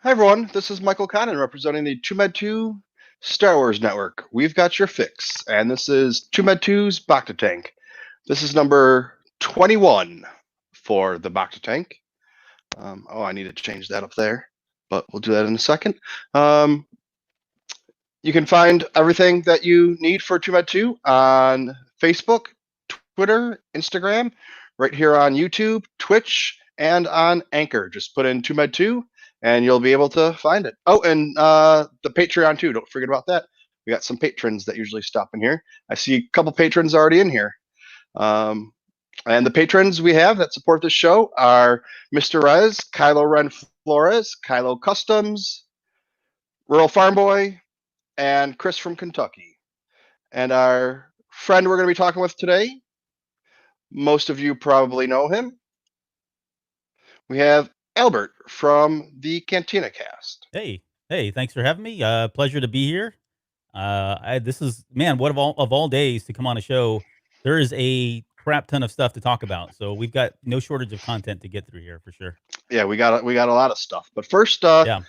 Hi everyone, this is Michael Connon representing the TooMedToo's Star Wars Network. We've got your fix, and this is TooMedToo's Bacta Tank. This is number 21 for the Bacta Tank. I need to change that up there, but we'll do that in a second. You can find everything that you need for TooMedToo on Facebook, Twitter, Instagram, right here on YouTube, Twitch, and on Anchor. Just put in TooMedToo, and you'll be able to find it. Oh, and the Patreon too. Don't forget about that. We got some patrons that usually stop in here. I see a couple patrons already in here. And the patrons we have that support this show are Mr. Rez, Kylo Ren Flores, Kylo Customs, Rural Farm Boy, and Chris from Kentucky. And our friend we're going to be talking with today, most of you probably know him. We have Albert from the Cantina cast. Hey, thanks for having me. Pleasure to be here. This is, man, what of all days to come on a show, there is a crap ton of stuff to talk about. So we've got no shortage of content to get through here for sure. Yeah, we got a lot of stuff. But first, Yeah.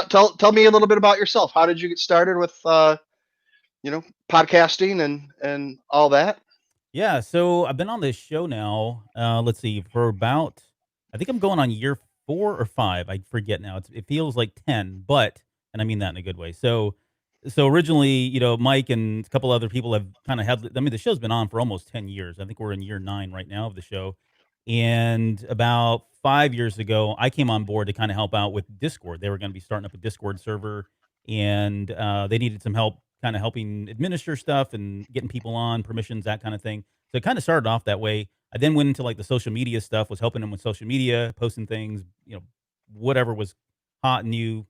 Tell me a little bit about yourself. How did you get started with podcasting and all that? Yeah, so I've been on this show now, let's see, for about, I think I'm going on year 4 or 5. I forget now. It feels like 10, and I mean that in a good way. So originally, Mike and a couple other people have kind of had, I mean, the show's been on for almost 10 years. I think we're in year 9 right now of the show. And about 5 years ago, I came on board to kind of help out with Discord. They were going to be starting up a Discord server, and they needed some help kind of helping administer stuff and getting people on, permissions, that kind of thing. So it kind of started off that way. I then went into like the social media stuff, was helping them with social media, posting things, whatever was hot and new,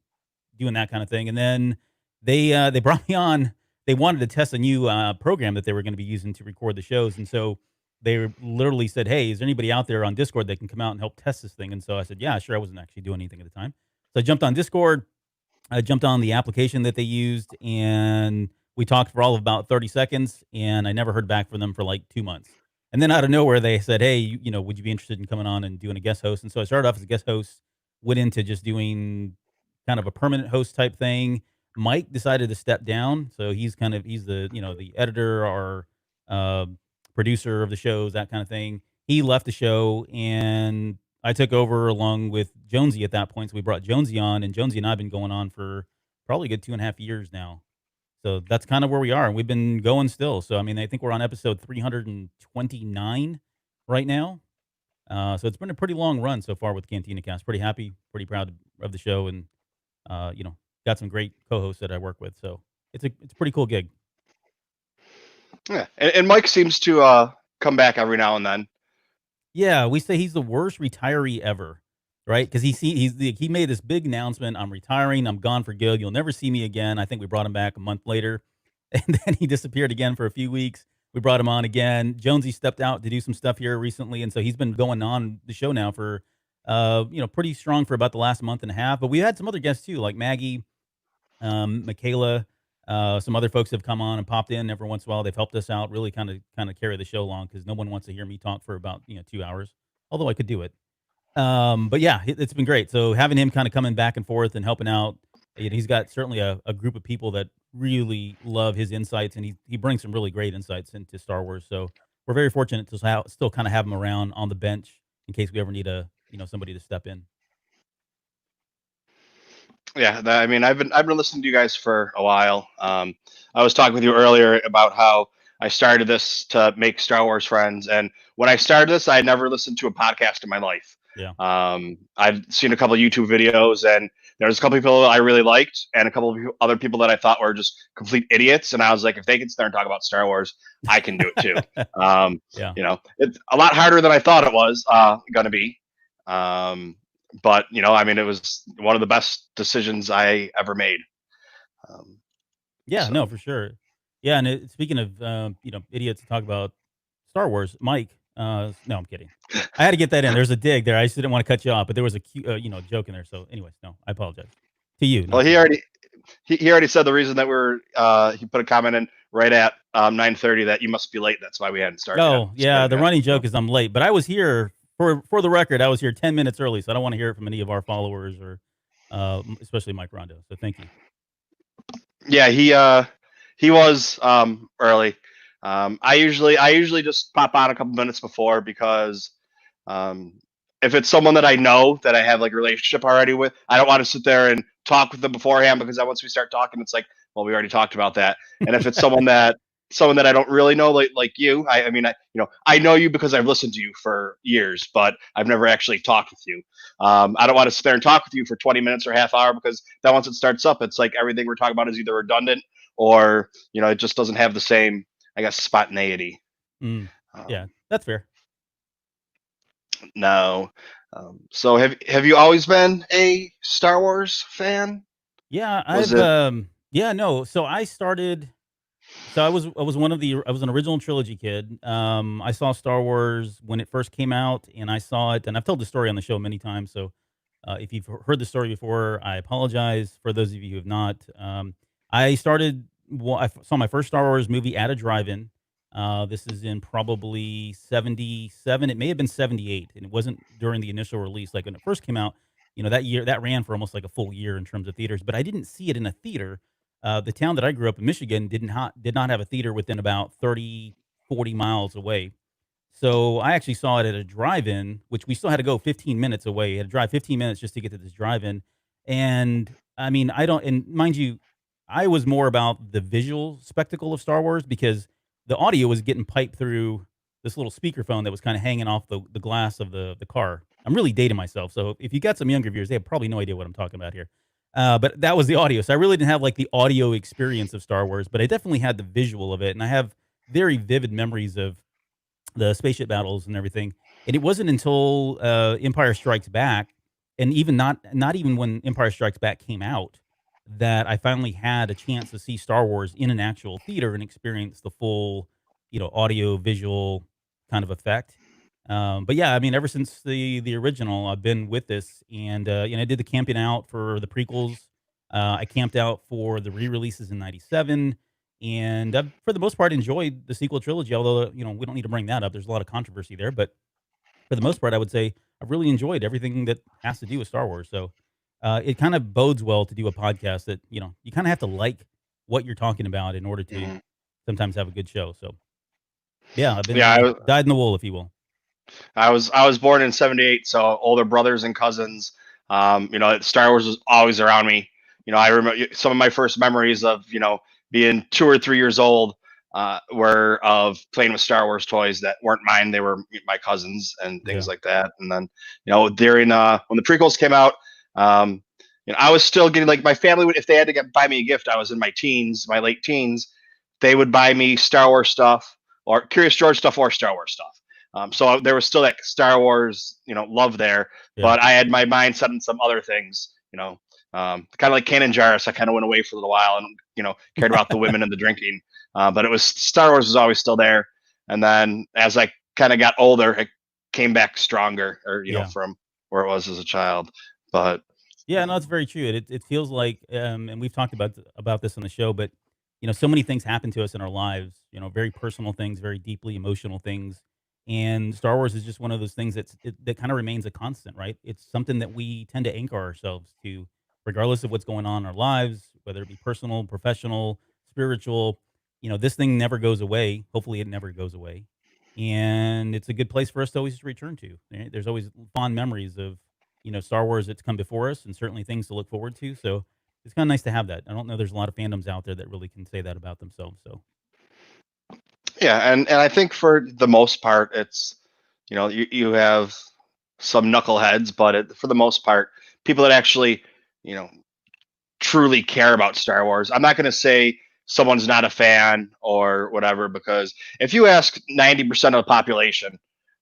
doing that kind of thing. And then they brought me on. They wanted to test a new program that they were going to be using to record the shows, and so they literally said, "Hey, is there anybody out there on Discord that can come out and help test this thing?" And so I said, "Yeah, sure." I wasn't actually doing anything at the time, so I jumped on Discord. I jumped on the application that they used, and we talked for all of about 30 seconds, and I never heard back from them for like 2 months. And then out of nowhere, they said, "Hey, would you be interested in coming on and doing a guest host?" And so I started off as a guest host, went into just doing kind of a permanent host type thing. Mike decided to step down, so he's the the editor or uh, producer of the shows, that kind of thing. He left the show, and I took over along with Jonesy at that point. So we brought Jonesy on, and Jonesy and I have been going on for probably a good 2.5 years now. So that's kind of where we are, and we've been going still. So I mean, I think we're on episode 329 right now. So it's been a pretty long run so far with Cantina Cast. Pretty happy, pretty proud of the show, and got some great co-hosts that I work with. So it's a pretty cool gig. Yeah, and Mike seems to come back every now and then. Yeah, we say he's the worst retiree ever, right? Because he made this big announcement: "I'm retiring. I'm gone for good. You'll never see me again." I think we brought him back a month later, and then he disappeared again for a few weeks. We brought him on again. Jonesy stepped out to do some stuff here recently, and so he's been going on the show now for, pretty strong for about the last month and a half. But we had some other guests too, like Maggie, Michaela. Some other folks have come on and popped in every once in a while. They've helped us out, really kind of carry the show along because no one wants to hear me talk for about 2 hours, although I could do it. But yeah, it's been great. So having him kind of coming back and forth and helping out, he's got certainly a group of people that really love his insights, and he brings some really great insights into Star Wars. So we're very fortunate to still kind of have him around on the bench in case we ever need somebody to step in. Yeah, I mean, I've been listening to you guys for a while. I was talking with you earlier about how I started this to make Star Wars friends, and when I started this, I had never listened to a podcast in my life. Yeah. I've seen a couple of YouTube videos, and there's a couple of people I really liked, and a couple of other people that I thought were just complete idiots. And I was like, if they can sit there and talk about Star Wars, I can do it too. Yeah. It's a lot harder than I thought it was going to be. But I mean, it was one of the best decisions I ever made. Yeah, no, for sure. Yeah, and speaking of idiots to talk about Star Wars, Mike. No, I'm kidding. I had to get that in. There's a dig there. I just didn't want to cut you off, but there was a joke in there. So, anyways, no, I apologize to you. Well, he already said the reason that he put a comment in right at 9:30 that you must be late. That's why we hadn't started. Oh, yeah, the running joke is I'm late, but I was here for the record. I was here 10 minutes early, so I don't want to hear it from any of our followers or especially Mike Rondo. So thank you. Yeah, he was early. I usually just pop on a couple minutes before because um, if it's someone that I know that I have like a relationship already with, I don't want to sit there and talk with them beforehand because then once we start talking, it's like, well, we already talked about that. And if it's someone that I don't really know, like you, I mean, I know you because I've listened to you for years, but I've never actually talked with you. I don't want to sit there and talk with you for 20 minutes or half hour because then once it starts up, it's like everything we're talking about is either redundant or it just doesn't have the same, I guess, spontaneity. Mm, yeah, Um, that's fair. no. So have you always been a Star Wars fan? Yeah, Was I've it? yeah, no. So I started so I was an original trilogy kid. I saw Star Wars when it first came out, and I saw it, and I've told the story on the show many times. So if you've heard the story before, I apologize. For those of you who have not, I started. Well, saw my first Star Wars movie at a drive-in. This is in probably '77. It may have been '78, and it wasn't during the initial release. Like when it first came out, that year that ran for almost like a full year in terms of theaters. But I didn't see it in a theater. The town that I grew up in, Michigan, did not have a theater within about 30, 40 miles away. So I actually saw it at a drive-in, which we still had to go 15 minutes away. You had to drive 15 minutes just to get to this drive-in. And I mean, I don't, and mind you, I was more about the visual spectacle of Star Wars because the audio was getting piped through this little speakerphone that was kind of hanging off the glass of the car. I'm really dating myself. So if you got some younger viewers, they have probably no idea what I'm talking about here. But that was the audio. So I really didn't have like the audio experience of Star Wars, but I definitely had the visual of it. And I have very vivid memories of the spaceship battles and everything. And it wasn't until Empire Strikes Back, and even not even when Empire Strikes Back came out, that I finally had a chance to see Star Wars in an actual theater and experience the full, audio visual kind of effect. But yeah, I mean, ever since the original, I've been with this, and I did the camping out for the prequels. I camped out for the re-releases in '97, and I've, for the most part, enjoyed the sequel trilogy. Although we don't need to bring that up. There's a lot of controversy there, but for the most part, I would say I've really enjoyed everything that has to do with Star Wars. So it kind of bodes well to do a podcast that you kind of have to like what you're talking about in order to Mhm. sometimes have a good show. So yeah, I've been Yeah, dyed in the wool, if you will. I was born in '78, so older brothers and cousins. Star Wars was always around me. I remember some of my first memories of being 2 or 3 years old were of playing with Star Wars toys that weren't mine; they were my cousins and things Yeah. like that. And then during when the prequels came out, um, I was still getting like my family would if they had to buy me a gift. I was in my teens, my late teens. They would buy me Star Wars stuff or Curious George stuff or Star Wars stuff. So there was still that Star Wars, love there, Yeah. but I had my mind set on some other things, kind of like Canon Jarrus. I kind of went away for a little while and, cared about the women and the drinking. But it was Star Wars was always still there. And then as I kind of got older, it came back stronger or, Yeah. from where it was as a child. But Yeah, no, it's um, very true. It feels like, and we've talked about this on the show, but so many things happen to us in our lives. Very personal things, very deeply emotional things, and Star Wars is just one of those things that kind of remains a constant, right? It's something that we tend to anchor ourselves to, regardless of what's going on in our lives, whether it be personal, professional, spiritual. This thing never goes away. Hopefully, it never goes away, and it's a good place for us to always return to. Right? There's always fond memories of Star Wars that's come before us and certainly things to look forward to. So it's kind of nice to have that. I don't know there's a lot of fandoms out there that really can say that about themselves. So yeah, and I think for the most part, it's you have some knuckleheads, but for the most part, people that actually you know truly care about Star Wars. I'm not going to say someone's not a fan or whatever because if you ask 90% of the population,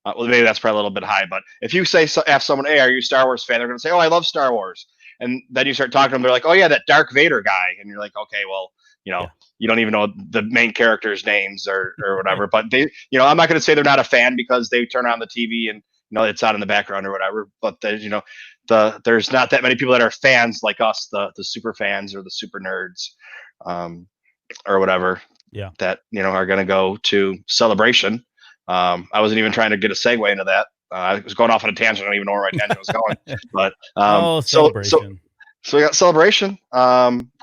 well, maybe that's probably a little bit high, but if you ask someone, "Hey, are you a Star Wars fan?" They're going to say, "Oh, I love Star Wars." And then you start talking to them, they're like, "Oh yeah, that Darth Vader guy," and you're like, "Okay, well, you know." yeah, You don't even know the main characters' names or right. whatever, but I'm not going to say they're not a fan because they turn on the TV and it's on in the background or whatever. But there's not that many people that are fans like us, the super fans or the super nerds, um, or whatever Yeah. that are going to go to Celebration. I wasn't even trying to get a segue into that. I was going off on a tangent. I don't even know where my tangent was going. But Oh, so celebration. So we got Celebration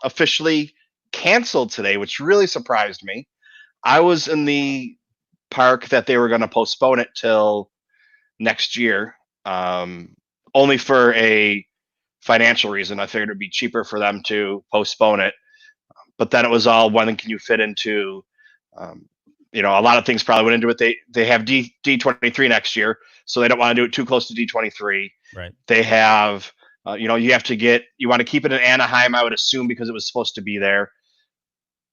officially canceled today, which really surprised me. I was in the park that they were going to postpone it till next year, only for a financial reason. I figured it'd be cheaper for them to postpone it. But then it was all, when can you fit into, a lot of things probably went into it. They have D23 next year, so they don't want to do it too close to D23. Right. They have, you want to keep it in Anaheim, I would assume, because it was supposed to be there.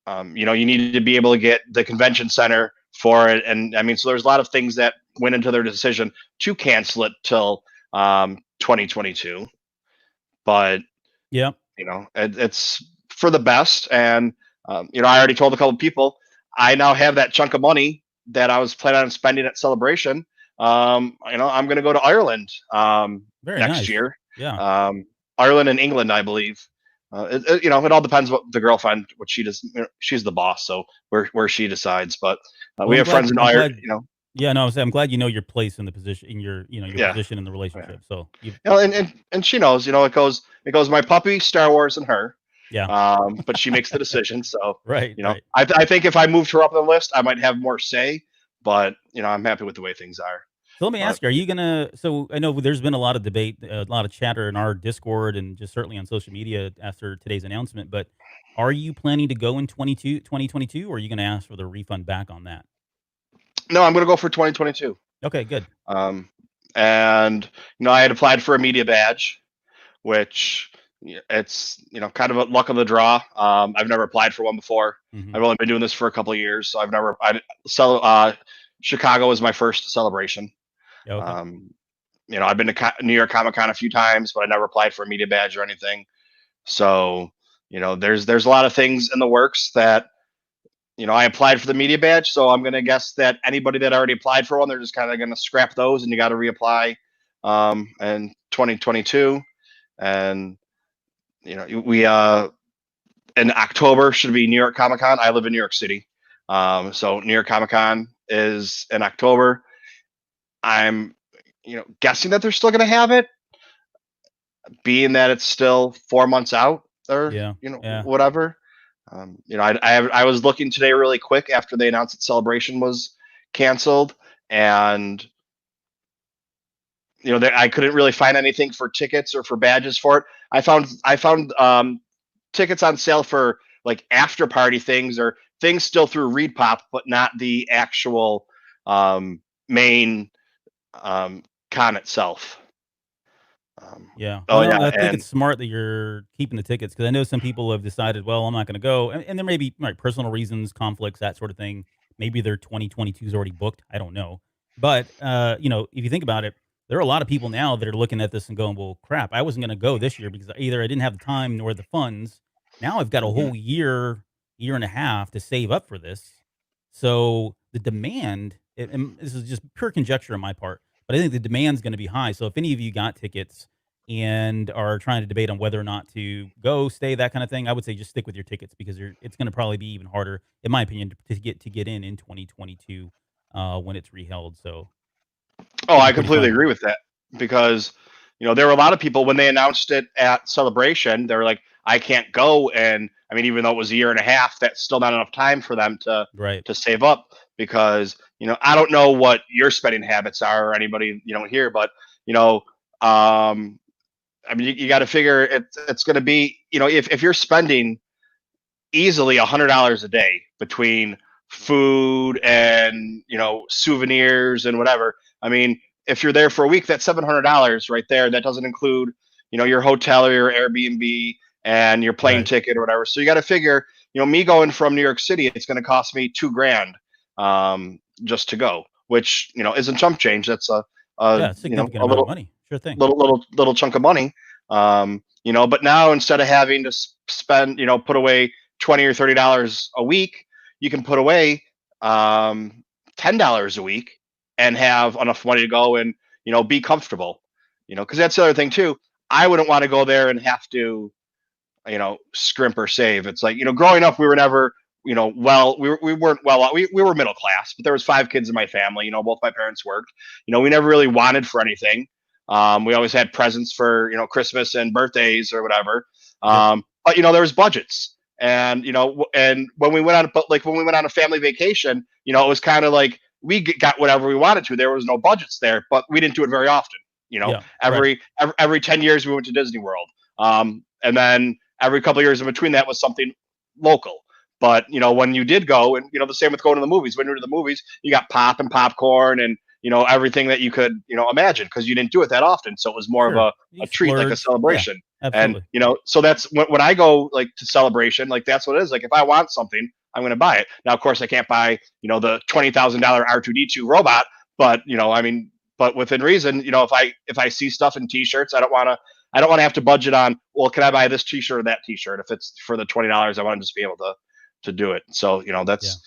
You need to be able to get the convention center for it. And I mean, so there's a lot of things that went into their decision to cancel it till 2022. But, Yeah. it's for the best. And, I already told a couple of people, I now have that chunk of money that I was planning on spending at Celebration. I'm going to go to Ireland Very next nice. year. Yeah. Ireland and England, I believe. It all depends what the girlfriend, what she does. She's the boss, so where she decides. But Well, we I'm have friends in Ireland. Yeah, no, I'm glad you know your place in the position in your Yeah, position in the yeah. relationship. So And she knows. It goes my puppy, Star Wars, and her. yeah. But she makes the decision. So Right. Right. I think if I moved her up the list, I might have more say. But I'm happy with the way things are. So let me But ask you, are you gonna? So I know there's been a lot of debate, a lot of chatter in our Discord, and just certainly on social media after today's announcement. But are you planning to go in 2022, or are you going to ask for the refund back on that? no, I'm going to go for 2022. Okay, good. And I had applied for a media badge, which it's kind of a luck of the draw. I've never applied for one before. Hmm. I've only been doing this for a couple of years, so Chicago was my first celebration. Okay. I've been to New York Comic Con a few times, but I never applied for a media badge or anything. So there's a lot of things in the works that I applied for the media badge, so I'm going to guess that anybody that already applied for one, they're just kind of going to scrap those, and you got to reapply in 2022. And we in October should be New York Comic Con. I live in New York City, so New York Comic Con is in October. I'm guessing that they're still going to have it, being that it's still 4 months out, or Yeah. Yeah. whatever. I was looking today really quick after they announced that Celebration was canceled, and I couldn't really find anything for tickets or for badges for it. I found tickets on sale for like after party things or things still through ReedPop, but not the actual main con itself. Yeah. Oh Well, yeah, I think and it's smart that you're keeping the tickets because I know some people have decided, well, I'm not going to go, and there may be personal reasons, conflicts, that sort of thing. Maybe their 2022 is already booked. I don't know, but if you think about it, there are a lot of people now that are looking at this and going, well, crap, I wasn't going to go this year because either I didn't have the time nor the funds. Now I've got a Mhm. whole year and a half to save up for this. So the demand, and this is just pure conjecture on my part, but I think the demand's going to be high. So if any of you got tickets and are trying to debate on whether or not to go, stay, that kind of thing, I would say just stick with your tickets because it's going to probably be even harder, in my opinion, to get in 2022 when it's reheld. So Oh, should be I pretty completely fun. agree with that because there were a lot of people when they announced it at Celebration. They were like, "I can't go," and I mean, even though it was a year and a half, that's still not enough time for them to Right. save up because I don't know what your spending habits are or anybody here, but um, I mean, you got to figure it's going to be if you're spending easily $100 a day between food and souvenirs and whatever. I mean, if you're there for a week, that's $700 right there. That doesn't include your hotel or your Airbnb and your plane Right. ticket or whatever. So you got to figure me going from New York City, it's going to cost me $2,000 just to go, which isn't chump change. That's Yeah. Significant a amount of little money. Sure thing. little chunk of money. But now instead of having to spend, put away $20 or $30 a week, you can put away $10 a week and have enough money to go and be comfortable. Because that's the other thing too. I wouldn't want to go there and have to scrimp or save. It's like growing up, we were never we weren't well we were middle class, but there was 5 kids in my family. Both my parents worked. We never really wanted for anything. We always had presents for Christmas and birthdays or whatever. Yep. But there was budgets, and and when we went on, but like when we went on a family vacation, it was kind of like we got whatever we wanted to. There was no budgets there, but we didn't do it very often. Yeah. Right. Every 10 years we went to Disney World, and then every couple of years in between that was something local. But when you did go, and the same with going to the movies. When you were to the movies, you got pop and popcorn and everything that you could imagine, because you didn't do it that often. So it was more of Sure. You a treat, like a splurge. Yeah. celebration. And Absolutely. so that's when I go like to celebration, like that's what it is. Like if I want something, I'm going to buy it. Now, of course, I can't buy the $20,000 R2D2 robot, but I mean, but within reason, if I see stuff in T-shirts, I don't want to have to budget on. Well, can I buy this T-shirt or that T-shirt? If it's for the $20, I want to just be able to do it. So Yeah. that's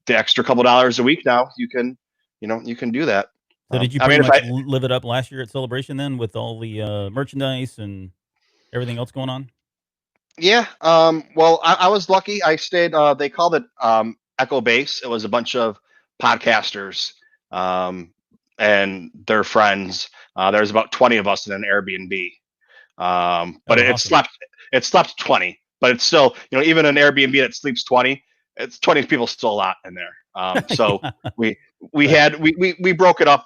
the extra couple dollars a week. Now you can do that. So did you I pretty mean, if much I live it up last year at Celebration then, with all the merchandise and everything else going on? Yeah. Well, I was lucky. I stayed. They called it Echo Base. It was a bunch of podcasters and their friends. There's about 20 of us in an Airbnb. But Oh, it awesome. slept 20. But it's still, even an Airbnb that sleeps 20, it's 20 people, still a lot in there. So Yeah. we Right. we broke it up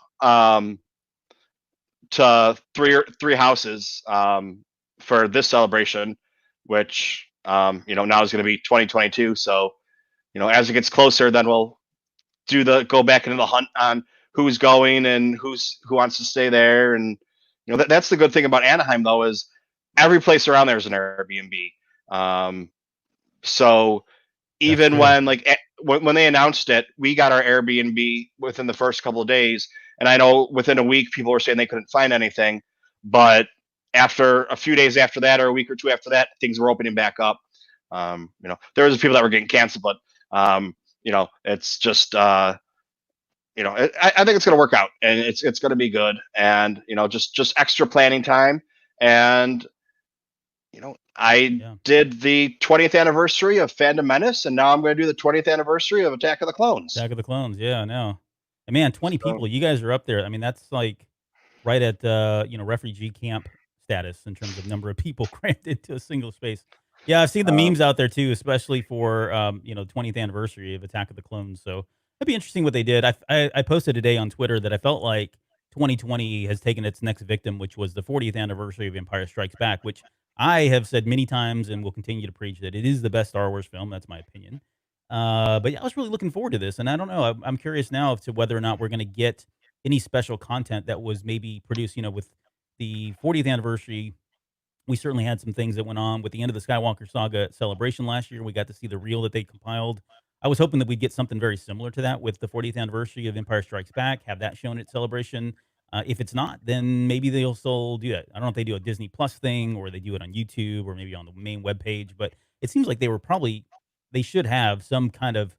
to three houses for this celebration, which now is going to be 2022. So as it gets closer, then we'll go back into the hunt on who's going and who wants to stay there. And that's the good thing about Anaheim, though, is every place around there is an Airbnb. So That's even true. when when they announced it, we got our Airbnb within the first couple of days, and I know within a week people were saying they couldn't find anything, but after a few days after that, or a week or two after that, things were opening back up. There was people that were getting canceled, but it's just I think it's going to work out, and it's going to be good, and just extra planning time. And I Yeah. did the 20th anniversary of Phantom Menace, and now I'm going to do the 20th anniversary of Attack of the Clones. Attack of the Clones. Yeah, I know. And man, 20 So people. You guys are up there. I mean, that's like right at refugee camp status in terms of number of people crammed into a single space. Yeah, I've seen the um, memes out there too, especially for 20th anniversary of Attack of the Clones. So that'd be interesting what they did. I posted today on Twitter that I felt like 2020 has taken its next victim, which was the 40th anniversary of Empire Strikes Back, which I have said many times and will continue to preach that it is the best Star Wars film. That's my opinion. But yeah, I was really looking forward to this, and I don't know. I'm curious now as to whether or not we're going to get any special content that was maybe produced. With the 40th anniversary, we certainly had some things that went on with the end of the Skywalker saga celebration last year. We got to see the reel that they compiled. I was hoping that we'd get something very similar to that with the 40th anniversary of Empire Strikes Back, have that shown at celebration. If it's not, then maybe they'll still do that. I don't know if they do a Disney Plus thing or they do it on YouTube or maybe on the main webpage, but it seems like they should have some kind of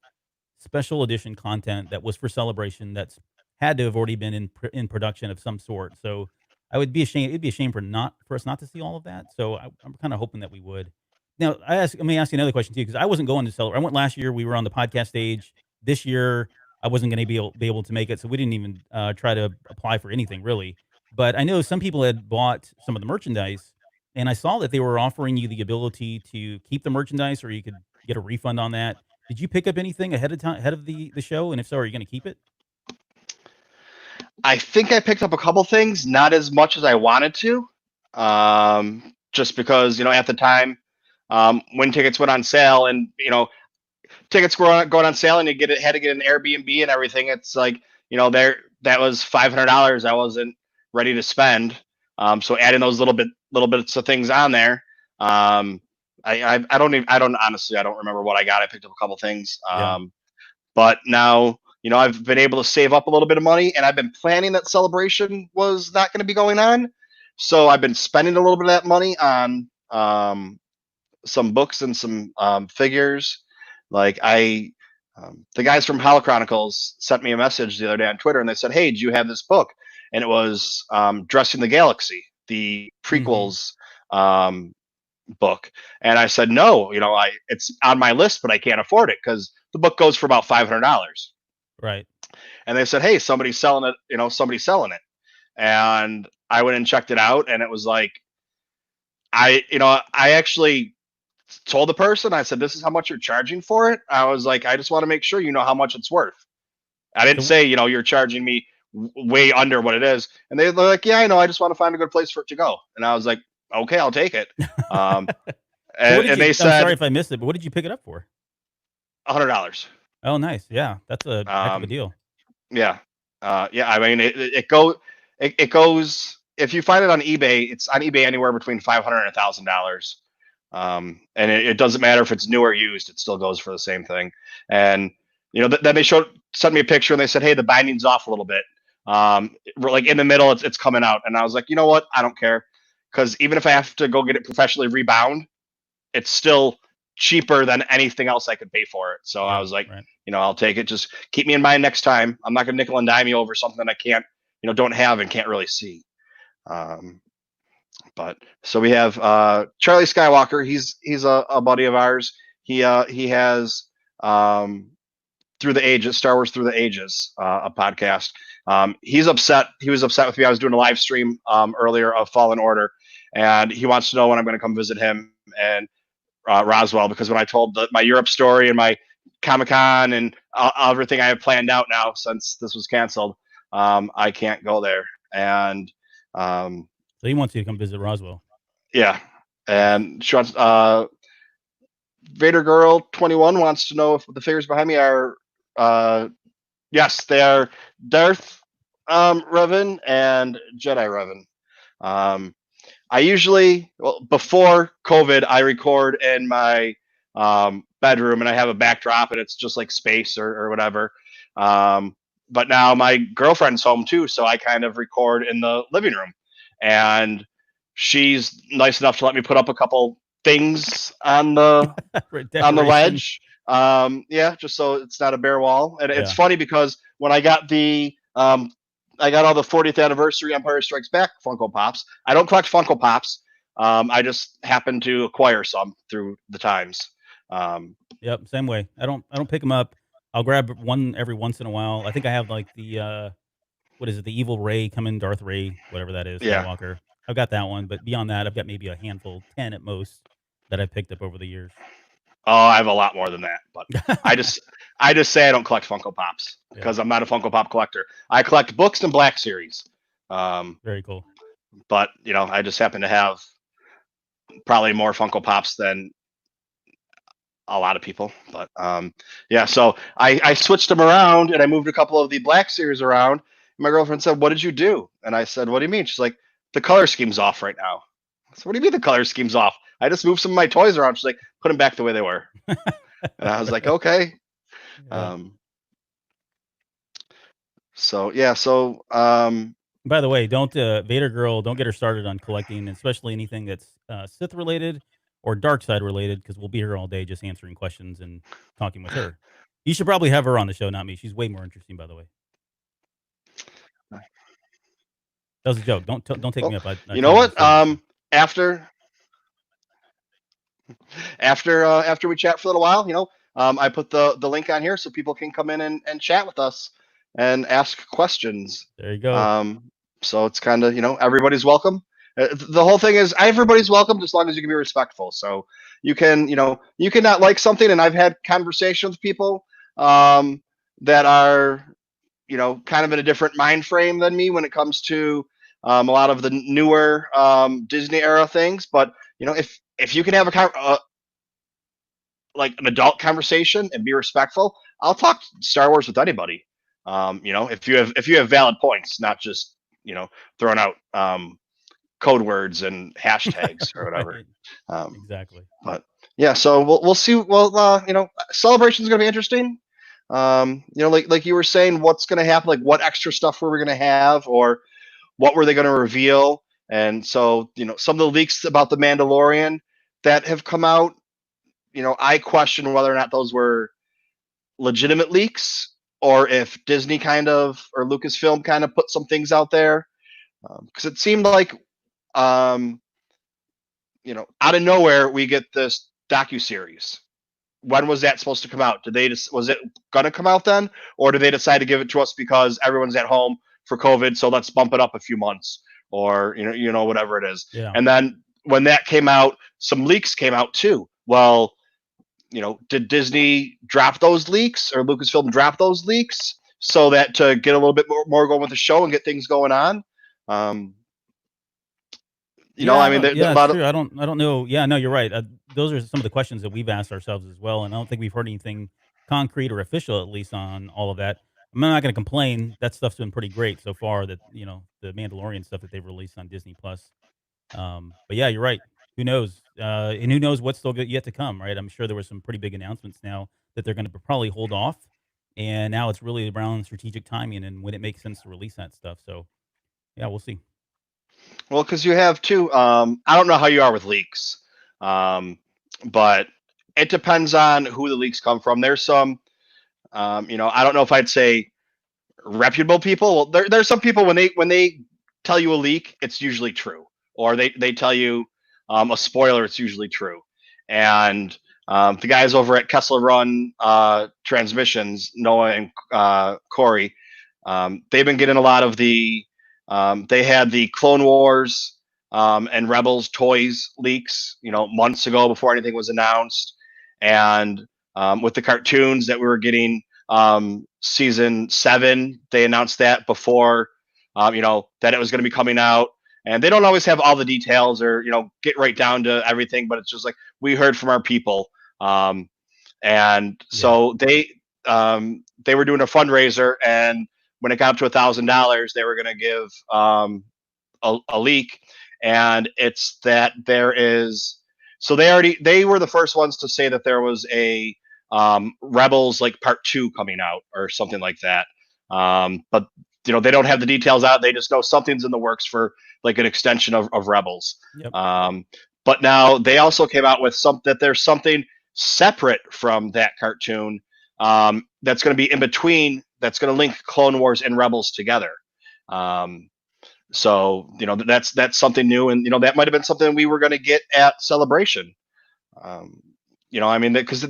special edition content that was for celebration that's had to have already been in production of some sort. So I would be ashamed. It'd be a shame for us not to see all of that. So I'm kind of hoping that we would. Now, let me ask you another question too, because I wasn't going to celebrate. I went last year. We were on the podcast stage. This year, I wasn't going to be able to make it, so we didn't even try to apply for anything really. But I know some people had bought some of the merchandise, and I saw that they were offering you the ability to keep the merchandise, or you could get a refund on that. Did you pick up anything ahead of time, ahead of the show? And if so, are you going to keep it? I think I picked up a couple things, not as much as I wanted to, just because at the time when tickets went on sale, and tickets were going on sale, and had to get an Airbnb and everything. It's like there that was $500 I wasn't ready to spend. So adding those little bits of things on there. I don't honestly, I don't remember what I got. I picked up a couple things. Yeah. But now I've been able to save up a little bit of money, and I've been planning that Celebration was not going to be going on, so I've been spending a little bit of that money on some books and some figures. Like the guys from Chronicles sent me a message the other day on Twitter, and they said, "Hey, do you have this book?" And it was Dressing the Galaxy, the Hmm. prequels book. And I said, "No, it's on my list, but I can't afford it because the book goes for about $500." Right. And they said, "Hey, somebody's selling it. Somebody's selling it." And I went and checked it out, and it was like, I actually told the person, I said, this is how much you're charging for it. I was like, I just want to make sure you know how much it's worth. I didn't say, you're charging me way under what it is. And they're like, yeah, I know. I just want to find a good place for it to go. And I was like, okay, I'll take it. So And they said, I'm sorry if I missed it, but what did you pick it up for? $100. Oh, nice. Yeah, that's a heck of a deal. Yeah. Yeah. I mean, it goes, if you find it on eBay, it's on eBay anywhere between $500 and $1,000. And it doesn't matter if it's new or used, it still goes for the same thing. And, then they sent me a picture and they said, hey, the binding's off a little bit. Like in the middle, it's coming out. And I was like, you know what? I don't care. Because even if I have to go get it professionally rebound, it's still cheaper than anything else I could pay for it. So I was like, right. I'll take it. Just keep me in mind next time. I'm not going to nickel and dime you over something I can't, don't have and can't really see. But so we have Charlie Skywalker. He's a buddy of ours. He has Through the Ages, Star Wars Through the Ages, a podcast. He's upset. He was upset with me. I was doing a live stream earlier of Fallen Order, and he wants to know when I'm going to come visit him and Roswell, because when I told my Europe story and my Comic-Con and everything I have planned out now since this was canceled, I can't go there. And so he wants you to come visit Roswell. Yeah. And she wants, Vader Girl 21 wants to know if the figures behind me are, yes, they are Darth Revan and Jedi Revan. I usually, before COVID, I record in my bedroom, and I have a backdrop, and it's just like space or whatever. But now my girlfriend's home too, so I kind of record in the living room, and she's nice enough to let me put up a couple things on the on the ledge. Yeah, just so it's not a bare wall. And it's funny because when I got I got all the 40th anniversary Empire Strikes Back Funko Pops. I don't collect Funko Pops. I just happen to acquire some through the times. Yep, same way. I don't pick them up. I'll grab one every once in a while. I think I have like the what is it? The Evil Ray coming, Darth Ray, whatever that is, Skywalker. I've got that one, but beyond that, I've got maybe a handful, 10 at most, that I've picked up over the years. Oh, I have a lot more than that, but I just say I don't collect Funko Pops because I'm not a Funko Pop collector. I collect books and Black Series. Very cool. But I just happen to have probably more Funko Pops than a lot of people. But yeah, so I switched them around and I moved a couple of the Black Series around. My girlfriend said, "What did you do?" And I said, "What do you mean?" She's like, "The color scheme's off right now." So what do you mean the color scheme's off? I just moved some of my toys around. She's like, "Put them back the way they were." And I was like, "Okay." Yeah. So yeah, so by the way, don't Vader Girl, don't get her started on collecting, especially anything that's Sith related or dark side related, because we'll be here all day just answering questions and talking with her. You should probably have her on the show, not me. She's way more interesting, by the way. That was a joke. Don't take me up. You know what? After we chat for a little while, I put the link on here so people can come in and chat with us and ask questions. There you go. So it's kind of, everybody's welcome. The whole thing is everybody's welcome as long as you can be respectful. So you can, you can not like something. And I've had conversations with people that are, kind of in a different mind frame than me when it comes to a lot of the newer Disney era things. But, if you can have like an adult conversation and be respectful, I'll talk Star Wars with anybody. If you have valid points, not just, throwing out code words and hashtags or whatever. Right. Exactly. But yeah, so we'll see. Well, celebration is going to be interesting. Like you were saying, what's going to happen? Like what extra stuff were we going to have, or what were they going to reveal? And so, some of the leaks about the Mandalorian that have come out, I question whether or not those were legitimate leaks, or if Disney or Lucasfilm kind of put some things out there. Because it seemed like, out of nowhere, we get this docuseries. When was that supposed to come out? Was it going to come out then? Or did they decide to give it to us because everyone's at home for COVID, so let's bump it up a few months? or whatever it is. Yeah. And then when that came out, some leaks came out too. Well, did Disney drop those leaks, or Lucasfilm drop those leaks so that to get a little bit more going with the show and get things going on? Yeah, I mean, yeah, a it's lot of true. I don't know. Yeah, no, you're right. Those are some of the questions that we've asked ourselves as well, and I don't think we've heard anything concrete or official, at least, on all of that. I'm not going to complain. That stuff's been pretty great so far. That the Mandalorian stuff that they've released on Disney Plus. But yeah, you're right. Who knows? And who knows what's still yet to come? Right? I'm sure there were some pretty big announcements now that they're going to probably hold off, and now it's really around strategic timing and when it makes sense to release that stuff. So yeah, we'll see. well, because you have too. I don't know how you are with leaks, but it depends on who the leaks come from. There's some, I don't know if I'd say reputable people. Well, there's some people when they tell you a leak, it's usually true, or they tell you a spoiler, it's usually true. And the guys over at Kessler Run Transmissions, Noah and Corey, they've been getting a lot of the. They had the Clone Wars and Rebels toys leaks, months ago before anything was announced, and with the cartoons that we were getting season 7, they announced that before that it was going to be coming out, and they don't always have all the details or get right down to everything, but it's just like we heard from our people, and Yeah. so they were doing a fundraiser, and when it got up to $1,000, they were going to give a leak, and it's that there is. So they were the first ones to say that there was a Rebels like Part 2 coming out or something like that. But they don't have the details out. They just know something's in the works for like an extension of Rebels. Yep. But now they also came out with that there's something separate from that cartoon that's going to be in between. That's going to link Clone Wars and Rebels together. So that's something new, and that might have been something we were going to get at Celebration. I mean, because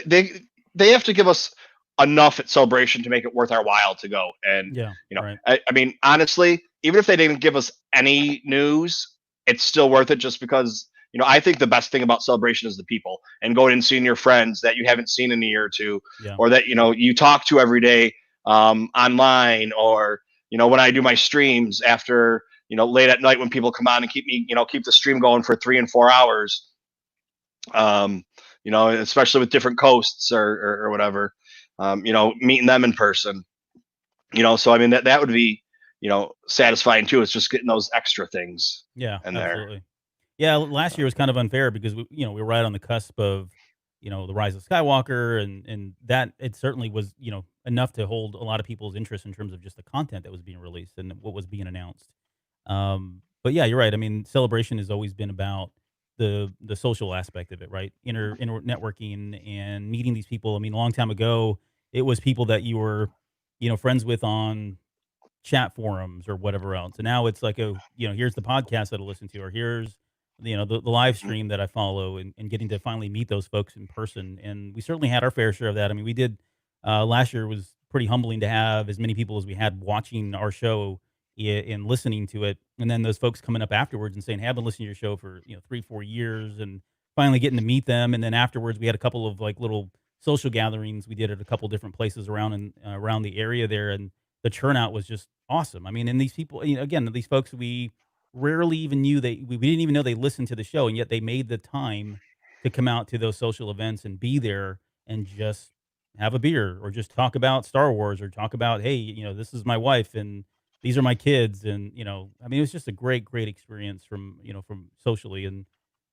they have to give us enough at Celebration to make it worth our while to go. And Yeah. Right. I mean, honestly, even if they didn't give us any news, it's still worth it just because I think the best thing about Celebration is the people and going and seeing your friends that you haven't seen in a year or two, Yeah. or that you talk to every day online, or when I do my streams after late at night when people come on and keep the stream going for 3 and 4 hours, especially with different coasts or whatever, meeting them in person, so I mean that would be satisfying too. It's just getting those extra things Yeah. in there. Absolutely. Yeah. Last year was kind of unfair because we were right on the cusp of the rise of Skywalker, and that it certainly was enough to hold a lot of people's interest in terms of just the content that was being released and what was being announced. But yeah, you're right. I mean, Celebration has always been about the social aspect of it, right? Inner networking and meeting these people. I mean, a long time ago, it was people that you were friends with on chat forums or whatever else. And now it's like, here's the podcast that I listen to, or here's the live stream that I follow, and getting to finally meet those folks in person. And we certainly had our fair share of that. I mean, we did last year was pretty humbling to have as many people as we had watching our show and listening to it. And then those folks coming up afterwards and saying, hey, I've been listening to your show for 3-4 years, and finally getting to meet them. And then afterwards we had a couple of like little social gatherings we did at a couple different places around the area there, and the turnout was just awesome. I mean, and these people, again, these folks we rarely even knew we didn't even know they listened to the show, and yet they made the time to come out to those social events and be there and just have a beer or just talk about Star Wars or talk about, hey, this is my wife and these are my kids, and I mean, it was just a great experience from socially. And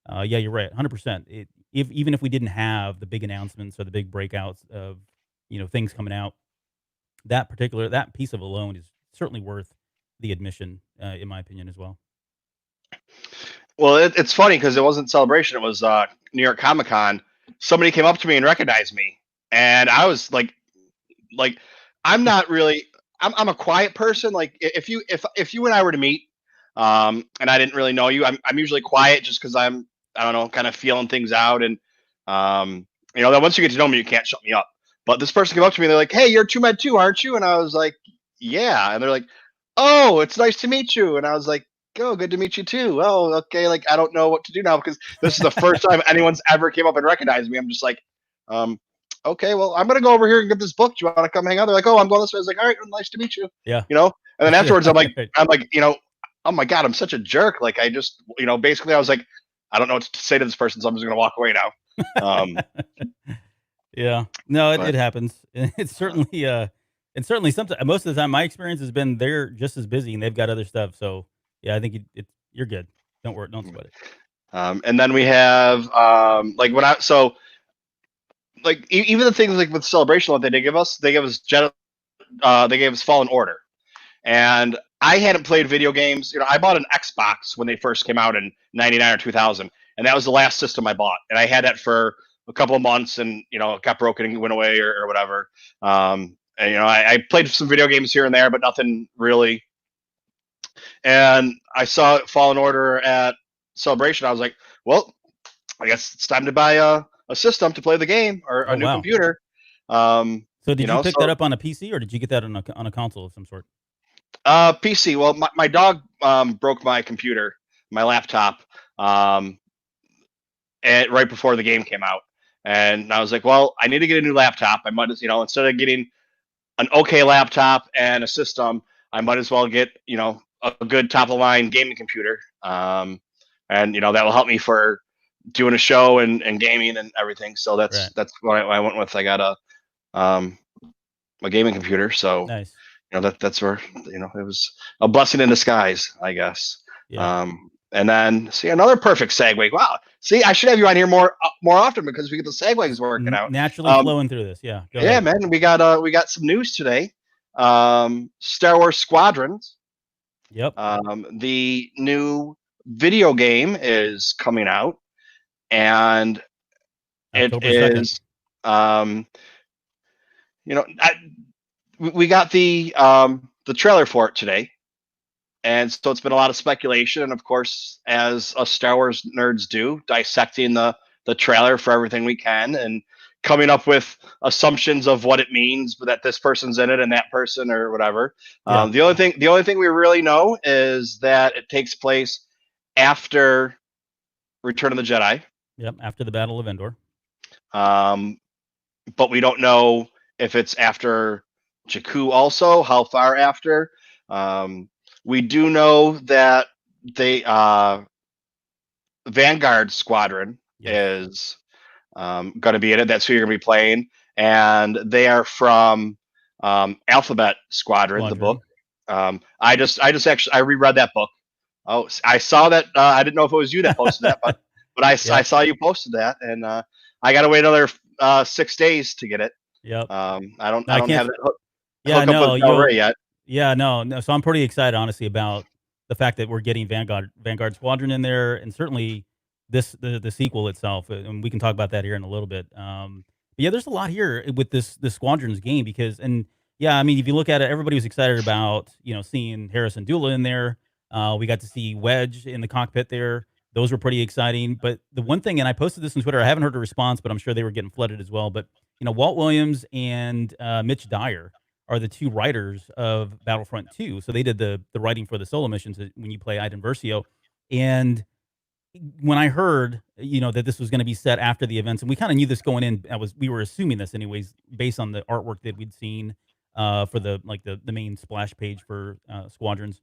yeah, you're right, 100%. Even if we didn't have the big announcements or the big breakouts of things coming out, that piece of alone is certainly worth the admission, in my opinion, as well. Well, it's funny because it wasn't Celebration; it was New York Comic Con. Somebody came up to me and recognized me, and I was like I'm not really. I'm a quiet person. Like if you and I were to meet, and I didn't really know you, I'm usually quiet just because I don't know, kind of feeling things out, and that once you get to know me, you can't shut me up. But this person came up to me, they're like, "Hey, you're TooMedToo, aren't you?" And I was like, "Yeah," and they're like, oh, it's nice to meet you. And I was like, oh, good to meet you too. Oh, okay. Like, I don't know what to do now because this is the first time anyone's ever came up and recognized me. I'm just like, um, okay, well, I'm gonna go over here and get this book. Do you want to come hang out? They're like, oh, I'm going this way. I was like, all right, well, nice to meet you. Yeah. You know. And then afterwards, Right. I'm like, oh my god, I'm such a jerk. Like, I just, basically, I was like, I don't know what to say to this person, so I'm just gonna walk away now. Yeah. No, it But happens. It's certainly something. Most of the time, my experience has been they're just as busy and they've got other stuff. So yeah, I think you're good. Don't worry. Don't sweat it. and then we have like when I so like even the things like with celebration, what they did give us, they gave us Fallen Order, and I hadn't played video games. I bought an Xbox when they first came out in '99 or 2000, and that was the last system I bought, and I had that for a couple of months, and it got broken and went away or whatever. And I played some video games here and there, but nothing really. And I saw Fallen Order at Celebration. I was like, well, I guess it's time to buy a system to play the game or Oh a new wow. computer. Um, So you did you know, pick that so up on a PC or did you get that on a console of some sort? PC. Well, my dog broke my computer, my laptop, um, right before the game came out, and I was like, well, I need to get a new laptop. I might as instead of getting an okay laptop and a system, I might as well get a good top of the line gaming computer. And that will help me for doing a show and gaming and everything. So that's Right. that's what I went with. I got um, a gaming computer, so Nice. that's where it was a blessing in disguise, I guess. Yeah. And then see another perfect segue. Wow, see, I should have you on here more often because we get the segues working out. Naturally Um, flowing through this. Yeah. Go yeah, ahead. man, we got some news today. Star Wars Squadrons, Yep. the new video game is coming out, and it October 2nd. is, um, we got the trailer for it today, and so it's been a lot of speculation, and of course, as us Star Wars nerds do, dissecting the trailer for everything we can, and coming up with assumptions of what it means, but that this person's in it and that person or whatever. Yeah. The only thing we really know is that it takes place after Return of the Jedi, Yep. After the Battle of Endor. um, but we don't know if it's after Jakku also. How far after? Um, we do know that they Vanguard Squadron Yes. is going to be in it. That's who you're going to be playing, and they are from Alphabet Squadron, the book. I actually I reread that book. Oh, I saw that. I didn't know if it was you that posted that, but I Yep. saw you posted that, and I got to wait another 6 days to get it. Yep. I don't No, I have can't. that Yeah. hook up with No. Del Rey yet. Yeah. No. No. So I'm pretty excited, honestly, about the fact that we're getting Vanguard Squadron in there, and certainly the sequel itself, and we can talk about that here in a little bit. But yeah, there's a lot here with this Squadrons game because, and yeah, I mean, if you look at it, everybody was excited about seeing Harrison Dula in there. We got to see Wedge in the cockpit there. Those were pretty exciting. But the one thing, and I posted this on Twitter, I haven't heard a response, but I'm sure they were getting flooded as well. But Walt Williams and Mitch Dyer are the two writers of Battlefront 2. So they did the writing for the solo missions when you play Iden Versio. And when I heard, that this was going to be set after the events, and we kind of knew this going in, we were assuming this anyways, based on the artwork that we'd seen for the main splash page for Squadrons.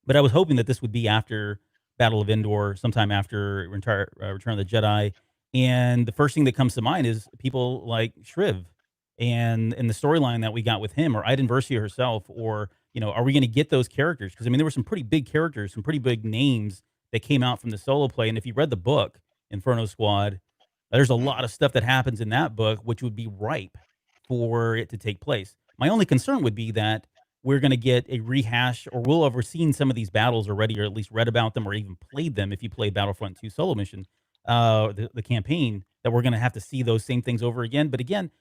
But I was hoping that this would be after Battle of Endor, sometime after Return of the Jedi. And the first thing that comes to mind is people like Shriv and the storyline that we got with him, or Iden Versio herself, or are we going to get those characters? Because I mean, there were some pretty big characters, some pretty big names that came out from the solo play. And if you read the book Inferno Squad, there's a lot of stuff that happens in that book which would be ripe for it to take place. My only concern would be that we're going to get a rehash, or we'll have seen some of these battles already, or at least read about them, or even played them if you played Battlefront 2 solo mission, the campaign, that we're going to have to see those same things over again. But again,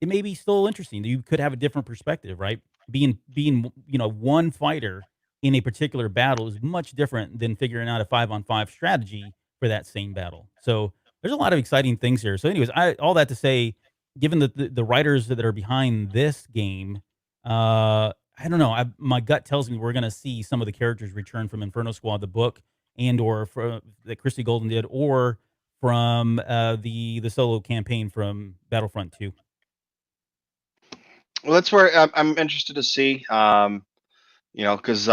it may be still interesting. You could have a different perspective, right? Being one fighter in a particular battle is much different than figuring out a 5-on-5 strategy for that same battle. So there's a lot of exciting things here. So, anyways, all that to say, given the writers that are behind this game, I don't know. My gut tells me we're going to see some of the characters return from Inferno Squad, the book, and or from that Christy Golden did, or from the solo campaign from Battlefront 2. Well, that's where I'm interested to see. Because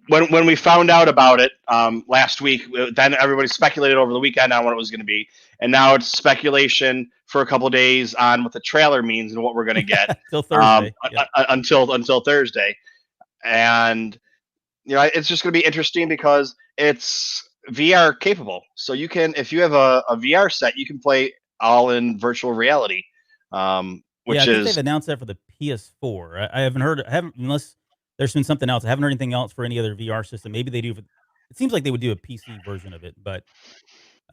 when we found out about it last week, then everybody speculated over the weekend on what it was going to be, and now it's speculation for a couple of days on what the trailer means and what we're going to get Till Thursday. Yep. until Thursday. And it's just going to be interesting because it's VR capable. So you can, if you have a VR set, you can play all in virtual reality, Yeah, I which think they've is announced that for the PS4. I haven't heard. I haven't unless there's been something else. I haven't heard anything else for any other VR system. Maybe they do. It seems like they would do a PC version of it, but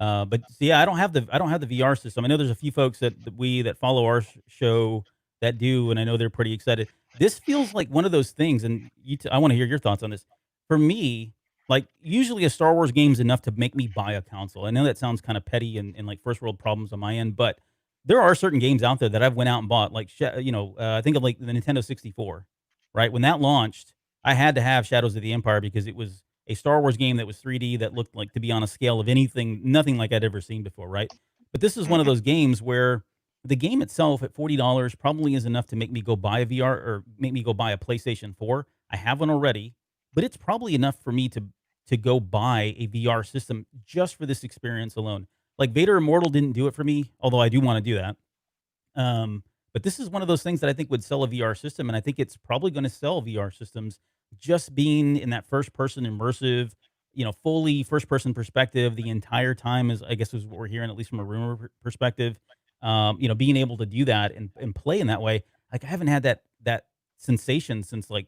so yeah, I don't have the VR system. I know there's a few folks that follow our show that do, and I know they're pretty excited. This feels like one of those things, and I want to hear your thoughts on this. For me, like usually a Star Wars game is enough to make me buy a console. I know that sounds kind of petty and like first world problems on my end, but there are certain games out there that I've went out and bought. Like I think of like the Nintendo 64, right? When that launched, I had to have Shadows of the Empire because it was a Star Wars game that was 3D that looked like to be on a scale of nothing like I'd ever seen before, right? But this is one of those games where the game itself at $40 probably is enough to make me go buy a VR or make me go buy a PlayStation 4. I have one already, but it's probably enough for me to go buy a VR system just for this experience alone. Like Vader Immortal didn't do it for me, although I do want to do that. But this is one of those things that I think would sell a VR system, and I think it's probably going to sell VR systems just being in that first person immersive, fully first person perspective the entire time is I guess is what we're hearing, at least from a rumor perspective. Being able to do that and play in that way, like I haven't had that sensation since like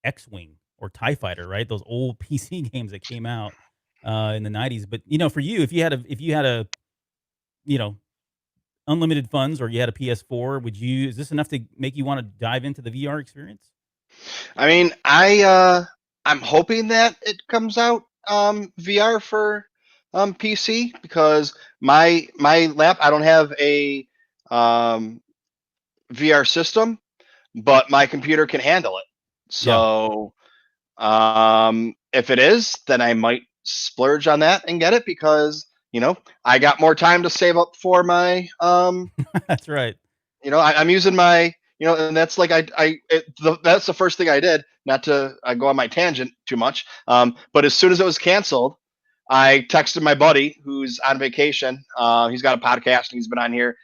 X-Wing or TIE Fighter, right? Those old PC games that came out in the 90s. But for you, if you had a you know unlimited funds or you had a PS4, is this enough to make you want to dive into the VR experience? I mean, I'm hoping that it comes out VR for PC because my lap I don't have a um, VR system, but my computer can handle it. Yeah. So if it is, then I might splurge on that and get it because I got more time to save up for my That's right. I'm using my, and that's like that's the first thing I did. Not to go on my tangent too much, but as soon as it was canceled, I texted my buddy who's on vacation. He's got a podcast and he's been on here.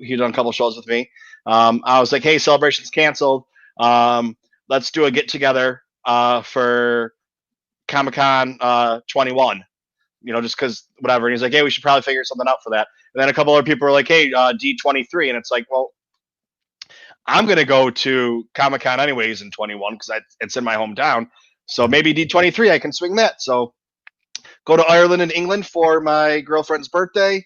He's done a couple shows with me. I was like, "Hey, Celebration's canceled. Let's do a get together for Comic Con 21." Just because whatever. And he's like, "Hey, we should probably figure something out for that." And then a couple other people were like, "Hey, D23," and it's like, well, I'm gonna go to Comic Con anyways in 21 because it's in my hometown. So maybe D23 I can swing that. So go to Ireland and England for my girlfriend's birthday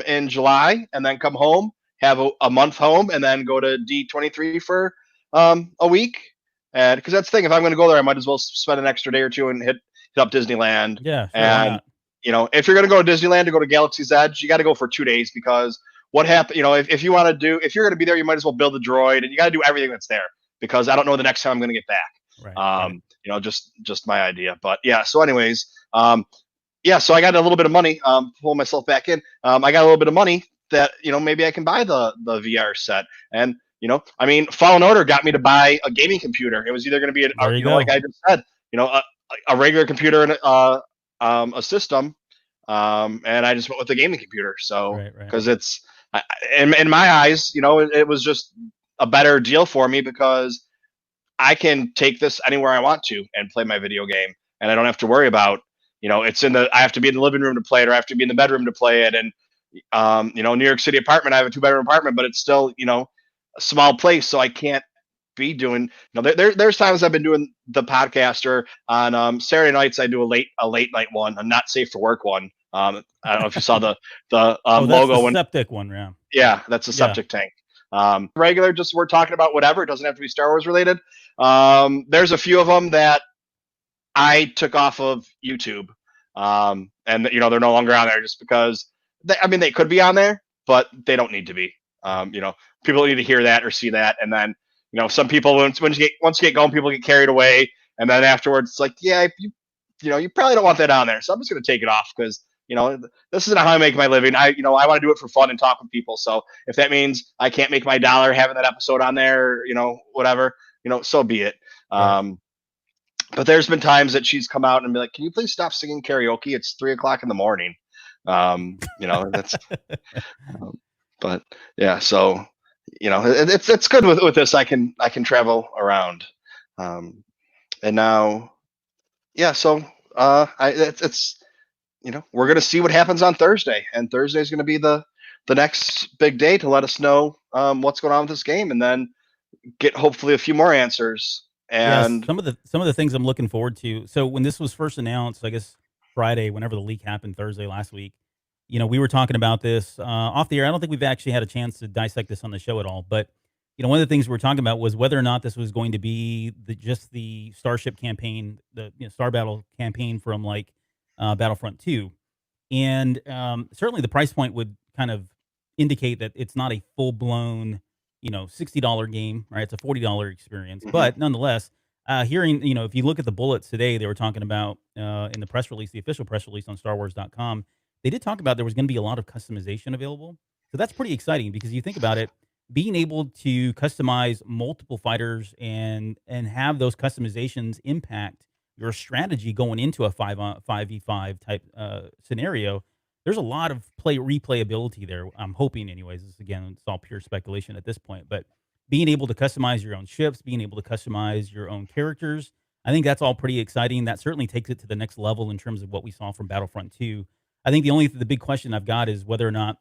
in July, and then come home, have a month home, and then go to D23 for a week. And because that's the thing, if I'm going to go there, I might as well spend an extra day or two and hit up Disneyland. Yeah, sure, and if you're going to go to Disneyland to go to Galaxy's Edge, you got to go for 2 days because what happened? If you want to if you're going to be there, you might as well build the droid, and you got to do everything that's there because I don't know the next time I'm going to get back. Right. Just my idea. But yeah. So, anyways, so I got a little bit of money. Pull myself back in. I got a little bit of money that maybe I can buy the VR set. And Fallen Order got me to buy a gaming computer. It was either going to be like I just said, a regular computer and a system. And I just went with the gaming computer. So because it's in my eyes, it was just a better deal for me because I can take this anywhere I want to and play my video game, and I don't have to worry about I have to be in the living room to play it, or I have to be in the bedroom to play it. And New York City apartment, I have a 2-bedroom apartment, but it's still a small place, so I can't be doing. There's times I've been doing the podcaster on Saturday nights. I do a late night one, a not safe for work one. I don't know if you saw the logo. The septic one, yeah. Yeah, that's a septic tank. Regular, just we're talking about whatever. It doesn't have to be Star Wars related. There's a few of them that I took off of YouTube, and they're no longer on there just because they could be on there, but they don't need to be. People need to hear that or see that, and then some people once you get going, people get carried away, and then afterwards it's like, yeah, you probably don't want that on there. So I'm just going to take it off because this isn't how I make my living. I want to do it for fun and talk with people. So if that means I can't make my dollar having that episode on there, whatever, so be it. Right. But there's been times that she's come out and be like, "Can you please stop singing karaoke? It's 3 o'clock in the morning." That's. But yeah, so it's good with this. I can travel around, and now, yeah. So it's we're gonna see what happens on Thursday, and Thursday is gonna be the next big day to let us know what's going on with this game, and then get hopefully a few more answers. Yes, And some of the things I'm looking forward to. So when this was first announced, I guess Friday, whenever the leak happened, Thursday last week, we were talking about this off the air. I don't think we've actually had a chance to dissect this on the show at all. But one of the things we were talking about was whether or not this was going to be just the Starship campaign, the Star Battle campaign from like Battlefront 2, and certainly the price point would kind of indicate that it's not a full blown $60 game, right? It's a $40 experience, but nonetheless, hearing if you look at the bullets today, they were talking about in the press release, the official press release on StarWars.com, they did talk about there was going to be a lot of customization available. So that's pretty exciting because you think about it, being able to customize multiple fighters and have those customizations impact your strategy going into a 5v5 type scenario. There's a lot of replayability there. I'm hoping, anyways. It's all pure speculation at this point. But being able to customize your own ships, being able to customize your own characters, I think that's all pretty exciting. That certainly takes it to the next level in terms of what we saw from Battlefront 2. I think the big question I've got is whether or not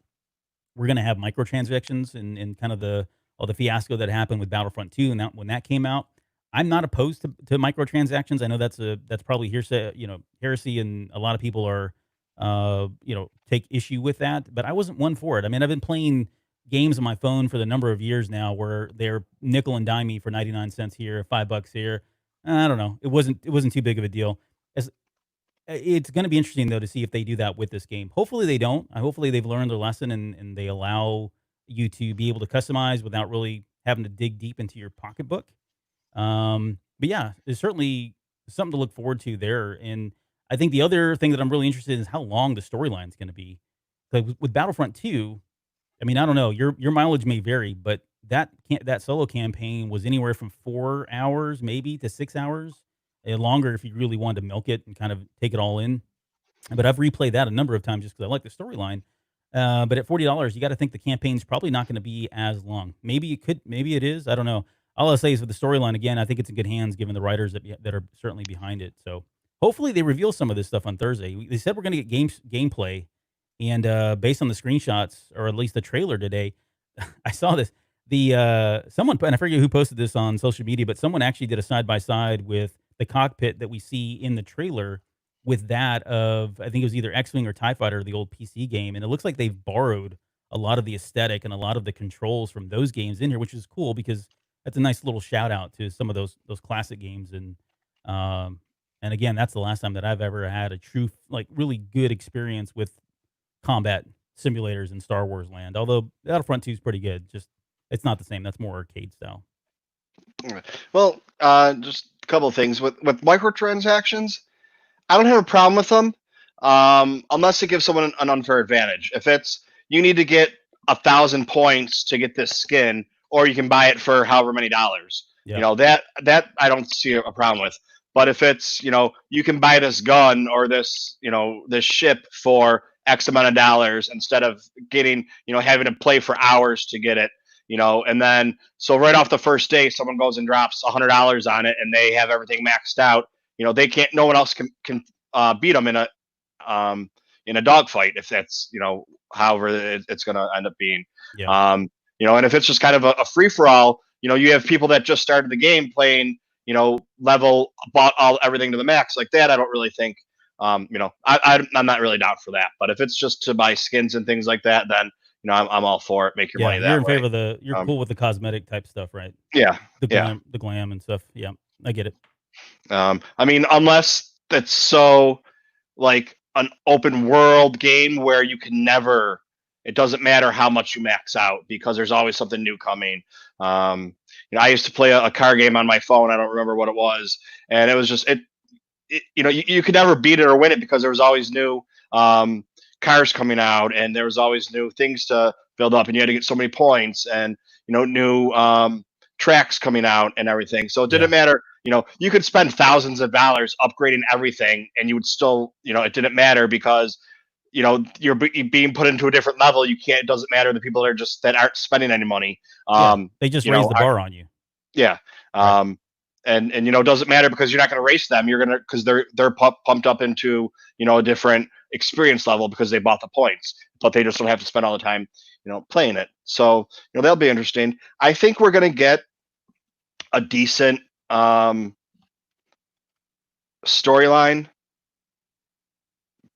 we're going to have microtransactions and kind of the fiasco that happened with Battlefront 2 and that when that came out. I'm not opposed to microtransactions. I know that's probably heresy, and a lot of people are take issue with that, but I wasn't one for it. I mean, I've been playing games on my phone for the number of years now where they're nickel and dime me for 99 cents here, $5 here. I don't know. It wasn't too big of a deal. It's going to be interesting though to see if they do that with this game. Hopefully they don't. Hopefully they've learned their lesson and they allow you to be able to customize without really having to dig deep into your pocketbook. But yeah, there's certainly something to look forward to there. And I think the other thing that I'm really interested in is how long the storyline is going to be. Like with Battlefront 2, I mean, I don't know, your mileage may vary, but that solo campaign was anywhere from 4 hours maybe to 6 hours, and longer if you really wanted to milk it and kind of take it all in. But I've replayed that a number of times just because I like the storyline. But at $40, you got to think the campaign's probably not going to be as long. Maybe it is. I don't know. All I'll say is with the storyline, again, I think it's in good hands given the writers that are certainly behind it. So hopefully they reveal some of this stuff on Thursday. They said we're going to get gameplay, and based on the screenshots or at least the trailer today, I saw this. Someone, and I forget who posted this on social media, but someone actually did a side by side with the cockpit that we see in the trailer with that of, I think it was either X-Wing or TIE Fighter, the old PC game, and it looks like they've borrowed a lot of the aesthetic and a lot of the controls from those games in here, which is cool because that's a nice little shout out to some of those classic games. And again, that's the last time that I've ever had a true, like, really good experience with combat simulators in Star Wars land. Although Battlefront 2 is pretty good, just it's not the same. That's more arcade style. Well, just a couple of things with microtransactions. I don't have a problem with them, unless it gives someone an unfair advantage. If it's you need to get 1,000 points to get this skin, or you can buy it for however many dollars. Yeah. That I don't see a problem with. But if it's you can buy this gun or this this ship for X amount of dollars instead of getting having to play for hours to get it. And then so right off the first day, someone goes and drops $100 on it, and they have everything maxed out. They can't. No one else can beat them in a dogfight if that's however it's going to end up being. Yeah. And if it's just kind of a free for all, you have people that just started the game playing, level bought everything to the max like that. I don't really think, I'm not really down for that. But if it's just to buy skins and things like that, then I'm all for it. Make your money that way. You're in favor of you're cool with the cosmetic type stuff, right? Yeah. The glam and stuff. Yeah, I get it. I mean, unless it's so like an open world game where you can never, it doesn't matter how much you max out because there's always something new coming. I used to play a car game on my phone. I don't remember what it was, and it was just you could never beat it or win it because there was always new cars coming out, and there was always new things to build up, and you had to get so many points, and new tracks coming out and everything. So it didn't matter. You could spend thousands of dollars upgrading everything, and you would still, it didn't matter because you're being put into a different level. You can't. It doesn't matter. The people that aren't spending any money. They just raise the bar on you. Yeah. Right. And it doesn't matter because you're not going to race them. You're gonna because they're pumped up into a different experience level because they bought the points, but they just don't have to spend all the time playing it. So that'll be interesting. I think we're going to get a decent storyline.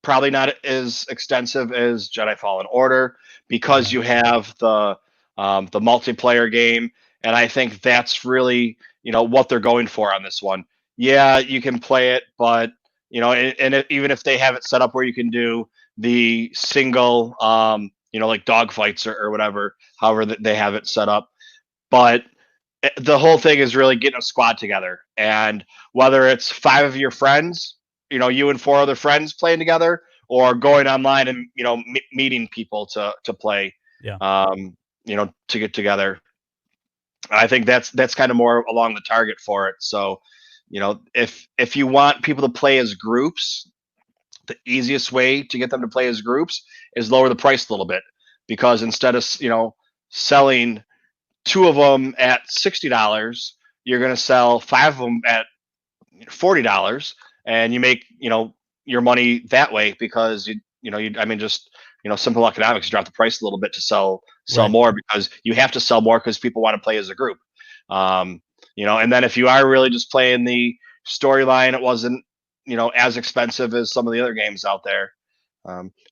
Probably not as extensive as Jedi Fallen Order because you have the multiplayer game, and I think that's really what they're going for on this one. Yeah, you can play it, but even if they have it set up where you can do the single, like dogfights or whatever, however they have it set up, but the whole thing is really getting a squad together, and whether it's 5 of your friends, you and 4 other friends playing together, or going online and meeting people to play, to get together. I think that's kind of more along the target for it. So, if you want people to play as groups, the easiest way to get them to play as groups is lower the price a little bit, because instead of selling 2 of them at $60, you're going to sell 5 of them at $40, and you make your money that way because simple economics, drop the price a little bit to sell more, because you have to sell more because people want to play as a group. And then if you are really just playing the storyline, it wasn't as expensive as some of the other games out there.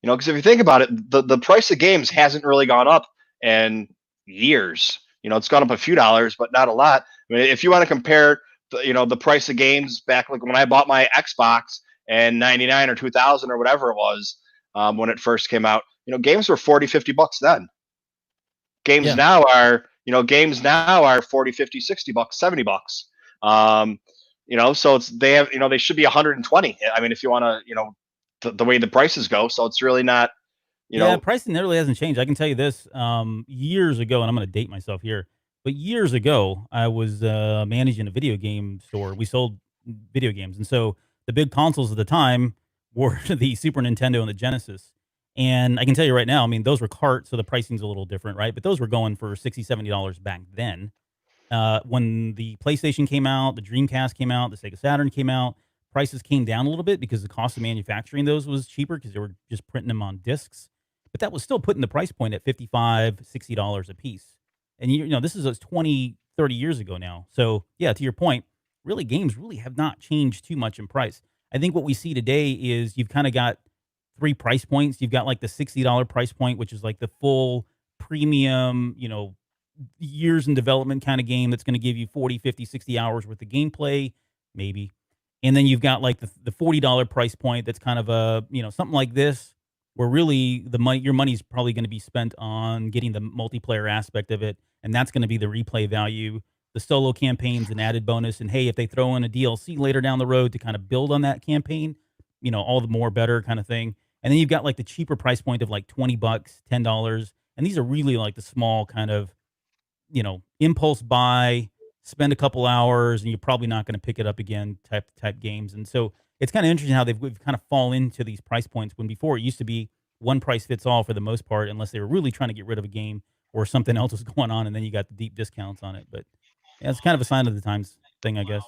Because if you think about it, the price of games hasn't really gone up in years. It's gone up a few dollars, but not a lot. I mean, if you want to compare the price of games back, like when I bought my Xbox in 99 or 2000 or whatever it was, when it first came out, games were $40-$50 then. Games now are 40, 50, $60, $70. So they should be 120. I mean, if you want to, the way the prices go. So it's really not, pricing really hasn't changed. I can tell you this, years ago, and I'm going to date myself here, but years ago, I was managing a video game store. We sold video games, and so the big consoles at the time were the Super Nintendo and the Genesis. And I can tell you right now, I mean, those were carts, so the pricing's a little different, right? But those were going for $60, $70 back then. When the PlayStation came out, the Dreamcast came out, the Sega Saturn came out, prices came down a little bit because the cost of manufacturing those was cheaper because they were just printing them on discs. But that was still putting the price point at $55, $60 a piece. And this is 20, 30 years ago now. So yeah, to your point, really games really have not changed too much in price. I think what we see today is you've kind of got 3 price points. You've got like the $60 price point, which is like the full premium, years in development kind of game that's going to give you 40, 50, 60 hours worth of gameplay, maybe. And then you've got like the $40 price point that's kind of a, something like this, where really your money's probably going to be spent on getting the multiplayer aspect of it, and that's going to be the replay value. The solo campaign's an added bonus, and hey, if they throw in a DLC later down the road to kind of build on that campaign, all the more better kind of thing. And then you've got like the cheaper price point of like $20, $10, and these are really like the small kind of, impulse buy, spend a couple hours, and you're probably not going to pick it up again type games. And so it's kind of interesting how we've kind of fall into these price points, when before it used to be one price fits all for the most part, unless they were really trying to get rid of a game or something else was going on, and then you got the deep discounts on it. But yeah, it's kind of a sign of the times thing, I guess.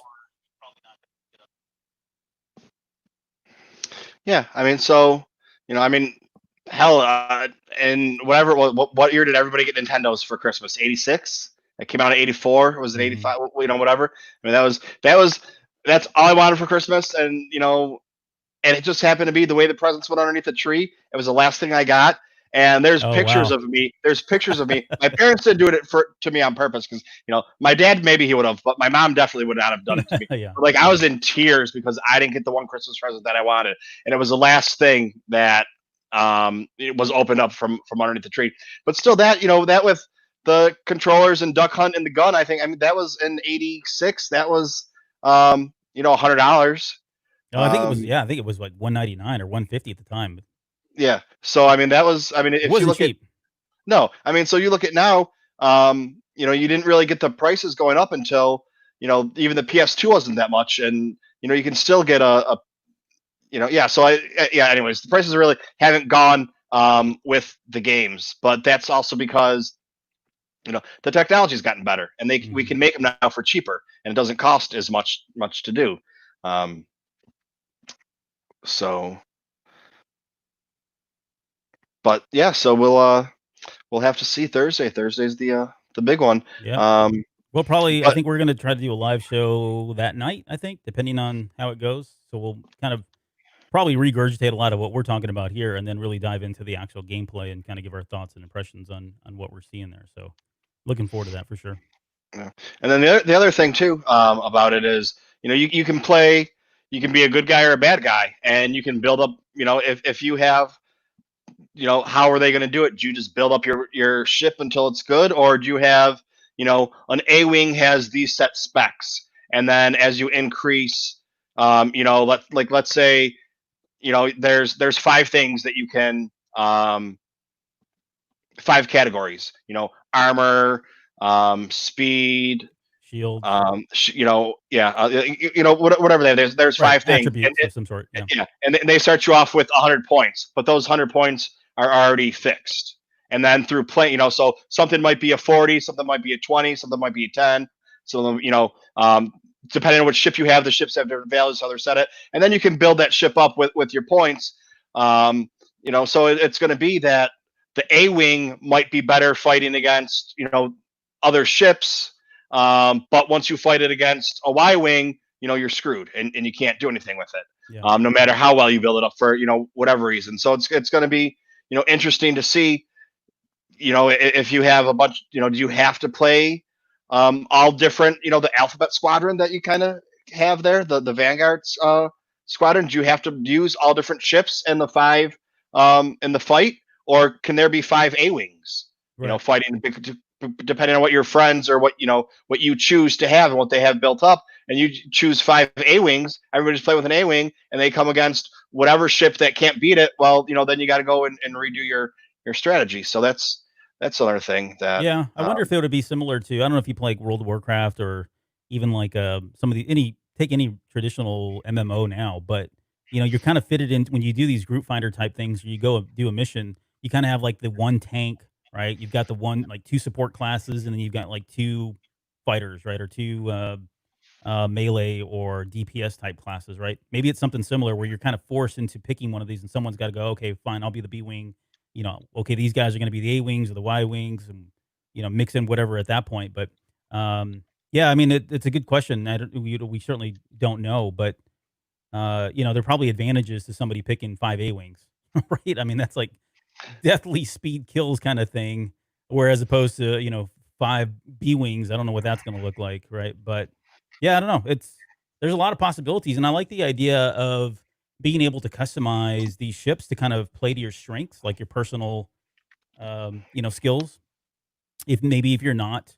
Yeah, I mean, so hell, and whatever. What year did everybody get Nintendos for Christmas? 86. It came out in 84. Was it 85? Whatever. I mean, that's all I wanted for Christmas, and and it just happened to be the way the presents went underneath the tree. It was the last thing I got. And there's pictures of me. There's pictures of me. My parents didn't do it to me on purpose, because my dad, maybe he would have, but my mom definitely would not have done it to me. Yeah. Like, I was in tears because I didn't get the one Christmas present that I wanted, and it was the last thing that it was opened up from underneath the tree. But still, that that with the controllers and Duck Hunt and the gun, I mean that was in '86. That was $100. Oh, I think it was. Yeah, I think it was like $199 or $150 at the time. Yeah. So I mean that was. I mean It if you wasn't look at cheap. no, I mean so you look at now. You didn't really get the prices going up until even the PS2 wasn't that much, and you can still get a yeah. So yeah. Anyways, the prices really haven't gone with the games, but that's also because the technology's gotten better, and we can make them now for cheaper, and it doesn't cost as much to do. So, but yeah, so we'll have to see Thursday. Thursday's the big one. Yeah. We'll probably. I but- think we're going to try to do a live show that night. I think, depending on how it goes. So we'll kind of probably regurgitate a lot of what we're talking about here, and then really dive into the actual gameplay and kind of give our thoughts and impressions on what we're seeing there. So, looking forward to that for sure. Yeah. And then the other thing too about it is you can play, you can be a good guy or a bad guy, and you can build up. If you have how are they going to do it? Do you just build up your ship until it's good, or do you have an A-wing has these set specs, and then as you increase, let's say there's 5 things that you can 5 categories, armor, speed, Shield, whatever that is. There's 5 things, attributes of some sort. Yeah, and they start you off with 100 points, but those 100 points are already fixed. And then through play, so something might be a 40, something might be a 20, something might be a 10. So depending on which ship you have, the ships have different values, how they're set it, and then you can build that ship up with your points. So it's going to be that the A-wing might be better fighting against other ships, but once you fight it against a Y-wing, you're screwed, and you can't do anything with it. Yeah. No matter how well you build it up for whatever reason. So it's going to be interesting to see if you have a bunch, do you have to play all different, the Alphabet Squadron that you kind of have there, the Vanguard Squadron? Do you have to use all different ships in the 5 in the fight, or can there be 5 A-wings, Right. fighting, depending on what your friends or what you choose to have and what they have built up, and you choose 5 A-wings, everybody's playing with an A-wing, and they come against whatever ship that can't beat it. Well, then you got to go and redo your strategy. So that's another thing that. Yeah, I wonder if it would be similar to, I don't know if you play like World of Warcraft or even like some of the any traditional MMO now, but you're kind of fitted in when you do these group finder type things, or you go do a mission, you kind of have like the one tank, right? You've got the one, like 2 support classes, and then you've got like 2 fighters, right? Or 2 melee or DPS type classes, right? Maybe it's something similar where you're kind of forced into picking one of these, and someone's got to go, okay, fine, I'll be the B wing. Okay, these guys are going to be the A wings or the Y wings, and mix in whatever at that point. But yeah, I mean, it's a good question. We certainly don't know, but there are probably advantages to somebody picking 5 A wings, right? I mean, that's like deathly speed kills kind of thing, whereas opposed to 5 B wings. I don't know what that's going to look like, right? But yeah, I don't know. There's a lot of possibilities, and I like the idea of being able to customize these ships to kind of play to your strengths, like your personal, skills. If you're not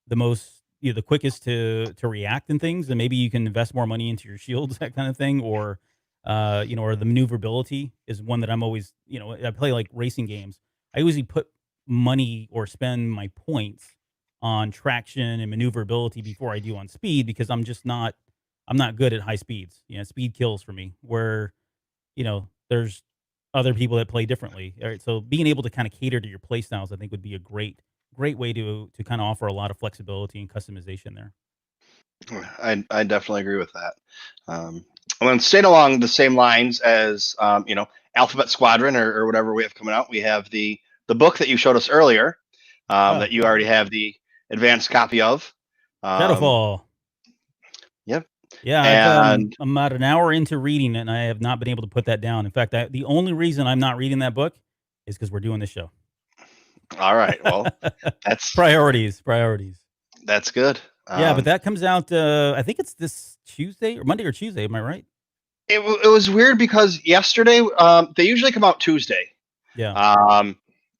the most, the quickest to react and things, then maybe you can invest more money into your shields, that kind of thing, or or the maneuverability is one that I'm always, I play like racing games. I usually put money or spend my points on traction and maneuverability before I do on speed, because I'm not good at high speeds. Speed kills for me. Where, there's other people that play differently. All right, so being able to kind of cater to your play styles, I think, would be a great way to kind of offer a lot of flexibility and customization there. I definitely agree with that. And then staying along the same lines as Alphabet Squadron or whatever we have coming out, we have the book that you showed us earlier, that you already have the advanced copy of. Shadowfall. Yep. Yeah, I'm about an hour into reading it, and I have not been able to put that down. In fact, the only reason I'm not reading that book is because we're doing this show. All right. Well, that's priorities. That's good. Yeah, but that comes out, I think it's this Tuesday, or Monday or Tuesday. Am I right? It was weird because yesterday, they usually come out Tuesday. Yeah.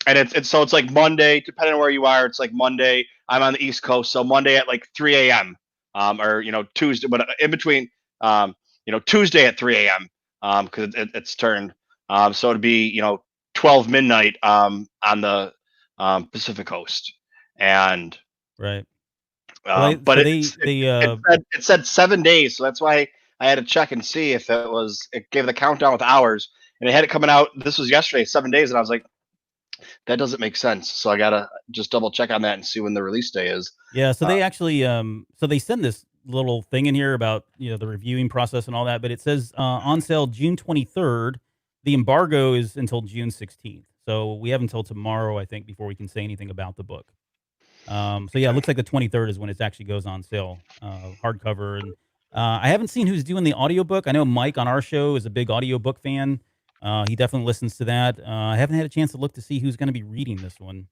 and it's so it's like Monday, depending on where you are. It's like Monday. I'm on the East Coast, so Monday at like 3 a.m. Or Tuesday, but in between, Tuesday at 3 a.m. Because it's turned. So it'd be 12 midnight on the Pacific Coast, and Right. Well, but so it said 7 days, so that's why I had to check and see if it gave the countdown with hours, and it had it coming out. This was yesterday, 7 days, and I was like, that doesn't make sense. So I gotta just double check on that and see when the release day is. yeah, so Uh, they actually so they send this little thing in here about, the reviewing process and all that, but it says on sale June 23rd. The embargo is until June 16th. So we have until tomorrow, I think, before we can say anything about the book. So yeah, it looks like the 23rd is when it actually goes on sale, hardcover. And I haven't seen who's doing the audiobook. I know Mike on our show is a big audiobook fan. He definitely listens to that. I haven't had a chance to look to see who's going to be reading this one.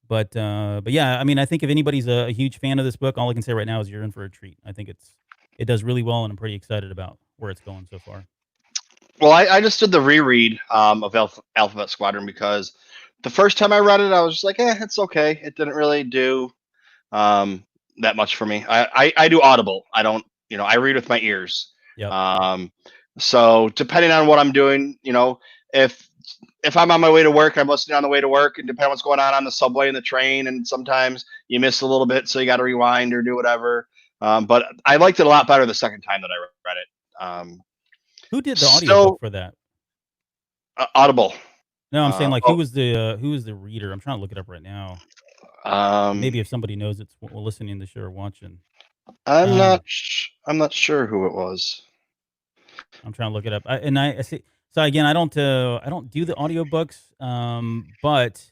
But yeah, I mean, I think if anybody's a huge fan of this book, all I can say right now is you're in for a treat. I think it does really well, and I'm pretty excited about where it's going so far. well, I just did the reread of Alphabet Squadron because the first time I read it, I was just like, it's okay. It didn't really do that much for me. I do Audible. I don't, I read with my ears. Yep. So depending on what I'm doing, if I'm on my way to work, I'm listening on the way to work, and depending on what's going on the subway and the train, and sometimes you miss a little bit, so you got to rewind or do whatever. But I liked it a lot better the second time that I read it. Who did the audiobook for that? Audible. No, I'm saying, like, who was the reader? I'm trying to look it up right now. Maybe if somebody knows it's listening to the show or watching. I'm not sure who it was. I'm trying to look it up. I see. So again, I don't do the audiobooks, but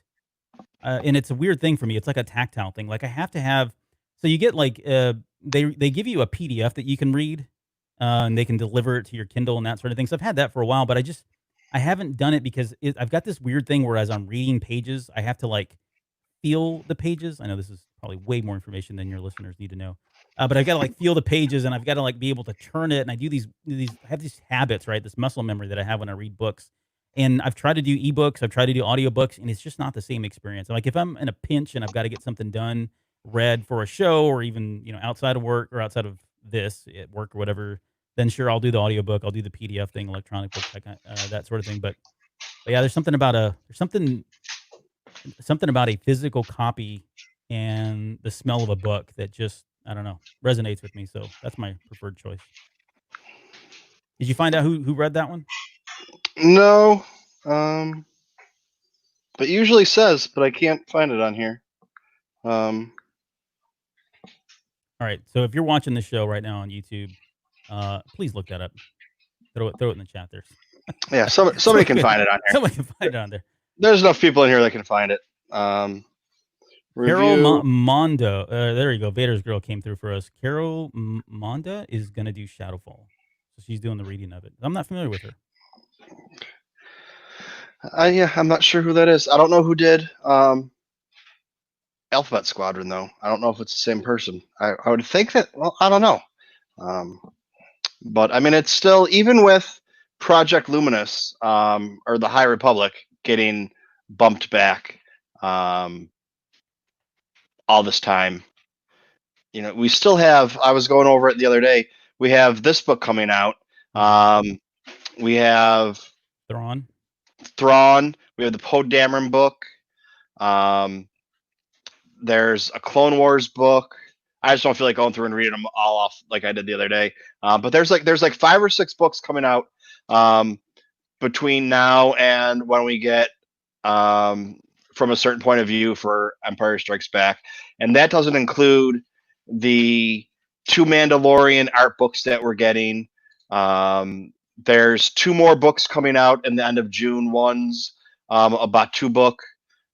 and it's a weird thing for me. It's like a tactile thing. Like I have to have. So you get like they give you a PDF that you can read, and they can deliver it to your Kindle and that sort of thing. So I've had that for a while, but I haven't done it because I've got this weird thing where as I'm reading pages, I have to like feel the pages. I know this is probably way more information than your listeners need to know. But I've got to like feel the pages, and I've got to like be able to turn it. And I do I have these habits, right? This muscle memory that I have when I read books. And I've tried to do ebooks, I've tried to do audiobooks, and it's just not the same experience. Like if I'm in a pinch and I've got to get something done, read for a show, or even outside of work or outside of this at work or whatever, then sure I'll do the audiobook, I'll do the PDF thing, electronic book, that sort of thing. But yeah, there's something about a physical copy and the smell of a book that just, I don't know, resonates with me. So that's my preferred choice. Did you find out who read that one? No, but usually says, but I can't find it on here. All right, so if you're watching the show right now on YouTube, please look that up. Throw it in the chat there. Yeah, somebody can find it on here. Somebody can find it on there. There's enough people in here that can find it. Carol Mondo. There you go. Vader's girl came through for us. Carol Monda is going to do Shadowfall. So she's doing the reading of it. I'm not familiar with her. Yeah, I'm not sure who that is. I don't know who did Alphabet Squadron, though. I don't know if it's the same person. I would think that, well, I don't know. But, I mean, it's still, even with Project Luminous or the High Republic getting bumped back all this time, we still have, I was going over it the other day, we have this book coming out. We have Thrawn. We have the Poe Dameron book. There's a Clone Wars book. I just don't feel like going through and reading them all off like I did the other day. But there's like 5 or 6 books coming out between now and when we get from a certain point of view for Empire Strikes Back, and that doesn't include the 2 Mandalorian art books that we're getting. There's 2 more books coming out in the end of June. One's about 2 book.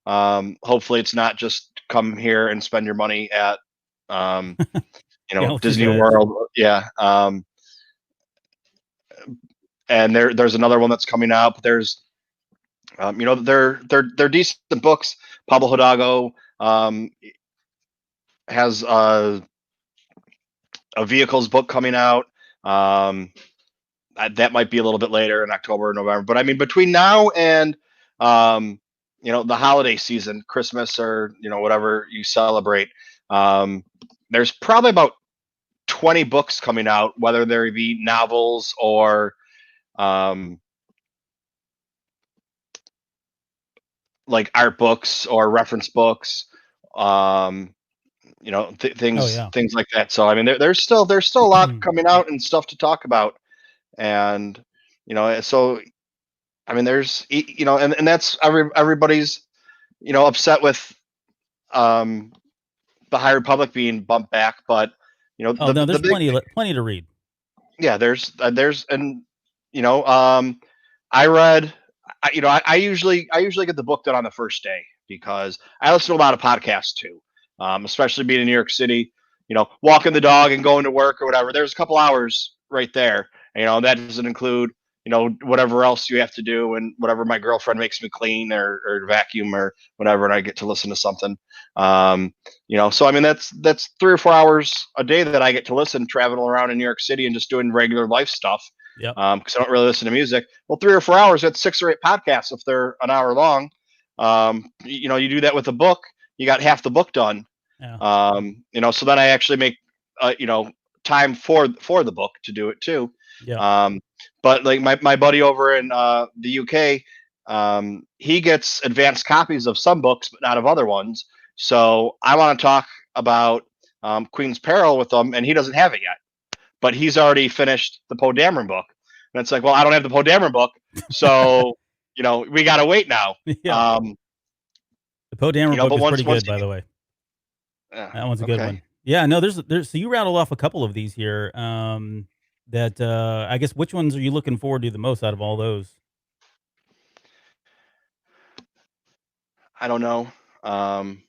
Hopefully it's not just come here and spend your money at Disney World. Yeah. And there's another one that's coming out. There's they're decent books. Pablo Hidalgo has a vehicles book coming out. That might be a little bit later in October or November. But I mean, between now and the holiday season, Christmas or whatever you celebrate. Um, there's probably about 20 books coming out, whether they be novels or um, like art books or reference books. Um, Oh things yeah. things like that. So I mean, there's still a lot coming out and stuff to talk about, and so I mean, and that's everybody's upset with um, the High Republic being bumped back, but Oh no, the there's big plenty to read. yeah, there's and you know I read I usually get the book done on the first day because I listen to a lot of podcasts too, especially being in New York City. Walking the dog and going to work or whatever. There's a couple hours right there. That doesn't include whatever else you have to do and whatever my girlfriend makes me clean or vacuum or whatever, and I get to listen to something. So I mean that's 3 or 4 hours a day that I get to listen traveling around in New York City and just doing regular life stuff Yep. because I don't really listen to music. Well, 3 or 4 hours, that's 6 or 8 podcasts if they're an hour long. You do that with a book, you got half the book done. Yeah. So then I actually make, time for the book to do it too. Yep. But like my buddy over in the UK, he gets advanced copies of some books, but not of other ones. So I want to talk about Queen's Peril with him, and he doesn't have it yet, but he's already finished the Poe Dameron book, and it's like, well, I don't have the Poe Dameron book, so we gotta wait now. Yeah. The Poe Dameron book But is pretty once good, by the way. yeah, That one's a good okay. one. Yeah, no, there's so you rattled off a couple of these here. That I guess which ones are you looking forward to the most out of all those? I don't know. Um,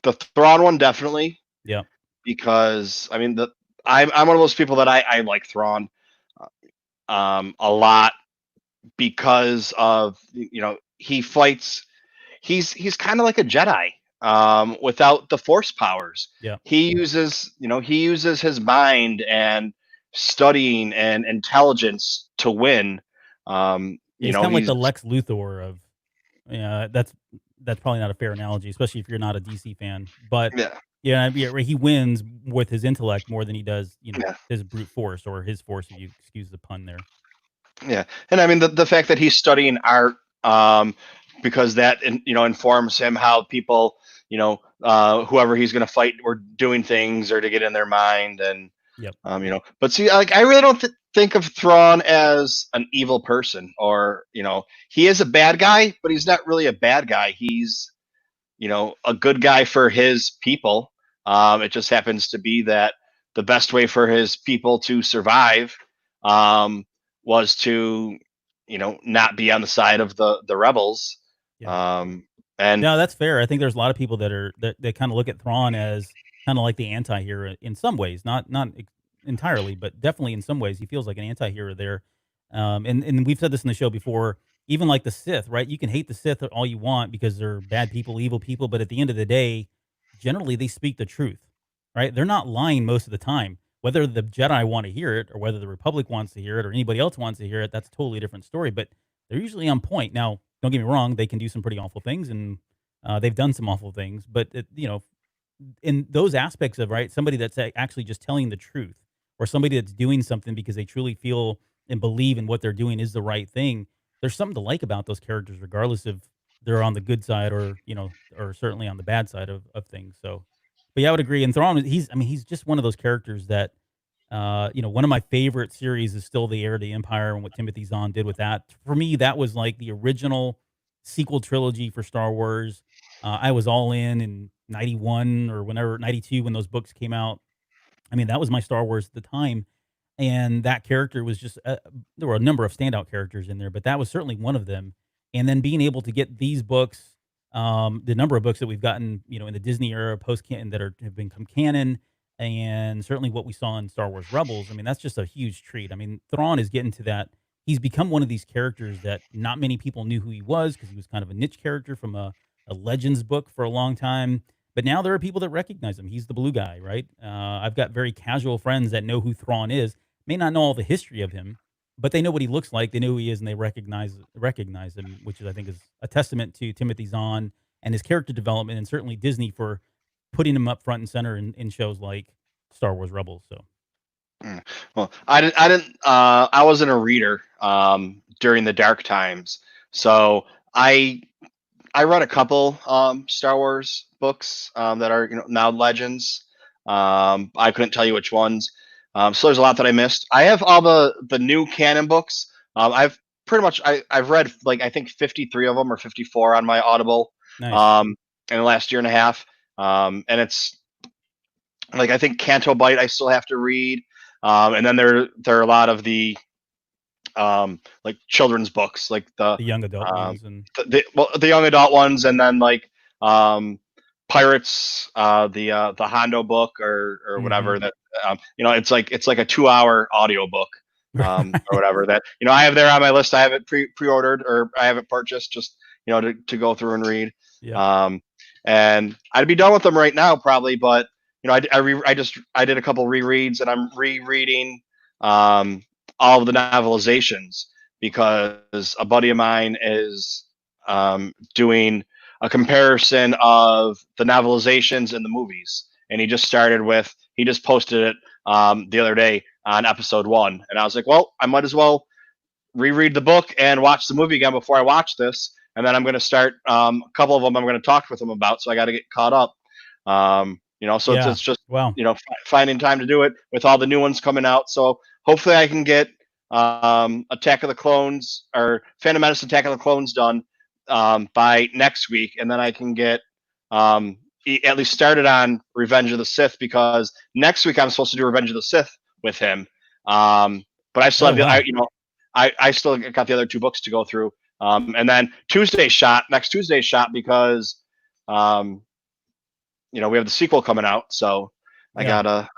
the Thrawn one definitely, Yeah. because I mean I'm one of those people that I like Thrawn a lot because of he fights. He's kind of like a Jedi without the Force powers. Yeah. He uses his mind and studying and intelligence to win. Yeah, he's kind of like He's the Lex Luthor of. Yeah, that's probably not a fair analogy, especially if you're not a DC fan. But yeah, yeah, yeah, he wins with his intellect more than he does, yeah, his brute force or his force, if you excuse the pun there. yeah. And I mean the fact that he's studying art, um, because that informs him how people, whoever he's going to fight or doing things or to get in their mind. And Yep. but see, like, I really don't think of Thrawn as an evil person, or he is a bad guy, but he's not really a bad guy. He's a good guy for his people. It just happens to be that the best way for his people to survive, um, was to not be on the side of the rebels. Yeah. Um, and No, that's fair. I think there's a lot of people that kind of look at Thrawn as kind of like the anti-hero in some ways, not entirely, but definitely in some ways he feels like an anti-hero there. And we've said this in the show before, even like the Sith, right? You can hate the Sith all you want because they're bad people, evil people, but at the end of the day, generally they speak the truth, right? They're not lying most of the time. Whether the Jedi want to hear it or whether the Republic wants to hear it or anybody else wants to hear it, that's a totally different story, but they're usually on point. Now, don't get me wrong, they can do some pretty awful things and they've done some awful things, but in those aspects of right, somebody that's actually just telling the truth, or somebody that's doing something because they truly feel and believe in what they're doing is the right thing. There's something to like about those characters, regardless if they're on the good side or or certainly on the bad side of things. So, but yeah, I would agree. And Thrawn, he's just one of those characters that one of my favorite series is still The Heir to the Empire and what Timothy Zahn did with that. For me, that was like the original sequel trilogy for Star Wars. I was all in '91 or whenever '92 when those books came out. I mean, that was my Star Wars at the time, and that character was just there were a number of standout characters in there, but that was certainly one of them. And then being able to get these books, the number of books that we've gotten, in the Disney era post canon that have become canon, and certainly what we saw in Star Wars Rebels. I mean, that's just a huge treat. I mean, Thrawn is getting to that. He's become one of these characters that not many people knew who he was because he was kind of a niche character from a Legends book for a long time. But now there are people that recognize him. He's the blue guy, right? I've got very casual friends that know who Thrawn is, may not know all the history of him, but they know what he looks like. They know who he is, and they recognize him, which is I think is a testament to Timothy Zahn and his character development, and certainly Disney for putting him up front and center in shows like Star Wars Rebels. So Mm. Well, I didn't. I wasn't a reader during the dark times, so I I read a couple Star Wars books that are now legends. I couldn't tell you which ones. So there's a lot that I missed. I have all the new canon books. I've pretty much I've read like I think 53 of them or 54 on my Audible nice. um, in the last year and a half. And it's like I think Canto Bite I still have to read. And then there are a lot of the like children's books, like The young adult um, ones, and the young adult ones, and then like um, Pirates, the Hondo book or hmm whatever that it's like a 2 hour audio book or whatever that I have there on my list. I have it pre-ordered or I have it purchased just to go through and read. yep, Um, and I'd be done with them right now probably, but I did a couple rereads and I'm rereading um, all of the novelizations because a buddy of mine is doing a comparison of the novelizations and the movies, and he just posted it the other day on episode 1, and I was like, well, I might as well reread the book and watch the movie again before I watch this, and then I'm going to start a couple of them. I'm going to talk with him about, so I got to get caught up. So yeah. it's just Wow. finding time to do it with all the new ones coming out. So hopefully I can get Attack of the Clones or Phantom Menace Attack of the Clones done by next week, and then I can get at least started on Revenge of the Sith because next week I'm supposed to do Revenge of the Sith with him. But I still Oh have wow. I still got the other 2 books to go through, and then next Tuesday's shot because um, we have the sequel coming out, so I Yeah. gotta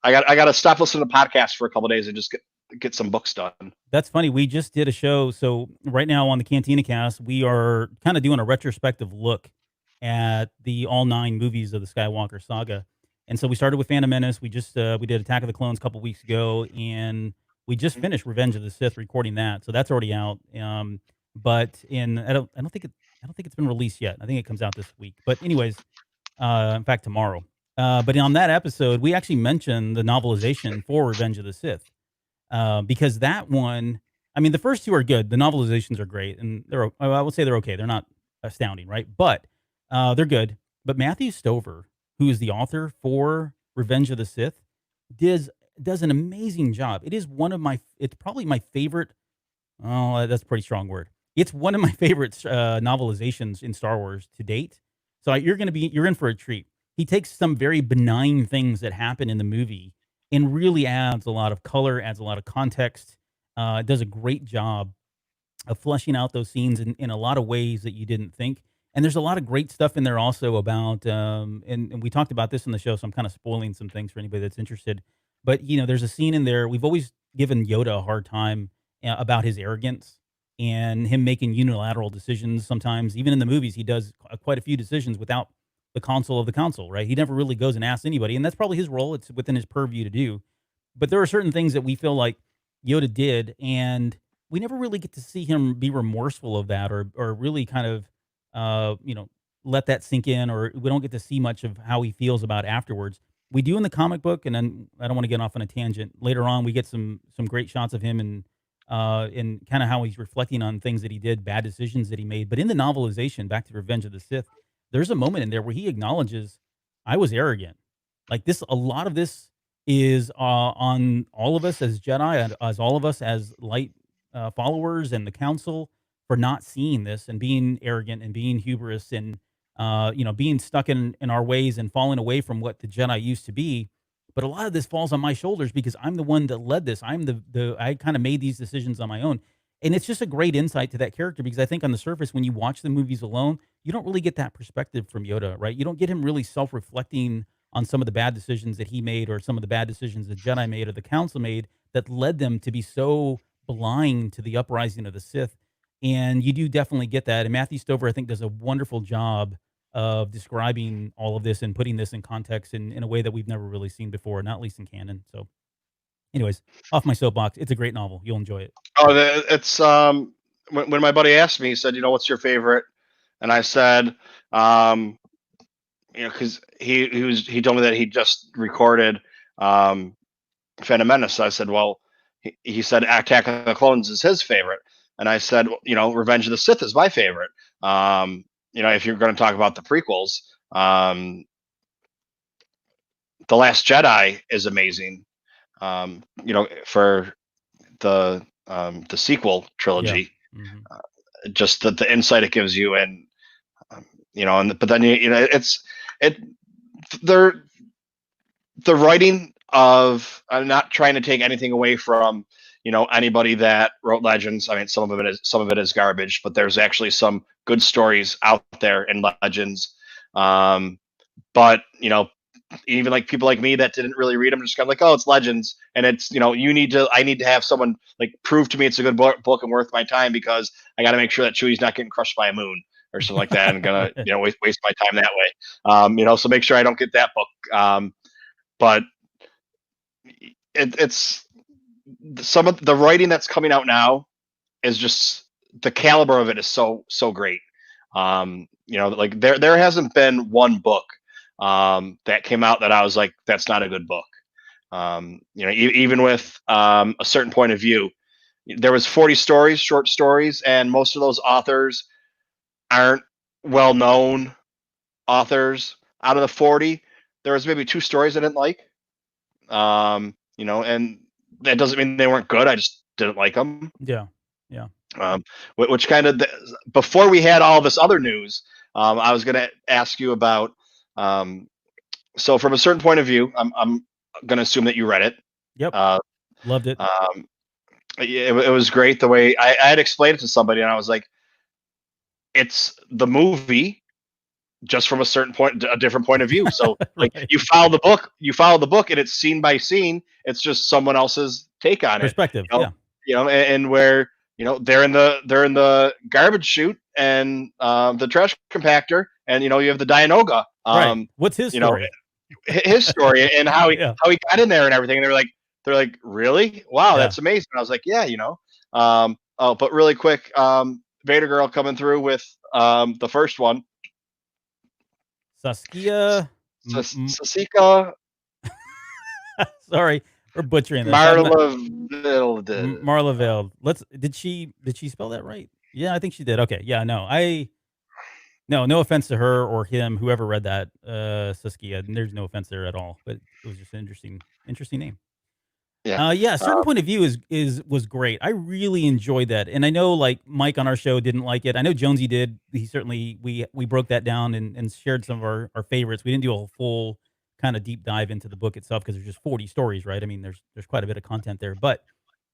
I gotta stop listening to podcasts for a couple of days and just get some books done. That's funny. We just did a show. So right now on the Cantina Cast, we are kind of doing a retrospective look at the all 9 movies of the Skywalker saga. And so we started with Phantom Menace. We did Attack of the Clones a couple weeks ago, and we just finished Revenge of the Sith, recording that. So that's already out. But I don't think it's been released yet. I think it comes out this week. But anyways, in fact tomorrow. But on that episode, we actually mentioned the novelization for Revenge of the Sith, because that one, I mean, the first 2 are good. The novelizations are great, and I would say they're okay. They're not astounding, right? But they're good. But Matthew Stover, who is the author for Revenge of the Sith, does does an amazing job. It is one of my. It's probably my favorite. Oh, that's a pretty strong word. It's one of my favorite novelizations in Star Wars to date. So you're in for a treat. He takes some very benign things that happen in the movie and really adds a lot of color, adds a lot of context. Does a great job of fleshing out those scenes in a lot of ways that you didn't think. And there's a lot of great stuff in there also about, and we talked about this in the show, so I'm kind of spoiling some things for anybody that's interested. But there's a scene in there. We've always given Yoda a hard time about his arrogance and him making unilateral decisions. Sometimes, even in the movies, he does quite a few decisions without the counsel of the council. Right? He never really goes and asks anybody, and that's probably his role. It's within his purview to do. But there are certain things that we feel like Yoda did, and we never really get to see him be remorseful of that, or really kind of uh you know let that sink in, or we don't get to see much of how he feels about it afterwards. We do in the comic book, and then I don't want to get off on a tangent. Later on, we get some great shots of him and in kind of how he's reflecting on things that he did, bad decisions that he made. But in the novelization, back to Revenge of the Sith, there's a moment in there where he acknowledges, I was arrogant. Like this, a lot of this is on all of us as Jedi, and as all of us as light followers and the council, for not seeing this and being arrogant and being hubris, and being stuck in our ways and falling away from what the Jedi used to be. But a lot of this falls on my shoulders because I'm the one that led this. I'm the I kind of made these decisions on my own. And it's just a great insight to that character, because I think on the surface, when you watch the movies alone, you don't really get that perspective from Yoda, right? You don't get him really self-reflecting on some of the bad decisions that he made, or some of the bad decisions the Jedi made or the Council made, that led them to be so blind to the uprising of the Sith. And you do definitely get that. And Matthew Stover, I think, does a wonderful job of describing all of this and putting this in context in a way that we've never really seen before, not least in canon. So Anyways, off my soapbox. It's a great novel. You'll enjoy it. Oh, it's when my buddy asked me, he said, "What's your favorite?" And I said, um, because he told me that he just recorded Phantom Menace. So I said, well, he said Attack of the Clones is his favorite, and I said, Revenge of the Sith is my favorite. If you're going to talk about the prequels, The Last Jedi is amazing. For the sequel Yeah. trilogy, Mhm. just the insight it gives you, and but then it's it they're the writing of, I'm not trying to take anything away from anybody that wrote Legends. I mean, some of it is garbage, but there's actually some good stories out there in Legends. But even like people like me that didn't really read them, just kind of like, oh, it's Legends, and it's I need to have someone like prove to me it's a good book and worth my time, because I got to make sure that Chewie's not getting crushed by a moon or something like that, and gonna waste my time that way. So make sure I don't get that book. But it's some of the writing that's coming out now is just, the caliber of it is so great. Like there hasn't been one book that came out that I was like, that's not a good book. Even with A Certain Point of View, there was 40 stories, short stories, and most of those authors aren't well known authors. Out of the 40, there was maybe 2 stories I didn't like. And that doesn't mean they weren't good. I just didn't like them. Yeah. Yeah. Which kind of, before we had all this other news, I was going to ask you about. So, from A Certain Point of View, I'm going to assume that you read it. Yep. Loved it. It was great the way I had explained it to somebody, and I was like, it's the movie, just from a different point of view. So like Right. you follow the book, and it's scene by scene. It's just someone else's take on Perspective. it. Yeah. And where they're in the garbage chute and the trash compactor, and you have the Dianoga. Right. What's his story? His story and how he Yeah. how he got in there and everything. And they're like, really? Wow, Yeah. that's amazing. And I was like, yeah. But really quick, Vader Girl coming through with the first one. Saskia. Sasika Sorry, we're butchering this. Marla Vale. Did she spell that right? Yeah, I think she did. Okay. Yeah, no offense to her or him, whoever read that, Saskia. There's no offense there at all, but it was just an interesting name. Yeah. Yeah, A Certain Point of View was great. I really enjoyed that, and I know like Mike on our show didn't like it. I know Jonesy did. He certainly we broke that down and shared some of our favorites. We didn't do a full kind of deep dive into the book itself because there's just 40 stories, right? I mean, there's quite a bit of content there, but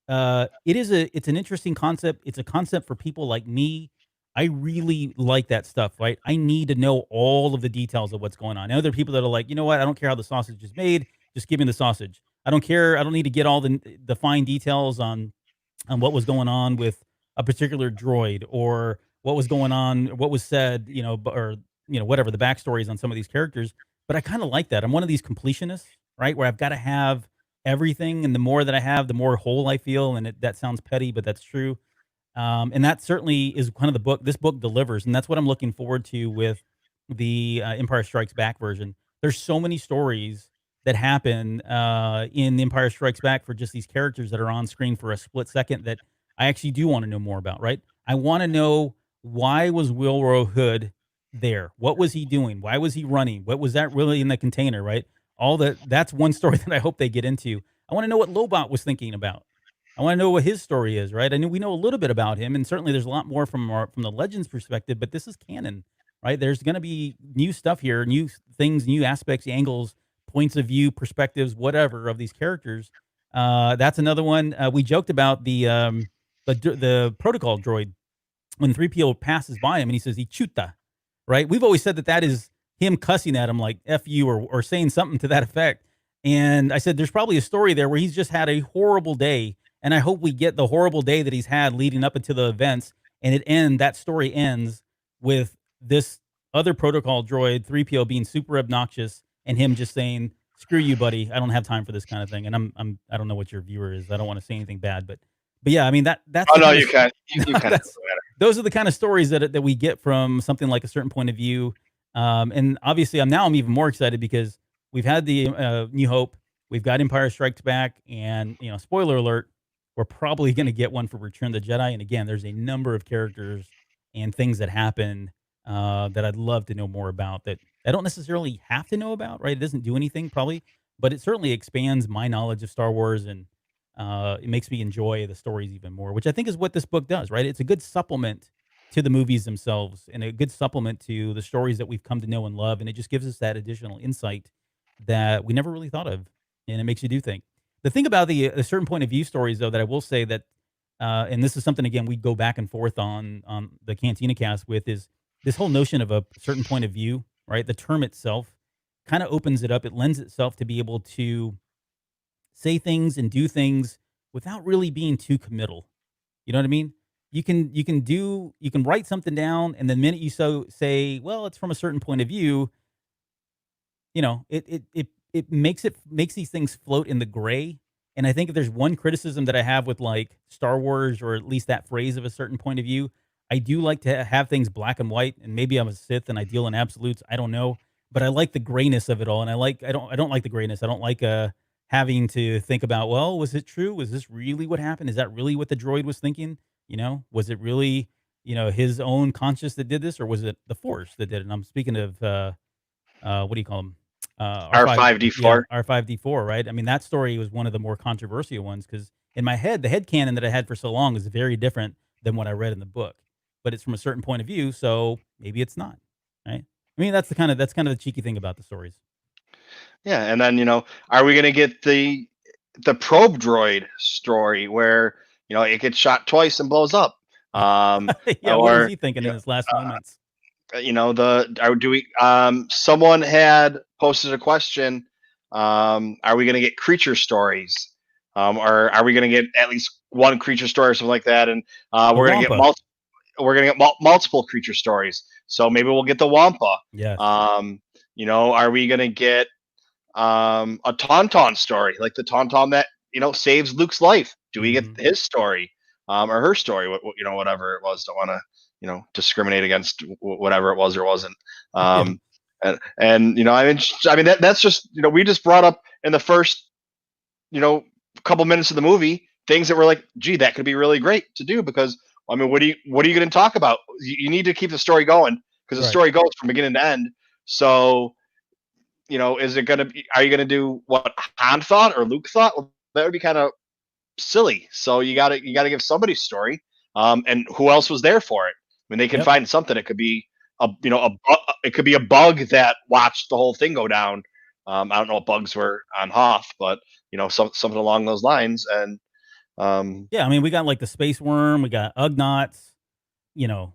it's an interesting concept. It's a concept for people like me. I really like that stuff, right? I need to know all of the details of what's going on. I know there are people that are like, you know what? I don't care how the sausage is made. Just give me the sausage. I don't care. I don't need to get all the fine details on what was going on with a particular droid or what was going on, what was said, or whatever the backstories on some of these characters. But I kind of like that. I'm one of these completionists, right? Where I've got to have everything, and the more that I have, the more whole I feel. And that sounds petty, but that's true. And that certainly is kind of the book. This book delivers, and that's what I'm looking forward to with the Empire Strikes Back version. There's so many stories that happen in Empire Strikes Back for just these characters that are on screen for a split second that I actually do want to know more about. Right? I want to know, why was Wilrow Hood there? What was he doing? Why was he running? What was that really in the container? Right? That's one story that I hope they get into. I want to know what Lobot was thinking about. I want to know what his story is, right? I know we know a little bit about him, and certainly there's a lot more from the Legends perspective. But this is canon, right? There's going to be new stuff here, new things, new aspects, angles, points of view, perspectives, whatever of these characters. That's another one. We joked about the protocol droid when 3PO passes by him and he says "Ichuta," right? We've always said that is him cussing at him like "F you" or saying something to that effect. And I said there's probably a story there where he's just had a horrible day, and I hope we get the horrible day that he's had leading up into the events, and that story ends with this other protocol droid 3PO being super obnoxious and him just saying screw you, buddy. I don't have time for this kind of thing. And I don't know what your viewer is. I don't want to say anything bad, but yeah, I mean that's Oh the no, kind of you can. You kind of that's those are the kind of stories that we get from something like A Certain Point of View. And obviously, I'm even more excited because we've had the New Hope, we've got Empire Strikes Back, and spoiler alert, we're probably going to get one for Return of the Jedi. And again, there's a number of characters and things that happen that I'd love to know more about that I don't necessarily have to know about. Right? It doesn't do anything probably, but it certainly expands my knowledge of Star Wars and it makes me enjoy the stories even more, which I think is what this book does, right? It's a good supplement to the movies themselves and a good supplement to the stories that we've come to know and love. And it just gives us that additional insight that we never really thought of. And it makes you do think. The thing about the certain point of view stories, though, that I will say that, and this is something again we go back and forth on the Cantina cast with, is this whole notion of a certain point of view, right? The term itself kind of opens it up. It lends itself to be able to say things and do things without really being too committal. You know what I mean? You can write something down, and the minute you say, well, it's from a certain point of view, it makes these things float in the gray. And I think if there's one criticism that I have with like Star Wars, or at least that phrase of a certain point of view, I do like to have things black and white. And maybe I'm a Sith and I deal in absolutes. I don't know, but I like the grayness of it all. And I don't like the grayness. I don't like having to think about, well, was it true? Was this really what happened? Is that really what the droid was thinking? Was it really his own conscious that did this, or was it the Force that did it? And I'm speaking of what do you call them? R5, yeah, R5D4. R5D4, right? I mean, that story was one of the more controversial ones because in my head, the head canon that I had for so long is very different than what I read in the book. But it's from a certain point of view, so maybe it's not, right? I mean, that's kind of the cheeky thing about the stories. Yeah, and then are we gonna get the probe droid story where it gets shot twice and blows up? Yeah, what was Or he thinking in his last moments? do we someone had posted a question, are we going to get creature stories, or are we going to get at least one creature story or something like that, and The Wampa. we're going to get multiple creature stories, so maybe we'll get the Wampa. Yes. Are we going to get a Tauntaun story, like the Tauntaun that saves Luke's life? Do we get his story, or her story? Whatever it was. Don't want to discriminate against whatever it was or wasn't. Yeah. I mean that's just we just brought up in the first couple minutes of the movie things that were like, gee, that could be really great to do, because I mean, what are you going to talk about? You need to keep the story going, because the Right. story goes from beginning to end. So is it going to be? Are you going to do what Han thought or Luke thought? Well, that would be kind of silly. So you got to give somebody's story. And who else was there for it? I mean, they can Yep. find something. It could be it could be a bug that watched the whole thing go down. I don't know what bugs were on Hoth, but something along those lines. And Yeah, I mean, we got like the space worm, we got Ugnaughts,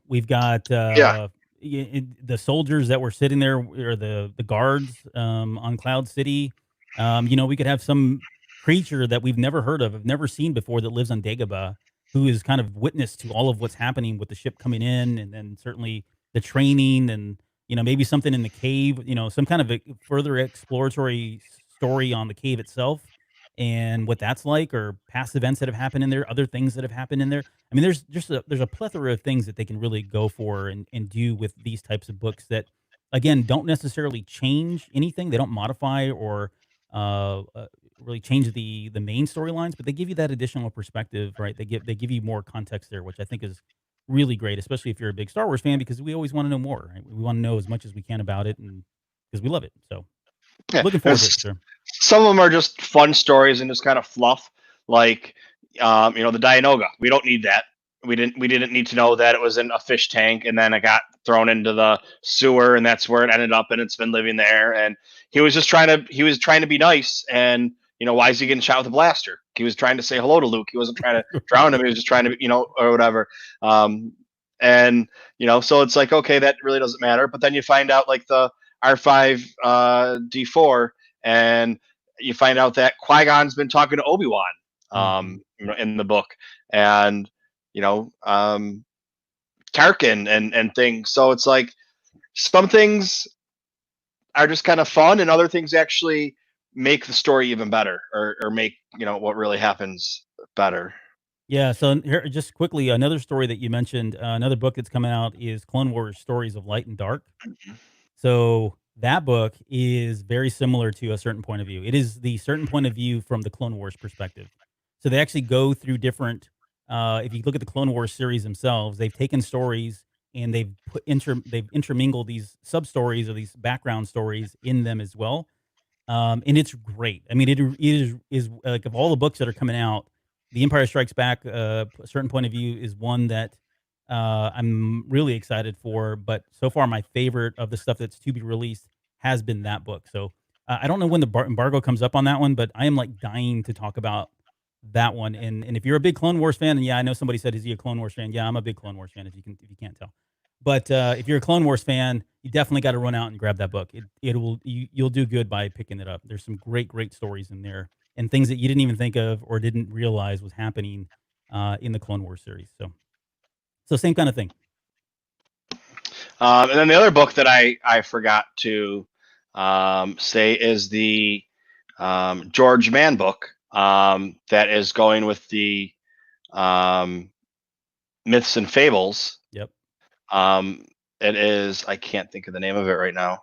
we've got yeah, the soldiers that were sitting there, or the guards on Cloud City. We could have some creature that we've never heard of, have never seen before, that lives on Dagobah, who is kind of witness to all of what's happening with the ship coming in, and then certainly the training, and maybe something in the cave, some kind of a further exploratory story on the cave itself and what that's like, or past events that have happened in there, other things that have happened in there. I mean, there's a plethora of things that they can really go for and do with these types of books that, again, don't necessarily change anything. They don't modify or really change the main storylines, but they give you that additional perspective, right? They give you more context there, which I think is really great, especially if you're a big Star Wars fan, because we always want to know more. Right? We want to know as much as we can about it, and because we love it. So yeah. looking forward to it for sure. Some of them are just fun stories and just kind of fluff, like the Dianoga. We don't need that. We didn't need to know that it was in a fish tank and then it got thrown into the sewer and that's where it ended up and it's been living there. And he was trying to be nice, and why is he getting shot with a blaster? He was trying to say hello to Luke. He wasn't trying to drown him. He was just trying to or whatever. And so it's like, okay, that really doesn't matter. But then you find out like the R5D4, and you find out that Qui-Gon's been talking to Obi-Wan, in the book, and Tarkin and things. So it's like some things are just kind of fun, and other things actually make the story even better, or make what really happens better. Yeah. So here, just quickly, another story that you mentioned, another book that's coming out is Clone Wars: Stories of Light and Dark. So that book is very similar to A Certain Point of View. It is the certain point of view from the Clone Wars perspective. So they actually go through different. If you look at the Clone Wars series themselves, they've taken stories and they've intermingled these sub stories or these background stories in them as well. And it's great. I mean, it is like, of all the books that are coming out, The Empire Strikes Back, A Certain Point of View is one that I'm really excited for. But so far, my favorite of the stuff that's to be released has been that book. So I don't know when the embargo comes up on that one, but I am like dying to talk about that one. And if you're a big Clone Wars fan, and yeah, I know somebody said, "Is he a Clone Wars fan?" Yeah, I'm a big Clone Wars fan. If you can't tell. But if you're a Clone Wars fan, you definitely got to run out and grab that book. You'll do good by picking it up. There's some great stories in there and things that you didn't even think of or didn't realize was happening in the Clone Wars series. So same kind of thing. And then the other book that I forgot to say is the George Mann book that is going with the Myths and Fables. Yep. It is, I can't think of the name of it right now.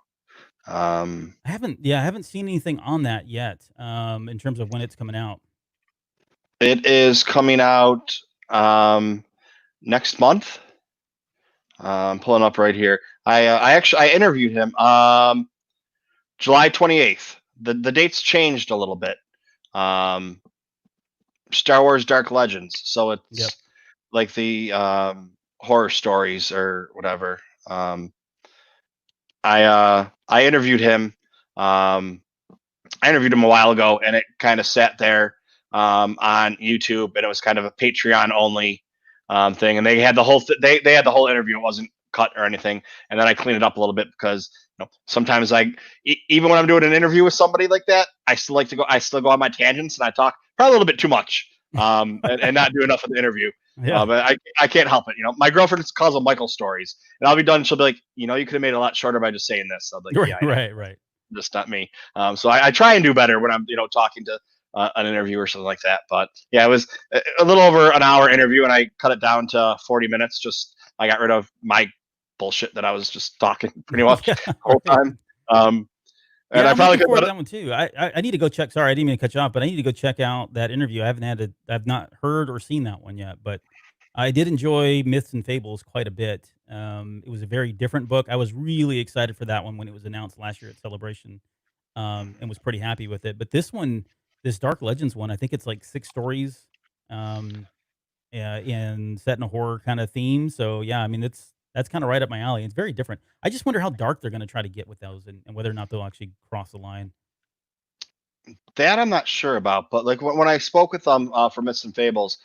I haven't seen anything on that yet in terms of when it's coming out. It is coming out next month. I'm pulling up right here. I interviewed him July 28th. The dates changed a little bit. Star Wars Dark Legends. So it's Yep. like the horror stories or whatever. I interviewed him. I interviewed him a while ago, and it kind of sat there on YouTube, and it was kind of a Patreon only thing. And they had the whole they had the whole interview. It wasn't cut or anything. And then I cleaned it up a little bit because sometimes even when I'm doing an interview with somebody like that, I still go on my tangents, and I talk probably a little bit too much, and not do enough of the interview. Yeah. But I can't help it. My girlfriend calls them Michael stories, and I'll be done. She'll be like, you could have made it a lot shorter by just saying this. I'll be like, yeah, right. just not me. So I try and do better when I'm talking to an interview or something like that. But yeah, it was a little over an hour interview, and I cut it down to 40 minutes. Just I got rid of my bullshit that I was just talking pretty much the whole time. And yeah, I I'm probably looking could forward to that one too. I need to go check. Sorry, I didn't mean to cut you off, but I need to go check out that interview. I've not heard or seen that one yet, but I did enjoy Myths and Fables quite a bit. It was a very different book. I was really excited for that one when it was announced last year at Celebration, and was pretty happy with it. But this one, this Dark Legends one, I think it's like 6 stories, and set in a horror kind of theme. So yeah, I mean that's kind of right up my alley. It's very different. I just wonder how dark they're going to try to get with those, and whether or not they'll actually cross the line. that I'm not sure about, but like when I spoke with him for Myths and Fables,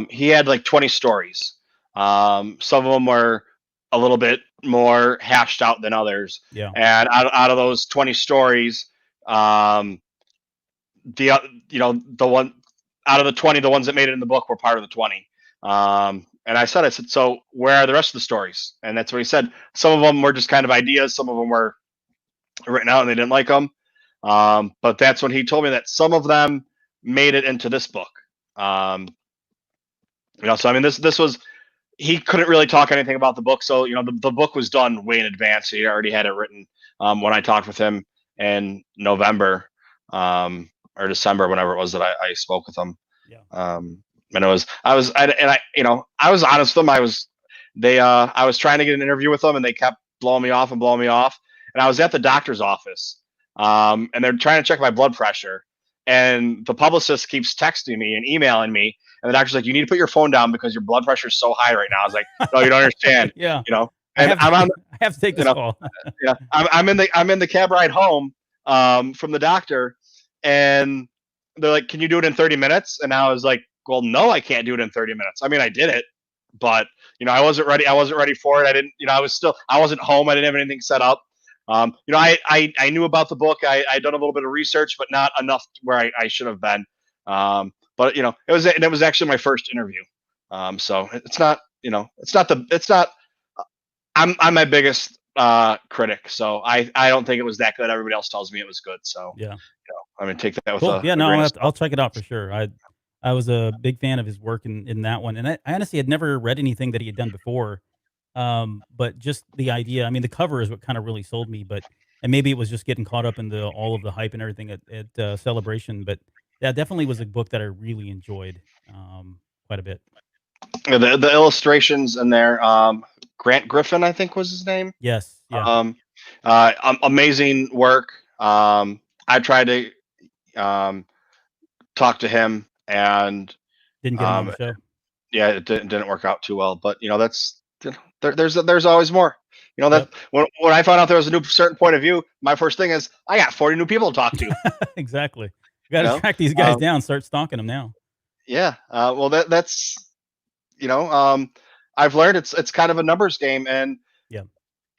he had like 20 stories. Some of them were a little bit more hashed out than others, Yeah. and out of those 20 stories, the one out of the 20, the ones that made it in the book were part of the 20. And I said, so where are the rest of the stories? And that's what he said. Some of them were just kind of ideas. Some of them were written out and they didn't like them. But that's when he told me that some of them made it into this book. So I mean, this was, he couldn't really talk anything about the book. So, the book was done way in advance. He already had it written when I talked with him in November or December, whenever it was that I spoke with him. Yeah. And I was honest with them. I was trying to get an interview with them, and they kept blowing me off. And I was at the doctor's office, and they're trying to check my blood pressure. And the publicist keeps texting me and emailing me, and the doctor's like, "You need to put your phone down because your blood pressure is so high right now." I was like, "No, you don't understand." Yeah. And I have to take this call. Yeah, I'm in the cab ride home from the doctor, and they're like, "Can you do it in 30 minutes?" And I was like, "Well, no, I can't do it in 30 minutes. I mean, I did it, but I wasn't ready. I wasn't ready for it. I didn't, I wasn't home. I didn't have anything set up. I knew about the book. I'd done a little bit of research, but not enough where I should have been. But it was actually my first interview. So it's not. I'm my biggest critic, so I don't think it was that good. Everybody else tells me it was good, so Yeah. I'm gonna take that with Cool. Yeah, a no, grain of I'll salt. check it out for sure. I was a big fan of his work in that one, and I honestly had never read anything that he had done before. But just the idea, I mean, the cover is what kind of really sold me, but and maybe it was just getting caught up in the all of the hype and everything at Celebration, but that definitely was a book that I really enjoyed quite a bit. Yeah, the illustrations in there, Grant Griffin, I think was his name. Yes, yeah, Um, Amazing work. I tried to um, talk to him, and didn't get him on the um, show. yeah, it didn't work out too well. But that's there's always more. That Yep, when I found out there was a new certain point of view, my first thing is I got 40 new people to talk to. exactly. You You got to know, track these guys um, down, start stalking them now. yeah. Well, that's you know, um, I've learned it's kind of a numbers game, and Yeah,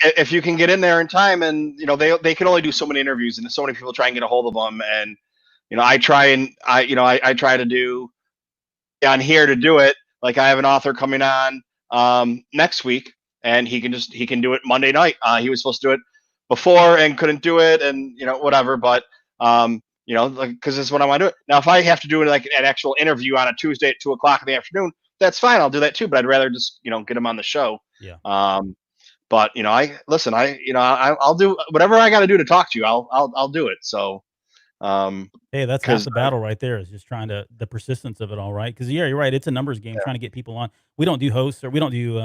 if you can get in there in time, and they can only do so many interviews, and so many people try and get a hold of them, and I try and I try to do on here to do it. Like I have an author coming on next week, and he can do it Monday night. He was supposed to do it before and couldn't do it, and whatever. But like because this is what I want to do. It now. If I have to do like an actual interview on a Tuesday at 2 o'clock in the afternoon, that's fine. I'll do that too. But I'd rather just get him on the show. yeah. But I listen. I'll do whatever I got to do to talk to you. I'll do it. So Hey, that's half because the battle right there is just trying to the persistence of it all, right? Because yeah, you're right. It's a numbers game trying to get people on. We don't do hosts or we don't do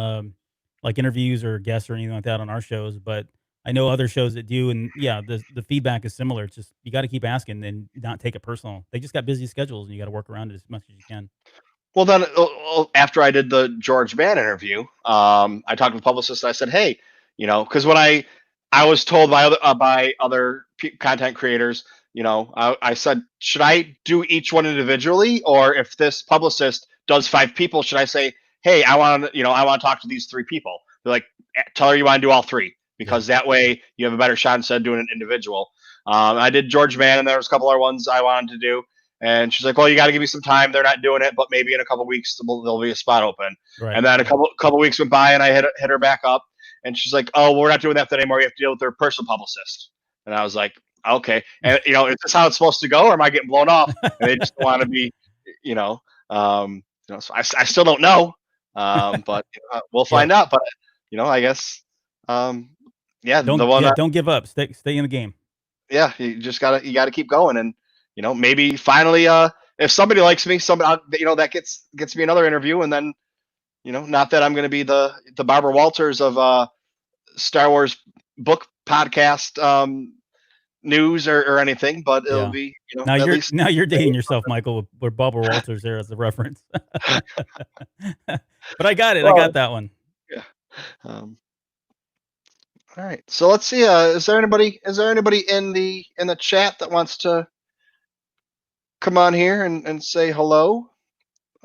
like interviews or guests or anything like that on our shows, but I know other shows that do, and yeah, the feedback is similar. It's just you got to keep asking and not take it personal. They just got busy schedules, and you got to work around it as much as you can. Well, then after I did the George Mann interview, I talked to the publicist. And I said, "Hey, because when I was told by other content creators, I said, should I do each one individually, or if this publicist does 5 people, should I say, hey, I want to talk to these 3 people? They're like, tell her you want to do all 3 Yeah, because that way you have a better shot instead of doing an individual. I did George Mann, and there was a couple other ones I wanted to do. And she's like, "Well, you got to give me some time. They're not doing it, but maybe in a couple weeks there'll be a spot open." right. And then a Yeah. couple weeks went by, and I hit her back up, and she's like, "Oh, well, we're not doing that anymore. You have to deal with their personal publicist." And I was like, "Okay." And is this how it's supposed to go, or am I getting blown off? And they just want to be, you know, So I still don't know, but we'll Yep. find out. But I guess, um, yeah, the one Don't give up. Stay in the game. yeah, you gotta keep going, and maybe finally, if somebody likes me, somebody that gets me another interview, and then not that I'm going to be the Barbara Walters of Star Wars book podcast news or anything, but it'll Yeah. be Now at you're least. now you're dating yourself, Michael, with Barbara Walters there as a reference. But I got it. I Well, got that one. yeah. Um, all right, so let's see. Is there anybody in the chat that wants to come on here and say hello?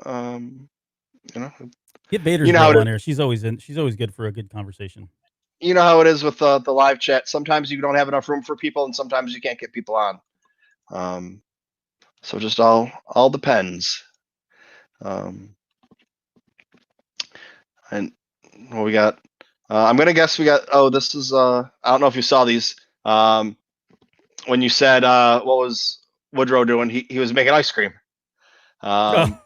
Um, you know, Get Vader's you know how girl it on here. She's always good for a good conversation. it is with the live chat. Sometimes you don't have enough room for people, and sometimes you can't get people on. Um, so just all depends. Um, and what we got? I'm gonna guess we got. Oh, this is. I don't know if you saw these. When you said what was Woodrow doing? He was making ice cream. Oh,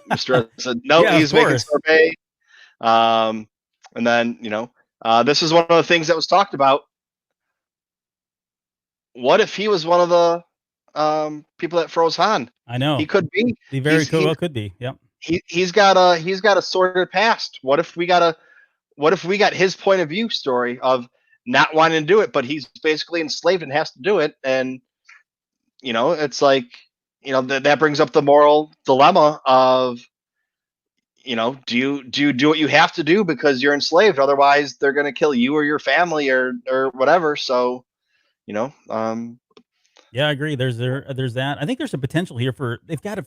Mr. Ed said no, yeah, of he's making course. sorbet. Um, and then this is one of the things that was talked about. What if he was one of the people that froze Han? I He know. could be. He very He's cool he, well could be. Yep. he's got a sordid past. What if we got his point of view story of not wanting to do it, but he's basically enslaved and has to do it, and it's like that brings up the moral dilemma of do you do what you have to do because you're enslaved, otherwise they're going to kill you or your family or whatever. So you know um Yeah, I agree. There's that. I think there's a potential here for they've got to.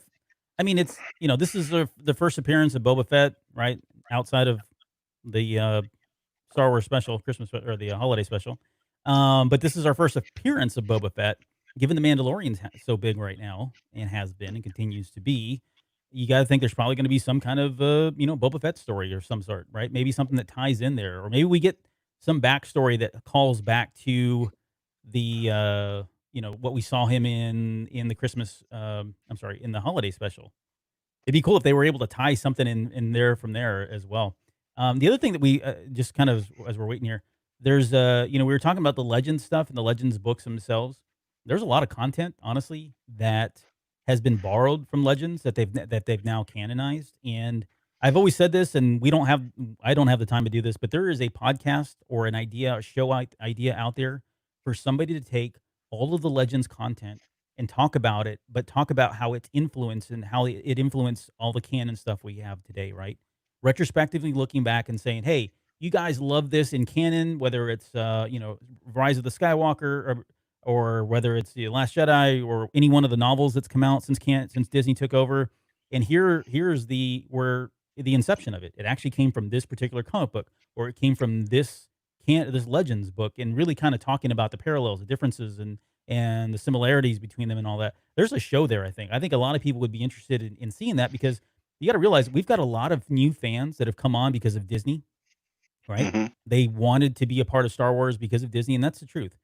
I mean, it's this is the first appearance of Boba Fett, right? Outside of the Star Wars special, Christmas or the holiday special. But this is our first appearance of Boba Fett. Given the Mandalorian's so big right now and has been and continues to be, you got to think there's probably going to be some kind of Boba Fett story or some sort, right? Maybe something that ties in there, or maybe we get some backstory that calls back to the what we saw him in the Christmas in the holiday special. It'd be cool if they were able to tie something in there from there as well. The other thing that we just kind of as we're waiting here, there's we were talking about the Legends stuff and the Legends books themselves. There's a lot of content, honestly, that has been borrowed from Legends that they've now canonized. And I've always said this, and I don't have the time to do this, but there is a podcast or an idea, a show idea out there for somebody to take all of the Legends content and talk about it, but talk about how it's influenced and how it influenced all the canon stuff we have today, right? Retrospectively looking back and saying, "Hey, you guys love this in canon, whether it's Rise of the Skywalker or whether it's the Last Jedi or any one of the novels that's come out since Disney took over." And here's where the inception of it. It actually came from this particular comic book, or it came from this Legends book, and really kind of talking about the parallels, the differences, and the similarities between them and all that. There's a show there, I think. I think a lot of people would be interested in seeing that because you got to realize we've got a lot of new fans that have come on because of Disney, right? Hmm. They wanted to be a part of Star Wars because of Disney, and that's the truth.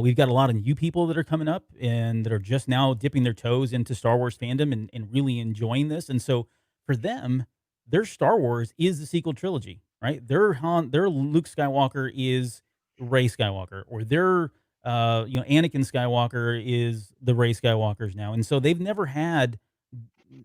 We've got a lot of new people that are coming up and that are just now dipping their toes into Star Wars fandom and really enjoying this. And so for them, their Star Wars is the sequel trilogy, right? Their Luke Skywalker is Rey Skywalker, or their Anakin Skywalker is the Rey Skywalkers now. And so they've never had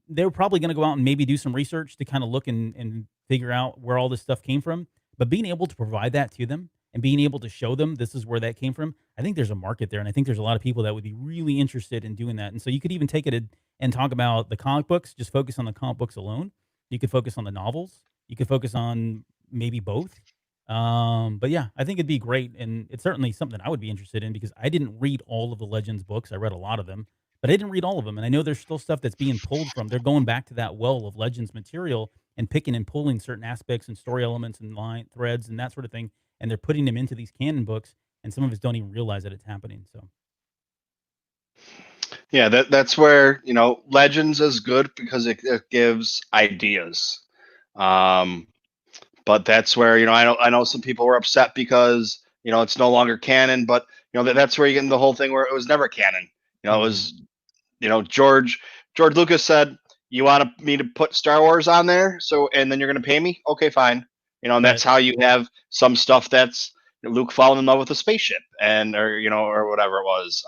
they're probably going to go out and maybe do some research to kind of look and figure out where all this stuff came from. But being able to provide that to them and being able to show them this is where that came from, I think there's a market there. And I think there's a lot of people that would be really interested in doing that. And so you could even take it and talk about the comic books, just focus on the comic books alone. You could focus on the novels. You could focus on maybe both. But yeah, I think it'd be great. And it's certainly something I would be interested in because I didn't read all of the Legends books. I read a lot of them, but I didn't read all of them, and I know there's still stuff that's being pulled from. They're going back to that well of Legends material and picking and pulling certain aspects and story elements and line threads and that sort of thing, and they're putting them into these canon books, and some of us don't even realize that it's happening. So, Yeah, that's where Legends is good because it gives ideas. Um, but that's where I know some people were upset because it's no longer canon. But that's where you get in the whole thing where it was never canon. It mhm, was George Lucas said, "You want me to put Star Wars on there, so and then you're going to pay me? Okay, fine." And right. that's how you have some stuff that's Luke falling in love with a spaceship and or whatever it was,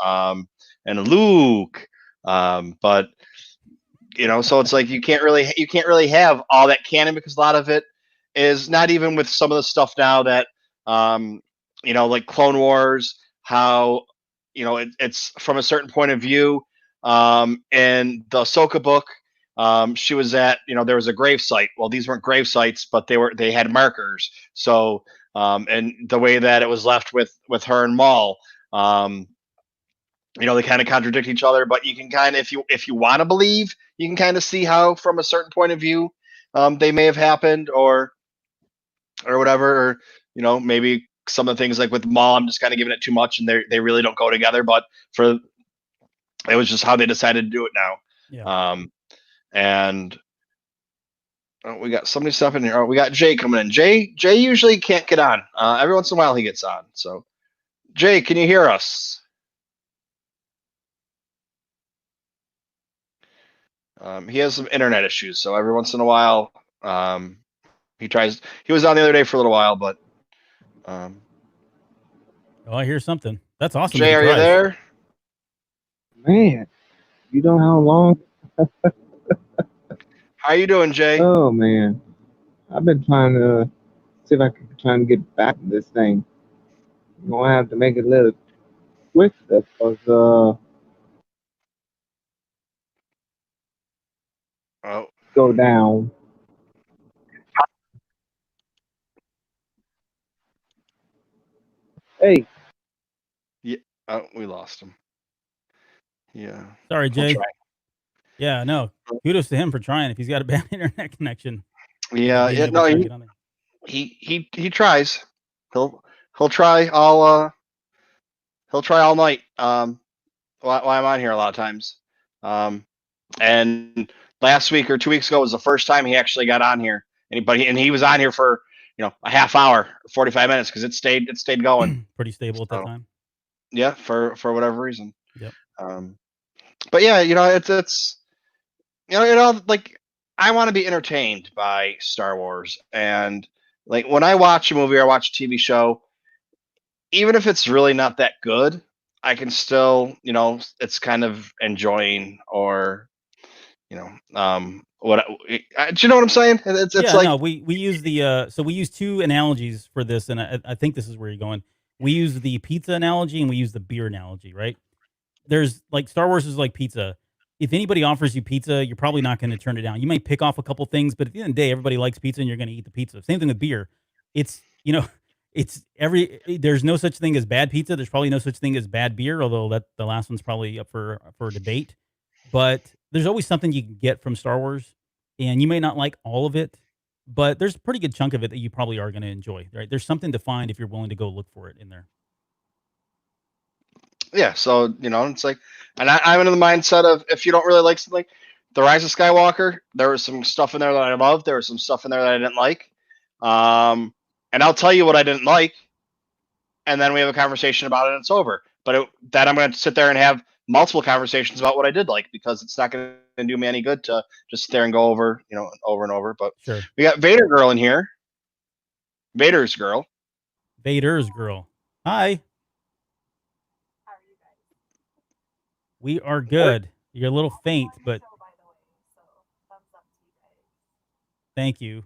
and Luke, but so it's like you can't really have all that canon because a lot of it is not even with some of the stuff now that like Clone Wars, how it's from a certain point of view. In the Ahsoka book, she was at there was a grave site. Well, these weren't grave sites, but they had markers. So and the way that it was left with her and Maul, they kind of contradict each other. But you can kind of, if you want to believe, you can kind of see how from a certain point of view they may have happened or whatever. Or maybe some of the things like with Maul, I'm just kind of giving it too much, and they really don't go together. But for it was just how they decided to do it now. Yeah. And we got so many stuff in here. Oh, we got Jay coming in. Jay usually can't get on. Every once in a while he gets on. So Jay, can you hear us? He has some internet issues, so every once in a while he tries. He was on the other day for a little while, but um, Oh, I hear something. That's awesome that Jay, he are you tries. there? Man, you know how long? How you doing, Jay? Oh man, I've been trying to see if I can trying to get back to this thing. I'm gonna have to make it a little quick because Oh, go down. Hey, yeah. Oh, we lost him. Yeah, Sorry, he'll Jay. try. Yeah, no. Kudos to him for trying. If he's got a bad internet connection, Yeah, being able no, to try to get on there. he tries. He'll he'll try. He'll try all night. While I'm on here a lot of times. And last week or 2 weeks ago was the first time he actually got on here. And he was on here for a half hour, 45 minutes, because it stayed going. Pretty stable at that So, time. yeah, for whatever reason. Yep. But yeah, it's like, I want to be entertained by Star Wars, and like when I watch a movie or watch a TV show, even if it's really not that good, I can still, it's kind of enjoying, or what do you know what I'm saying? It's Yeah, like, no, we use the so we use two analogies for this, and I think this is where you're going. We use the pizza analogy and we use the beer analogy, right? There's like Star Wars is like pizza. If anybody offers you pizza, you're probably not going to turn it down. You may pick off a couple things, but at the end of the day, everybody likes pizza and you're going to eat the pizza. Same thing with beer. It's, it's there's no such thing as bad pizza. There's probably no such thing as bad beer, although that the last one's probably up for debate. But there's always something you can get from Star Wars, and you may not like all of it, but there's a pretty good chunk of it that you probably are going to enjoy, right? There's something to find if you're willing to go look for it in there. yeah. So it's like, and I'm in the mindset of, if you don't really like something, The Rise of Skywalker, there was some stuff in there that I loved. There was some stuff in there that I didn't like. And I'll tell you what I didn't like, and then we have a conversation about it, and it's over. But that I'm going to sit there and have multiple conversations about what I did like, because it's not going to do me any good to just sit there and go over, over and over. But Sure. we got Vader Girl in here. Vader's Girl. Vader's Girl. Hi. How are you guys? We are good. You're a little faint, but Show, by the way, so thumbs up to you guys. thank you.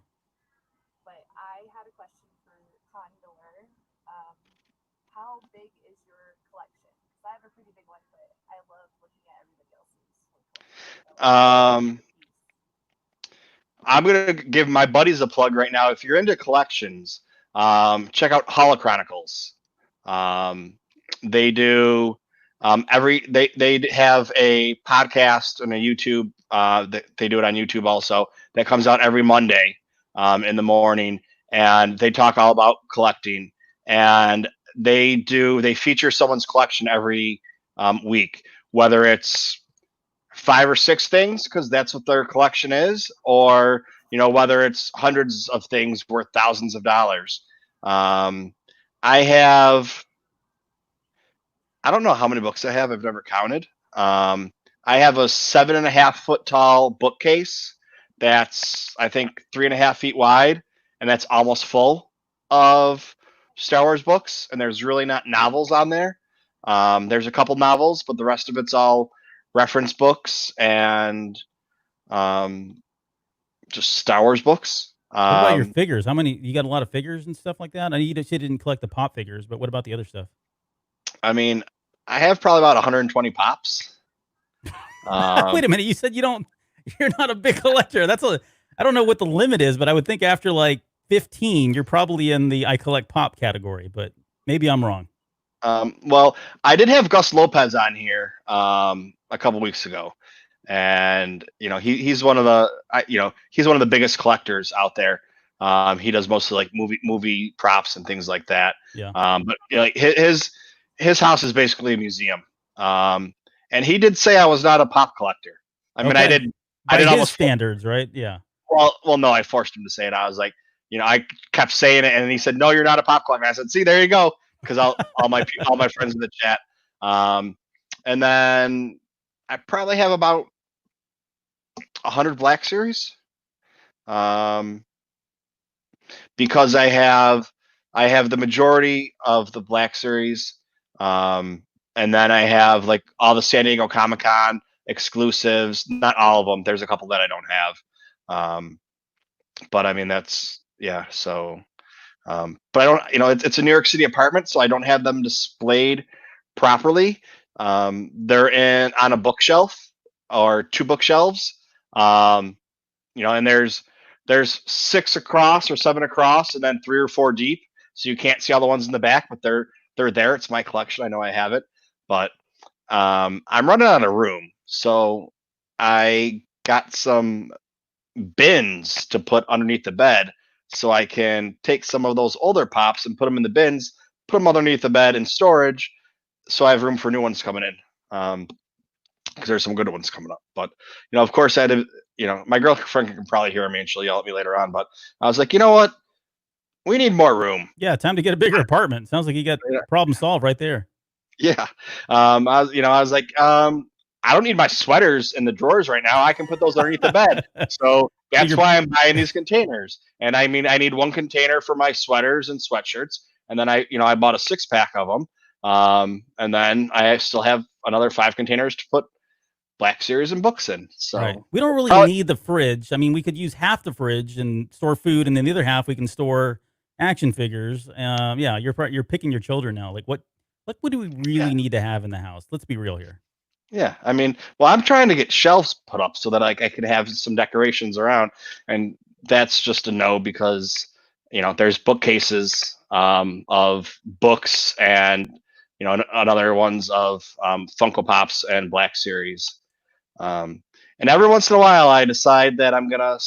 But I had a question for Condor. How big is your collection? Because I have a pretty big one, but I love looking at everybody else's. I'm gonna give my buddies a plug right now. If you're into collections, check out Holochronicles. They do they have a podcast and a YouTube. They do it on YouTube also. That comes out every Monday in the morning, and they talk all about collecting. And they feature someone's collection every week, whether it's 5 or 6 things, because that's what their collection is, or whether it's hundreds of things worth thousands of dollars. I don't know how many books I have. I've never counted. I have a 7.5 foot tall bookcase that's, I think, 3.5 feet wide, and that's almost full of Star Wars books. And there's really not novels on there. There's a couple novels, but the rest of it's all reference books and just Star Wars books. What about your figures? How many? You got a lot of figures and stuff like that? I know you didn't collect the pop figures, but what about the other stuff? I mean, I have probably about 120 pops. Wait a minute. You said you're not a big collector. I don't know what the limit is, but I would think after like 15, you're probably in the I collect pop category, but maybe I'm wrong. Well, I did have Gus Lopez on here a couple weeks ago, and he's one of the biggest collectors out there. He does mostly like movie props and things like that. Yeah. But like his house is basically a museum. And he did say I was not a pop collector. I mean, Okay. I did his almost standards, right? Yeah. Well, no, I forced him to say it. I was like, I kept saying it, and he said, "No, you're not a pop collector." I said, "See, there you go," because all my friends in the chat. And then I probably have about 100 Black Series. Because I have the majority of the Black Series. And then I have like all the San Diego Comic-Con exclusives. Not all of them. There's a couple that I don't have. But I mean, that's, yeah. So, but I don't, it's a New York City apartment, so I don't have them displayed properly. They're on a bookshelf or 2 bookshelves. And there's 6 across or 7 across, and then 3 or 4 deep. So you can't see all the ones in the back, but they're there. It's my collection. I know I have it, but I'm running out of room. So I got some bins to put underneath the bed, so I can take some of those older pops and put them in the bins, put them underneath the bed in storage, so I have room for new ones coming in. Because there's some good ones coming up. But of course, I had to. My girlfriend can probably hear me, and she'll yell at me later on. But I was like, you know what? We need more room. Yeah, time to get a bigger apartment. Sounds like you got Yeah. problem solved right there. Yeah. I was like, I don't need my sweaters in the drawers right now. I can put those underneath the bed. So that's you're- why I'm buying these containers. And I mean, I need one container for my sweaters and sweatshirts. And then I bought a 6-pack of them. And then I still have another 5 containers to put Black Series and books in. So Right. We don't really need the fridge. I mean, we could use half the fridge and store food, and then the other half we can store action figures. Yeah, you're picking your children now. Like, what would we really need to have in the house? Let's be real here. Yeah, I mean, well, I'm trying to get shelves put up so that I could have some decorations around, and that's just a no because there's bookcases of books and another ones of Funko Pops and Black Series, and every once in a while I decide that I'm gonna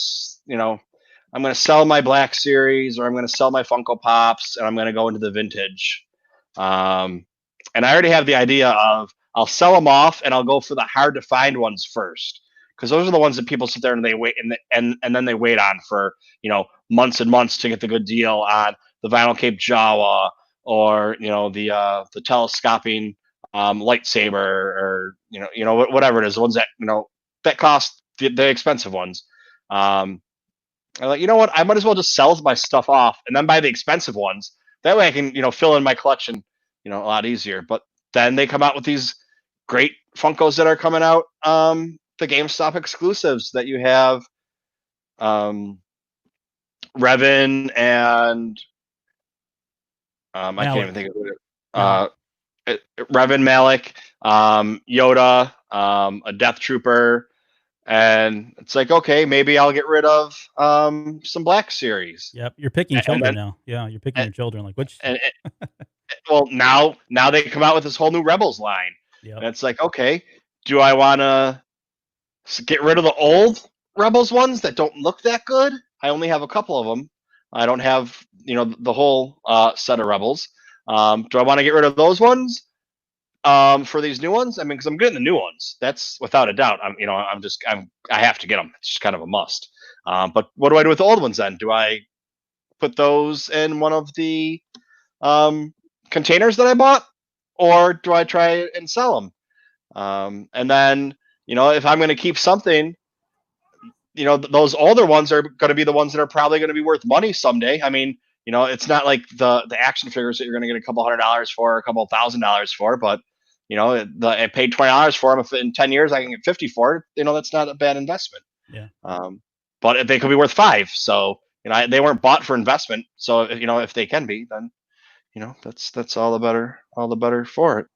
sell my Black Series or I'm gonna sell my Funko Pops and I'm gonna go into the vintage, and I already have the idea of I'll sell them off and I'll go for the hard to find ones first because those are the ones that people sit there and they wait and then they wait on for months and months to get the good deal on the vinyl Cape Jawa or the telescoping lightsaber or whatever it is, the ones that that cost the expensive ones. I'm like, you know what, I might as well just sell my stuff off and then buy the expensive ones. That way I can fill in my collection a lot easier. But then they come out with these great Funkos that are coming out, the GameStop exclusives that you have, Revan and I can't even think of it. Revan, Malik, Yoda, a Death Trooper, and it's like, okay, maybe I'll get rid of some Black Series. Yep, you're picking children now. Yeah, you're picking your children. Like which? Well, now they come out with this whole new Rebels line, and it's like, okay, do I want to get rid of the old Rebels ones that don't look that good? I only have a couple of them. I don't have the whole set of Rebels. Do I want to get rid of those ones for these new ones? I mean, because I'm getting the new ones. That's without a doubt. I have to get them. It's just kind of a must. But what do I do with the old ones then? Do I put those in one of the containers that I bought, or do I try and sell them? And then if I'm going to keep something, those older ones are going to be the ones that are probably going to be worth money someday. I mean, it's not like the action figures that you're going to get a couple $100 for, a couple $1,000 for, but I paid $20 for them. If in 10 years I can get 50 for it, that's not a bad investment. Yeah. But they could be worth 5. So they weren't bought for investment. So if they can be, then that's all the better for it.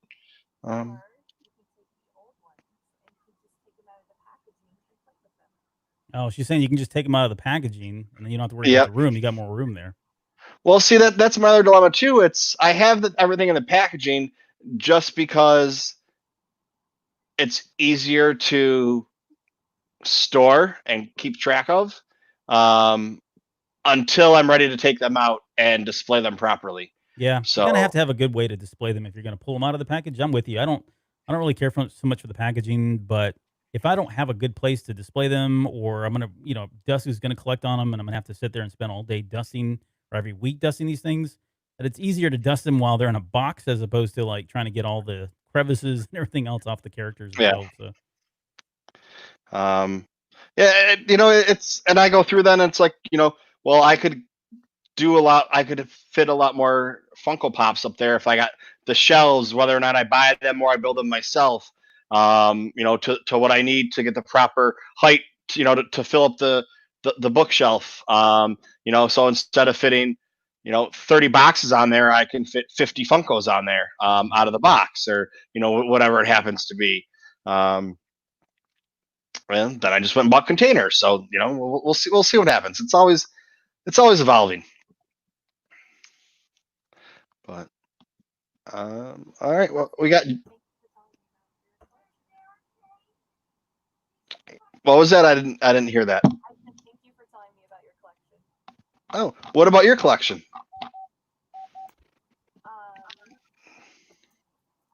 Oh, she's saying you can just take them out of the packaging, and then you don't have to worry about the room. You got more room there. Well, see, that's my other dilemma too. I have everything in the packaging just because it's easier to store and keep track of until I'm ready to take them out and display them properly. Yeah, so you're gonna have a good way to display them if you're gonna pull them out of the package. I'm with you. I don't really care so much for the packaging, but if I don't have a good place to display them, or I'm gonna, Dusty's gonna collect on them, and I'm gonna have to sit there and spend all day dusting, or every week dusting these things, that it's easier to dust them while they're in a box as opposed to like trying to get all the crevices and everything else off the characters. Yeah. So. It's, and I go through then. It's like, well, I could do a lot. I could fit a lot more Funko Pops up there if I got the shelves, whether or not I buy them or I build them myself. To what I need to get the proper height, to fill up the bookshelf. So instead of fitting, 30 boxes on there, I can fit 50 Funkos on there out of the box, or whatever it happens to be. And then I just went and bought containers. So we'll see what happens. It's always evolving. But all right, well, we got. What was that? I didn't hear that. I said thank you for telling me about your collection. Oh, what about your collection? I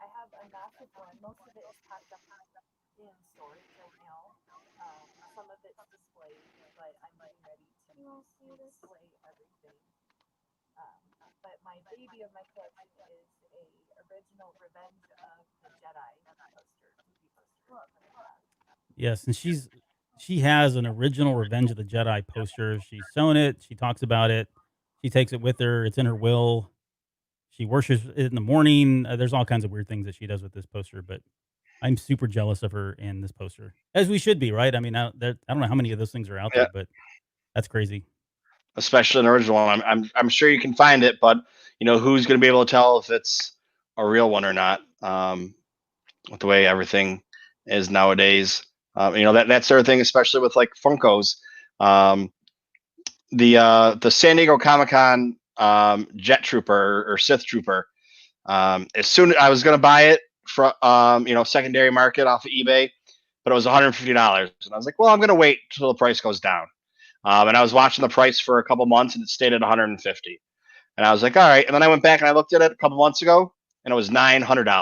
have a massive one. Most of it is packed up in storage right now. Some of it's displayed, but I'm getting ready to display everything. But my baby of my collection is a original Revenge of the Jedi poster, TV poster. Yes, and she has an original Revenge of the Jedi poster. She's sewn it. She talks about it. She takes it with her. It's in her will. She worships it in the morning. There's all kinds of weird things that she does with this poster, but I'm super jealous of her and this poster, as we should be, right? I mean, I don't know how many of those things are out there, but that's crazy. Especially an original one. I'm sure you can find it, but who's going to be able to tell if it's a real one or not? With the way everything is nowadays, that sort of thing, especially with like Funkos. The San Diego Comic-Con Jet Trooper or Sith Trooper. As soon as I was going to buy it from secondary market off of eBay, but it was $150, and I was like, well, I'm going to wait till the price goes down. And I was watching the price for a couple months, and it stayed at 150. And I was like, all right. And then I went back and I looked at it a couple months ago, and it was $900.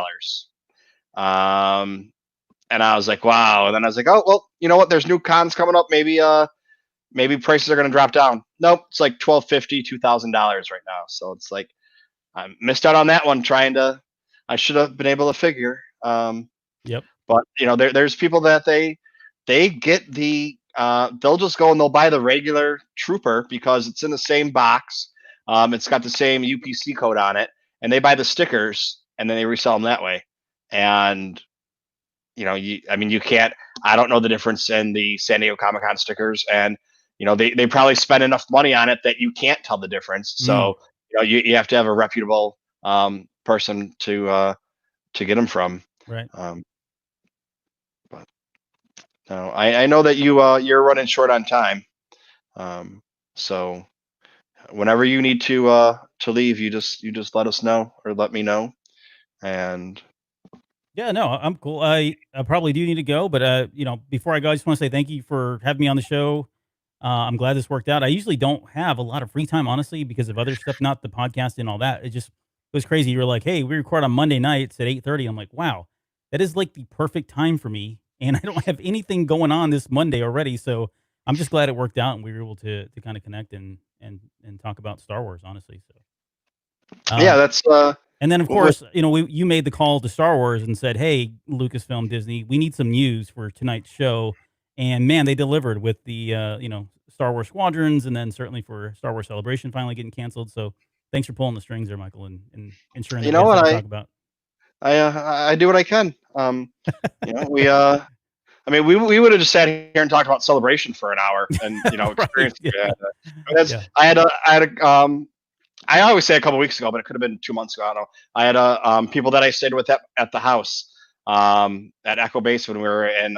And I was like, wow. And then I was like, oh well, you know what? There's new cons coming up. Maybe prices are going to drop down. Nope, it's like $1,250, $2,000 right now. So it's like I missed out on that one. I should have been able to figure. Yep. But there's people that they get they'll just go and they'll buy the regular Trooper because it's in the same box. It's got the same UPC code on it, and they buy the stickers and then they resell them that way. And you can't. I don't know the difference in the San Diego Comic-Con stickers, and they probably spend enough money on it that you can't tell the difference. So you have to have a reputable person to get them from. Right. But no, I know that you're running short on time. So whenever you need to leave, you just let us know or let me know. And yeah, no, I'm cool. I probably do need to go, but before I go, I just want to say thank you for having me on the show. I'm glad this worked out. I usually don't have a lot of free time, honestly, because of other stuff, not the podcast and all that. It was crazy. You were like, hey, we record on Monday nights at 8:30. I'm like, wow, that is like the perfect time for me. And I don't have anything going on this Monday already. So I'm just glad it worked out and we were able to kind of connect and talk about Star Wars, honestly. So yeah, that's and then, of course, you made the call to Star Wars and said, hey, Lucasfilm, Disney, we need some news for tonight's show. And, man, they delivered with the, Star Wars Squadrons and then certainly for Star Wars Celebration finally getting canceled. So thanks for pulling the strings there, Michael, and ensuring that we have something to talk about. I do what I can. We we would have just sat here and talked about Celebration for an hour and experience. Right, I always say a couple weeks ago, but it could have been 2 months ago. I don't know. I had people that I stayed with at the house at Echo Base when we were in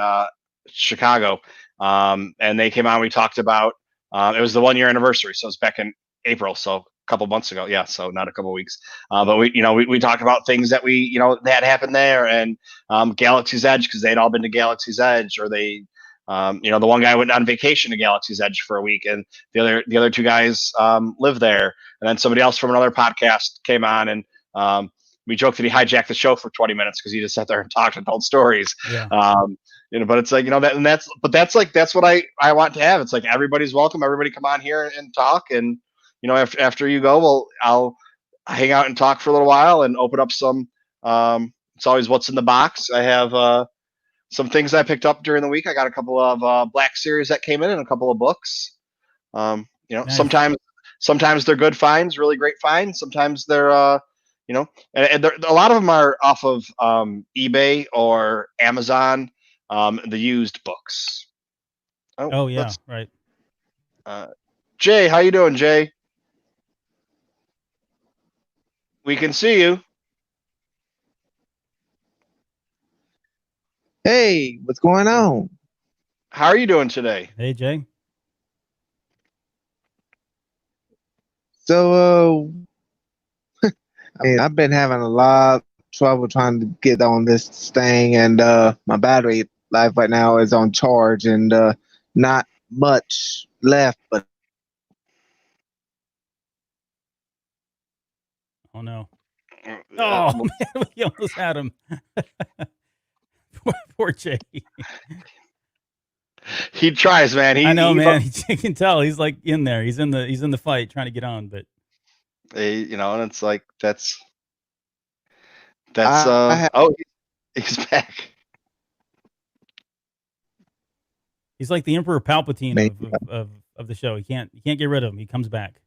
Chicago, and they came on. We talked about it was the 1 year anniversary, so it's back in April, so a couple months ago. Yeah, so not a couple weeks, but we talked about things that that happened there, and Galaxy's Edge because they'd all been to Galaxy's Edge, or they. The one guy went on vacation to Galaxy's Edge for a week, and the other two guys live there. And then somebody else from another podcast came on, and we joked that he hijacked the show for 20 minutes because he just sat there and talked and told stories. Yeah. But it's like that's what I want to have. It's like everybody's welcome. Everybody come on here and talk, and after you go, well, I'll hang out and talk for a little while and open up some. It's always what's in the box. I have. Some things I picked up during the week. I got a couple of Black Series that came in and a couple of books. Nice. Sometimes they're good finds, really great finds. Sometimes they're, and a lot of them are off of eBay or Amazon, the used books. Oh yeah, right. Jay, how you doing, Jay? We can see you. Hey, what's going on? How are you doing today? Hey, Jay. So, I've been having a lot of trouble trying to get on this thing, and my battery life right now is on charge, and not much left. But oh no! Oh man, we almost had him. Poor Jay. He tries, man. I know, man. You can tell he's like in there. He's in the fight trying to get on, but And it's like that's I have, oh, he's back. He's like the Emperor Palpatine maybe. of the show. You can't get rid of him. He comes back.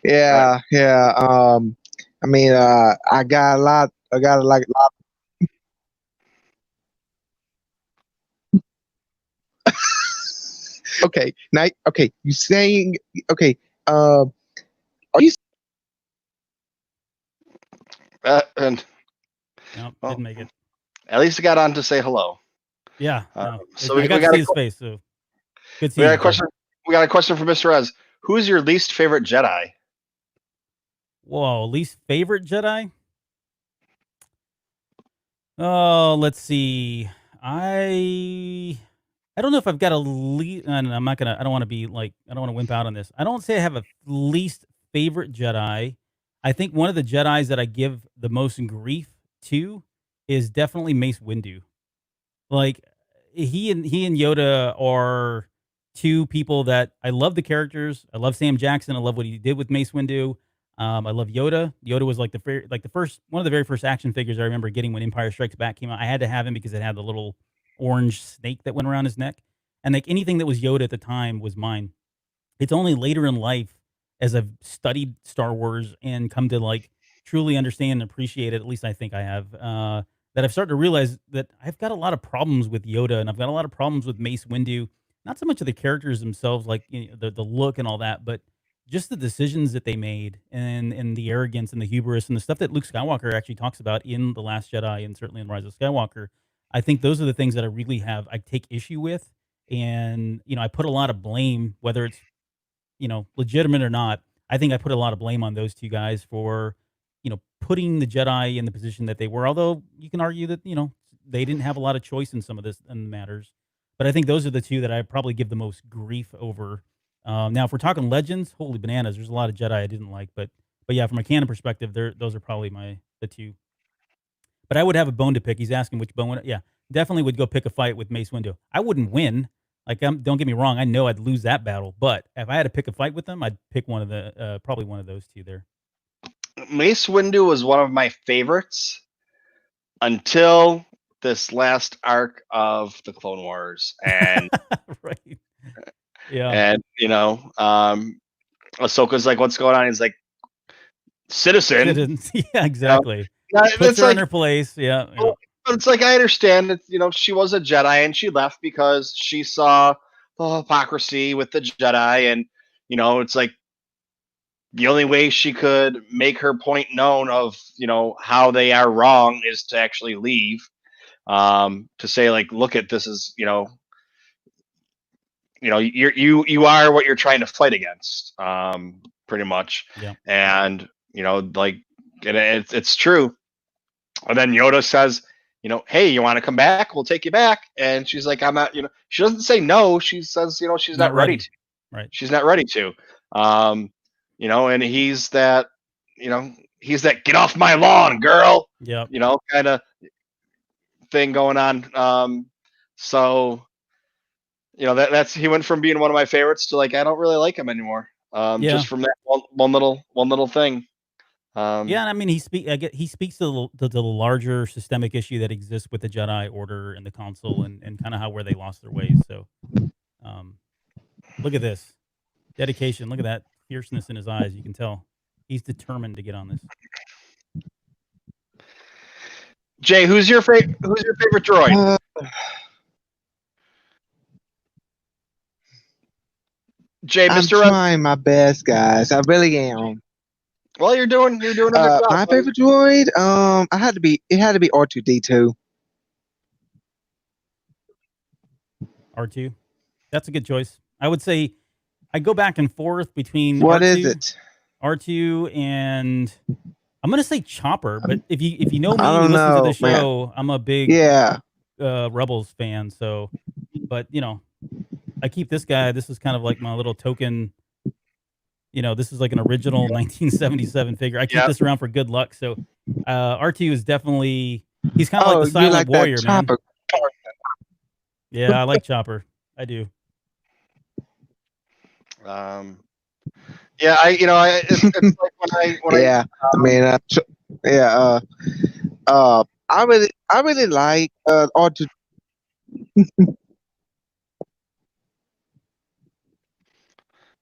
Yeah, yeah. I mean, I got a lot. I got like a lot. Okay, now, okay. You saying okay? Are you And Nope, well, didn't make it. at least he got on to say hello. Yeah, no. So I we got to got see a his face. So good we seeing got a you. question. We got a question from Mr. Rez. Who is your least favorite Jedi? Whoa, least favorite Jedi? Oh, let's see. I don't know if I've got a least. I'm not gonna. I don't want to be like. I don't want to wimp out on this. I don't say I have a least favorite Jedi. I think one of the Jedi's that I give the most grief to is definitely Mace Windu. Like he and Yoda are two people that I love the characters. I love Sam Jackson. I love what he did with Mace Windu. I love Yoda. Yoda was like the first one of the very first action figures I remember getting when Empire Strikes Back came out. I had to have him because it had the little orange snake that went around his neck, and like anything that was Yoda at the time was mine. It's only later in life, as I've studied Star Wars and come to like truly understand and appreciate it, at least I think I have, that I've started to realize that I've got a lot of problems with Yoda and I've got a lot of problems with Mace Windu. Not so much of the characters themselves, like the look and all that, but just the decisions that they made and the arrogance and the hubris and the stuff that Luke Skywalker actually talks about in The Last Jedi and certainly in Rise of Skywalker. I think those are the things that I take issue with. And, I put a lot of blame, whether it's legitimate or not, I think I put a lot of blame on those two guys for, putting the Jedi in the position that they were. Although you can argue that, they didn't have a lot of choice in some of this in matters. But I think those are the two that I probably give the most grief over. Now, if we're talking legends, holy bananas, there's a lot of Jedi I didn't like, but yeah, from a canon perspective, those are probably the two. But I would have a bone to pick. He's asking which bone. Yeah, definitely would go pick a fight with Mace Windu. I wouldn't win. Like, don't get me wrong. I know I'd lose that battle. But if I had to pick a fight with them, I'd pick one of the probably one of those two there. Mace Windu was one of my favorites until this last arc of the Clone Wars, and right, yeah, and Ahsoka's like, "What's going on?" He's like, "Citizen." Yeah, exactly. Yeah, Puts it's her like, in her place. Yeah, yeah. but it's like I understand that she was a Jedi and she left because she saw the hypocrisy with the Jedi, and it's like the only way she could make her point known of how they are wrong is to actually leave, to say like, look at this is you are what you're trying to fight against, pretty much. Yeah. And like, it's true. And then Yoda says, hey, you want to come back? We'll take you back. And she's like, I'm not. She doesn't say no. She says, she's not ready to. Right. She's not ready to. And he's that get off my lawn, girl. Yeah. Kind of thing going on. So that's he went from being one of my favorites to like I don't really like him anymore. Just from that one little thing. Yeah, and I mean he speaks to the larger systemic issue that exists with the Jedi Order and the Council and kind of where they lost their ways. So, look at this dedication. Look at that fierceness in his eyes. You can tell he's determined to get on this. Jay, who's your favorite droid? Jay, I'm Mr. trying my best, guys. I really am. Well, you're doing a good job. My favorite droid, it had to be R2D2. R2, that's a good choice. I would say I go back and forth between What R2, is it? R2 and I'm gonna say Chopper. But if you know me, I you don't listen to the know, show. man. I'm a big Rebels fan. So, but I keep this guy. This is kind of like my little token. This is like an original 1977 figure. I keep this around for good luck. So, R2 is definitely he's kind of like the silent warrior, man. Yeah, I like Chopper. I do. Yeah, it's like when Yeah, I mean, yeah, I really like or to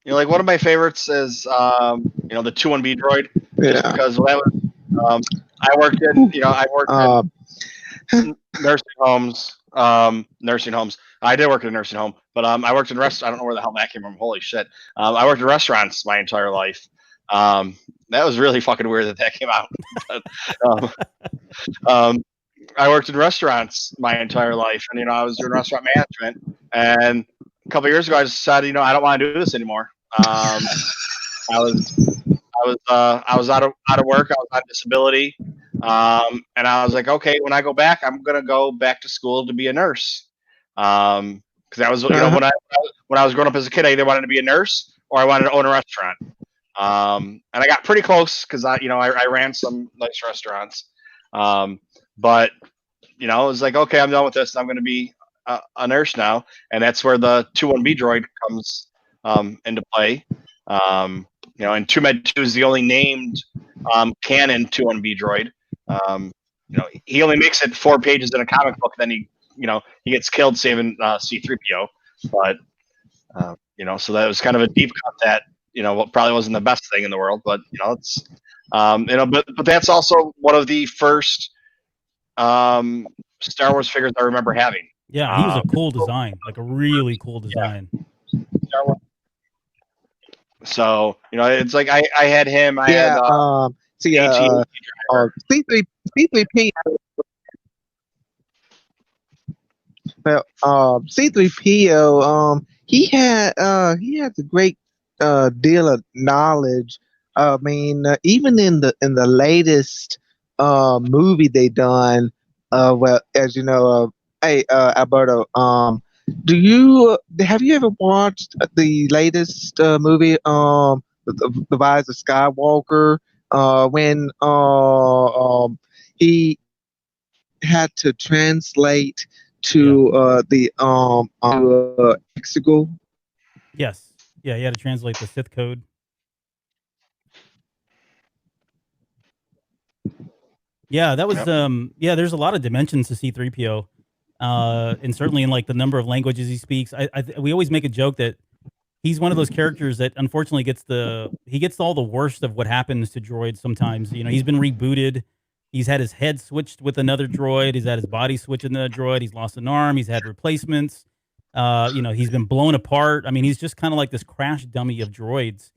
like one of my favorites is the 2-1B droid, just yeah. because when I worked in nursing homes. I did work in a nursing home, but I worked in restaurants. I don't know where the hell that came from. Holy shit! I worked in restaurants my entire life. That was really fucking weird that came out. But, um, I worked in restaurants my entire life, and I was doing restaurant management. And a couple of years ago, I decided, I don't want to do this anymore. I was I was out of work. I was on disability, and I was like, okay, when I go back, I'm gonna go back to school to be a nurse. Because that was when I was growing up as a kid, I either wanted to be a nurse or I wanted to own a restaurant. And I got pretty close because I ran some nice restaurants. But it was like, okay, I'm done with this. I'm going to be a nurse now, and that's where the 2-1B droid comes into play. And TooMedToo's is the only named canon 2-1B droid. He only makes it 4 pages in a comic book, then he gets killed saving C-3PO. But so that was kind of a deep cut that what probably wasn't the best thing in the world, but it's but that's also one of the first Star Wars figures I remember having. Yeah, he was a cool design, like a really cool design. Star Wars. So it's like I had him. I Yeah. had C3P. Well, C3PO. He had a great deal of knowledge. I mean, even in the latest movie they done. Well, as you know, hey, Alberto. Have you ever watched the latest movie, the Rise of Skywalker? When he had to translate to Mexico. Yes. Yeah, he had to translate the Sith code. Yeah, that was there's a lot of dimensions to C3PO. And certainly in like the number of languages he speaks. We always make a joke that he's one of those characters that unfortunately gets all the worst of what happens to droids sometimes. He's been rebooted. He's had his head switched with another droid. He's had his body switched with another droid. He's lost an arm. He's had replacements. He's been blown apart. I mean, he's just kind of like this crash dummy of droids.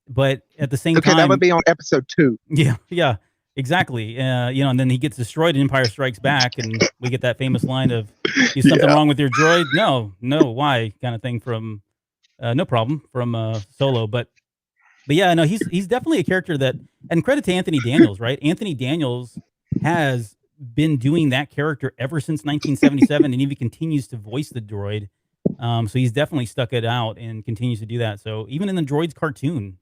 But at the same time, that would be on episode 2. Yeah, exactly. And then he gets destroyed in Empire Strikes Back, and we get that famous line of, "Is something wrong with your droid?" No, why? Kind of thing from, no problem from Solo. But yeah, no, he's definitely a character that, and credit to Anthony Daniels, right? Anthony Daniels has been doing that character ever since 1977, and even continues to voice the droid. So he's definitely stuck it out and continues to do that. So even in the droids cartoon,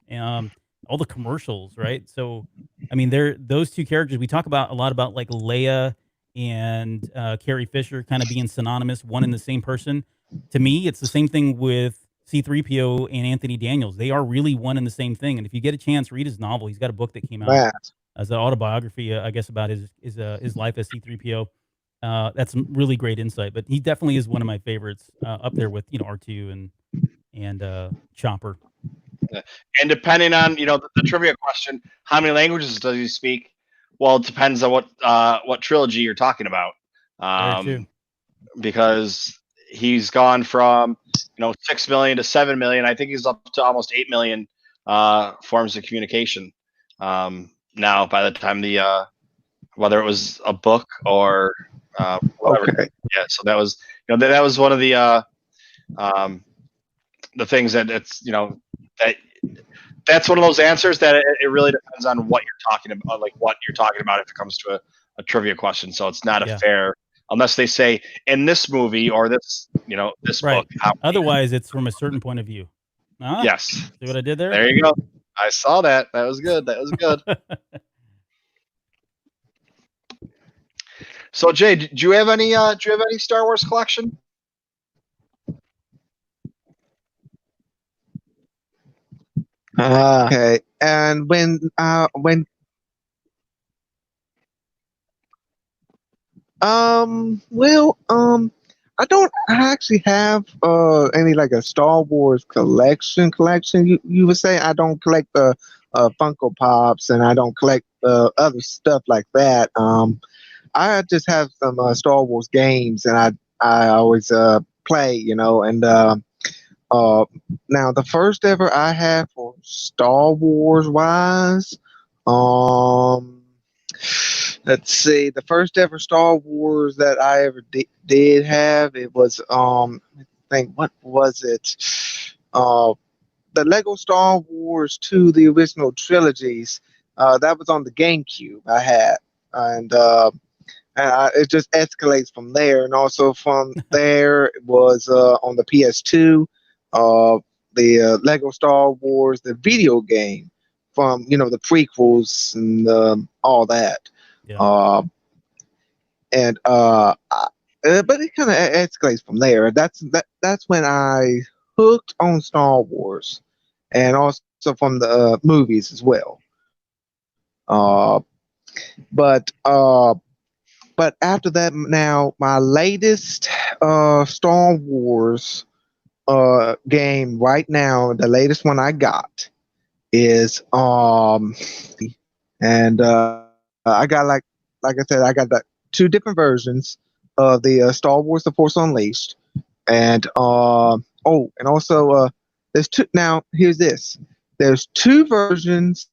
all the commercials, right? So, I mean, those two characters, we talk about a lot about like Leia and Carrie Fisher kind of being synonymous, one and the same person. To me, it's the same thing with C-3PO and Anthony Daniels. They are really one and the same thing. And if you get a chance, read his novel. He's got a book that came out as an autobiography, I guess, about his life as C-3PO. That's some really great insight. But he definitely is one of my favorites, up there with R2 and Chopper. And depending on the trivia question, how many languages does he speak? Well, it depends on what trilogy you're talking about. Because he's gone from 6 million to 7 million. I think he's up to almost 8 million forms of communication now. By the time whether it was a book or whatever, yeah. So that was that was one of the things that it's that's one of those answers that it really depends on what you're talking about, like what you're talking about if it comes to a trivia question. So it's not a fair, unless they say in this movie or this this book. Otherwise, it's from a certain point of view. Yes. See what I did there? There you go. I saw that. That was good. That was good. So Jay, do you have any Star Wars collection? Okay. And I don't actually have any like a Star Wars collection. You would say I don't collect the Funko Pops, and I don't collect other stuff like that. I just have some Star Wars games, and I always play, and uh, now the first ever I had for Star Wars wise, um, let's see, the first ever Star Wars that I ever did have, it was I think, what was it? Uh, the Lego Star Wars 2, the original trilogies. That was on the GameCube I had, and it just escalates from there. And also from there, it was on the PS2, the Lego Star Wars, the video game from the prequels and all that. Yeah. Uh, and but it kind of escalates from there. That's when I hooked on Star Wars, and also from the movies as well. Uh, but uh, But after that, now my latest Star Wars game right now, the latest one I got is and I got like I said, I got the two different versions of the Star Wars: The Force Unleashed, and and also there's two. Now here's this: there's two versions.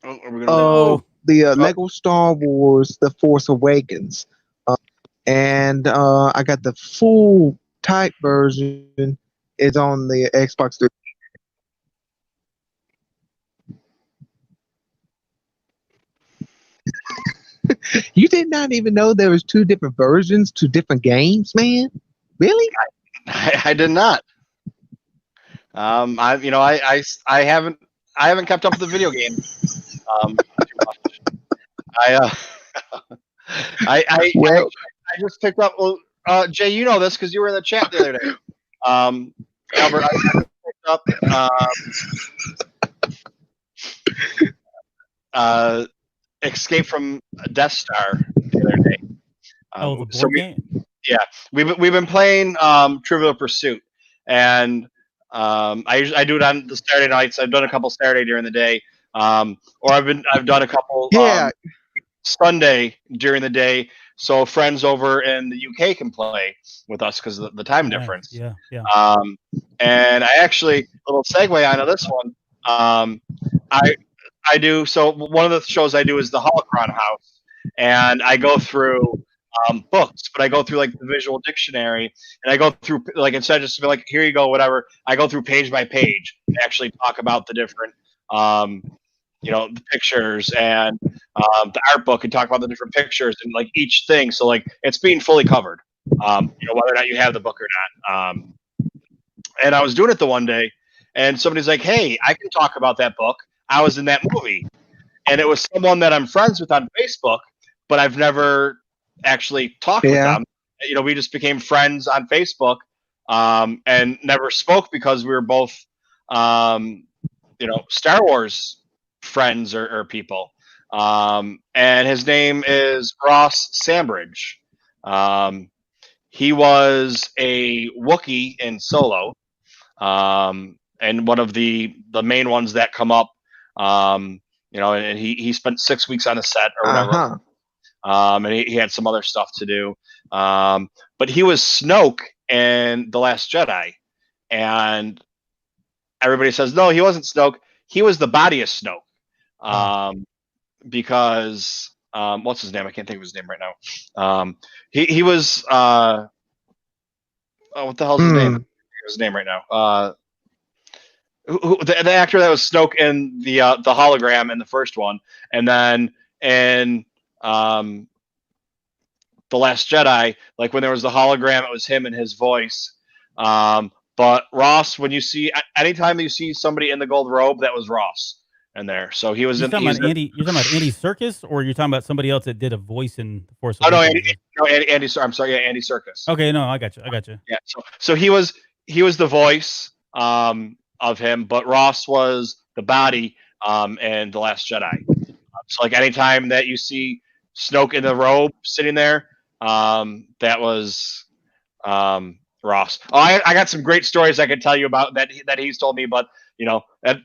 Oh, are we gonna No. The Lego Star Wars: The Force Awakens, and I got the full type version. Is on the Xbox 3. You did not even know there was two different versions, two different games, man. Really? I did not. I haven't kept up with the video game too much. I Well, I just picked up. Well, Jay, you know this because you were in the chat the other day. Albert, I just picked up Escape from Death Star the other day. The board game. Yeah, we've been playing Trivial Pursuit, and I do it on the Saturday nights. I've done a couple Saturday during the day, or I've done a couple yeah, Sunday during the day, so friends over in the UK can play with us because of the time difference. Yeah. And I actually, a little segue onto this one. I do, so one of the shows I do is the Holocron House, and I go through books, but I go through like the visual dictionary, and I go through like, instead of just be like, here you go, whatever, I go through page by page and actually talk about the different the pictures and the art book, and talk about the different pictures and like each thing, so like it's being fully covered, whether or not you have the book or not. And I was doing it the one day, and somebody's like, hey, I can talk about that book, I was in that movie. And it was someone that I'm friends with on Facebook, but I've never actually talked with them. We just became friends on Facebook, and never spoke because we were both Star Wars friends or people. And his name is Ross Sambridge. He was a Wookiee in Solo, and one of the main ones that come up. And he spent 6 weeks on a set or whatever. And he had some other stuff to do. But he was Snoke in The Last Jedi, and everybody says, no, he wasn't Snoke. He was the body of Snoke. Because what's his name? I can't think of his name right now. He was what the hell's his name? His name right now. The actor that was Snoke in the hologram in the first one, and then in The Last Jedi, like when there was the hologram, it was him and his voice. But Ross, anytime you see somebody in the gold robe, that was Ross in there. So he was. You're talking about Andy Serkis, or you're talking about somebody else that did a voice in The Force Awakens? Andy. I'm sorry, Andy Serkis. Okay, no, I got you. Yeah. So he was he was the voice of him, but Ross was the body in The Last Jedi. So like anytime that you see Snoke in the robe sitting there, that was Ross. Oh, I got some great stories I could tell you about that he's told me, but you know that's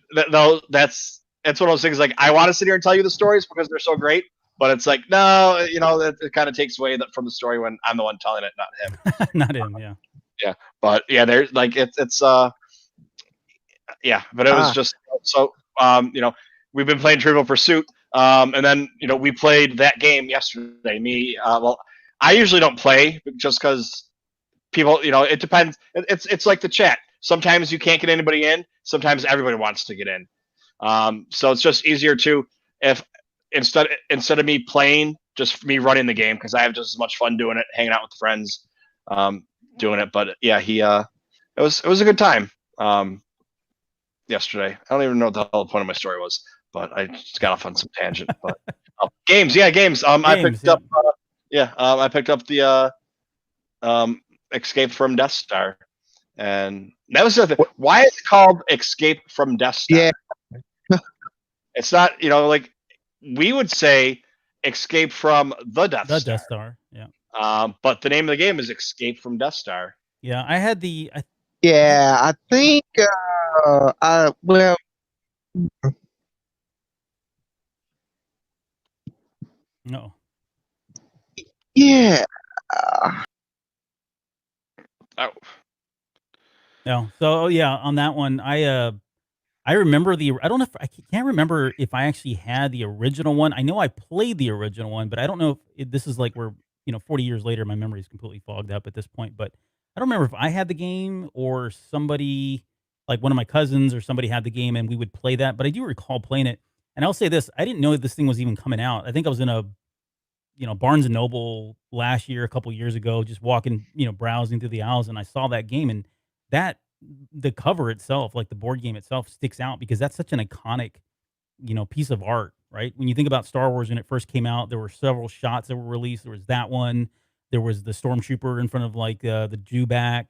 one of those things. Like I want to sit here and tell you the stories because they're so great, but it's like no, you know, it kind of takes away from the story when I'm the one telling it, not him. Not him, yeah. Yeah, but yeah, there's like it's yeah, but it was just so you know, we've been playing Trivial Pursuit, and then you know we played that game yesterday. Me, well, I usually don't play just because people, you know, it depends. It's like the chat. Sometimes you can't get anybody in. Sometimes everybody wants to get in. So it's just easier to if instead of me playing, just me running the game because I have just as much fun doing it, hanging out with friends, doing it. But yeah, it was a good time. Yesterday, I don't even know what the hell the point of my story was, but I just got off on some tangent. But games, yeah, games. I picked up, I picked up the Escape from Death Star, and that was the thing. Why is it called Escape from Death Star? Yeah. It's not, you know, like we would say Escape from the Death Star. The Death Star, yeah. But the name of the game is Escape from Death Star. Yeah, I had Yeah, I think well, no. yeah. Oh. No. So yeah, on that one, I remember I don't know if I can't remember if I actually had the original one. I know I played the original one, but I don't know if this is like where, you know, 40 years later, my memory is completely fogged up at this point. But I don't remember if I had the game or somebody, like one of my cousins or somebody had the game and we would play that. But I do recall playing it. And I'll say this, I didn't know that this thing was even coming out. I think I was in a, you know, Barnes and Noble last year, a couple years ago, just walking, you know, browsing through the aisles, and I saw that game, and the cover itself, like the board game itself, sticks out because that's such an iconic, you know, piece of art, right? When you think about Star Wars when it first came out, there were several shots that were released. There was that one. There was the stormtrooper in front of like the Jewback.